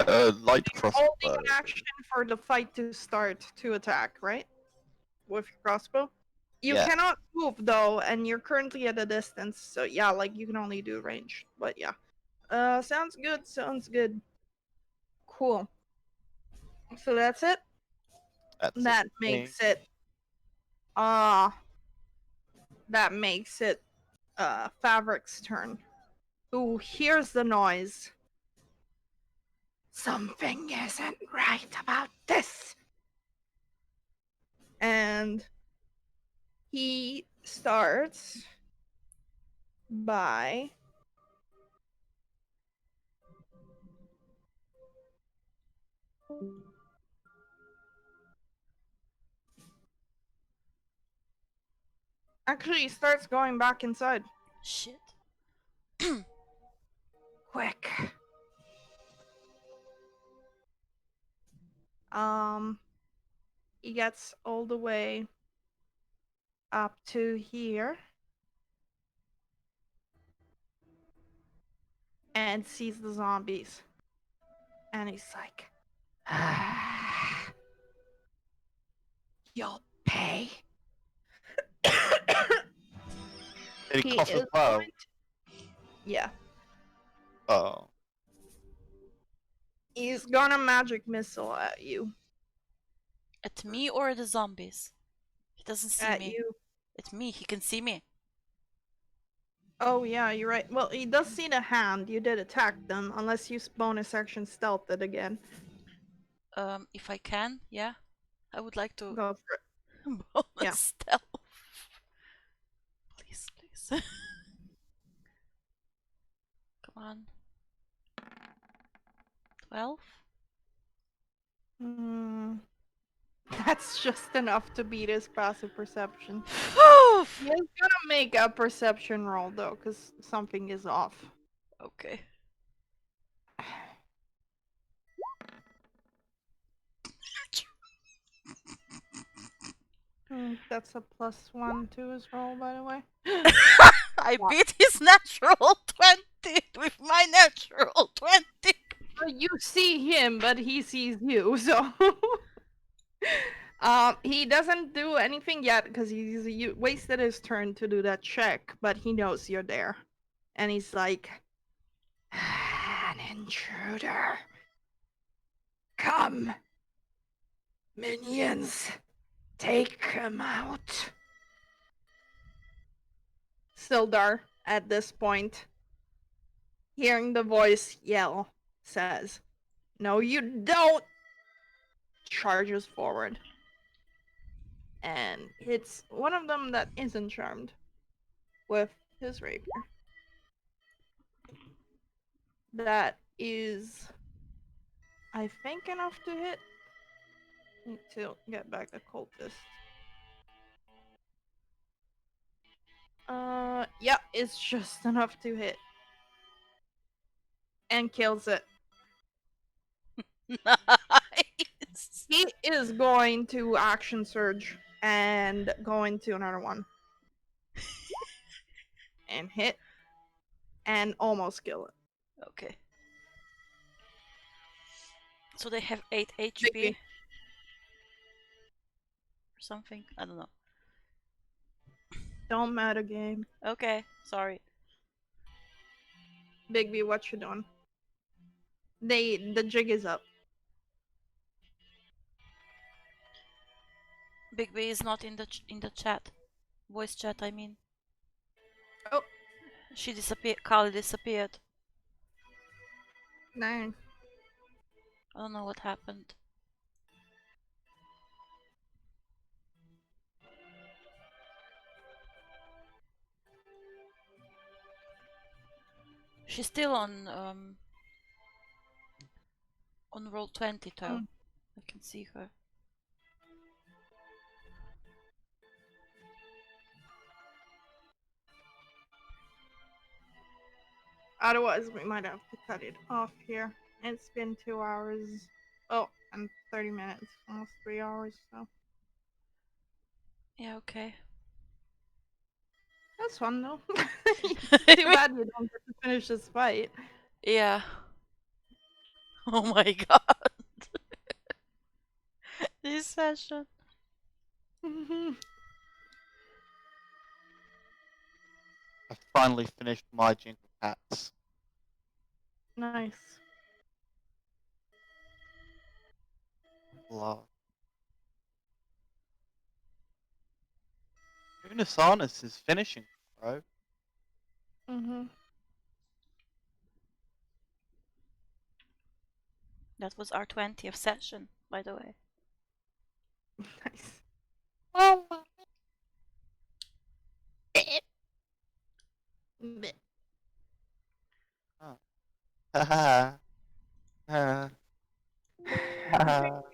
Light Holding crossbow. an action for the fight to start to attack, right? With your crossbow? You Yeah. cannot move though, and you're currently at a distance, so yeah, like you can only do range. But yeah. Sounds good, sounds good. Cool. So that's it? That's That it. makes it that makes it Fabric's turn. Who hears the noise. Something isn't right about this. And he starts by actually he starts going back inside. Shit. Quick. He gets all the way up to here and sees the zombies. And he's like, you'll pay. Did he He cough as is well? going yeah. Oh. He's gonna magic missile at you. At me or the zombies? He doesn't see At me. you. At me, he can see me. Oh yeah, you're right. Well, he does see the hand. You did attack them, unless you bonus action stealth it again. If I can, yeah. I would like to Go for it. bonus Yeah. stealth. Please, please. Come on. 12? That's just enough to beat his passive perception. He is gonna make a perception roll though, because something is off. Okay. That's a +1 to his roll, by the way. I beat his natural 20 with my natural 20. You see him, but he sees you, so. He doesn't do anything yet because he's wasted his turn to do that check, but he knows you're there. And he's like, an intruder. Come. Minions, take him out. Sildar, at this point, hearing the voice yell, says, no, you don't! Charges forward. And hits one of them that isn't charmed with his rapier. That is, I think, enough to hit. Need to get back the cultist. Yeah, it's just enough to hit. And kills it. Nice. He is going to action surge and going to another one. And hit. And almost kill it. Okay. So they have 8 HP Vicky. or something. I don't know. Don't matter, game. Okay, sorry. Bigby, what you doing? The jig is up. Big B is not in the chat. Voice chat, I mean. Oh. She disappeared. Kali disappeared. Nice. I don't know what happened. She's still on roll 20 though. Mm. I can see her. Otherwise, we might have to cut it off here. It's been 2 hours. Oh, and 30 minutes. Almost 3 hours, so. Yeah, okay. That's fun, though. It's too bad you don't get to finish this fight. Yeah. Oh my god. This session. I finally finished my Jingle Cats. Nice. Love. Unisarnus is finishing, bro. That was our 20th session, by the way. Nice. Haha. I think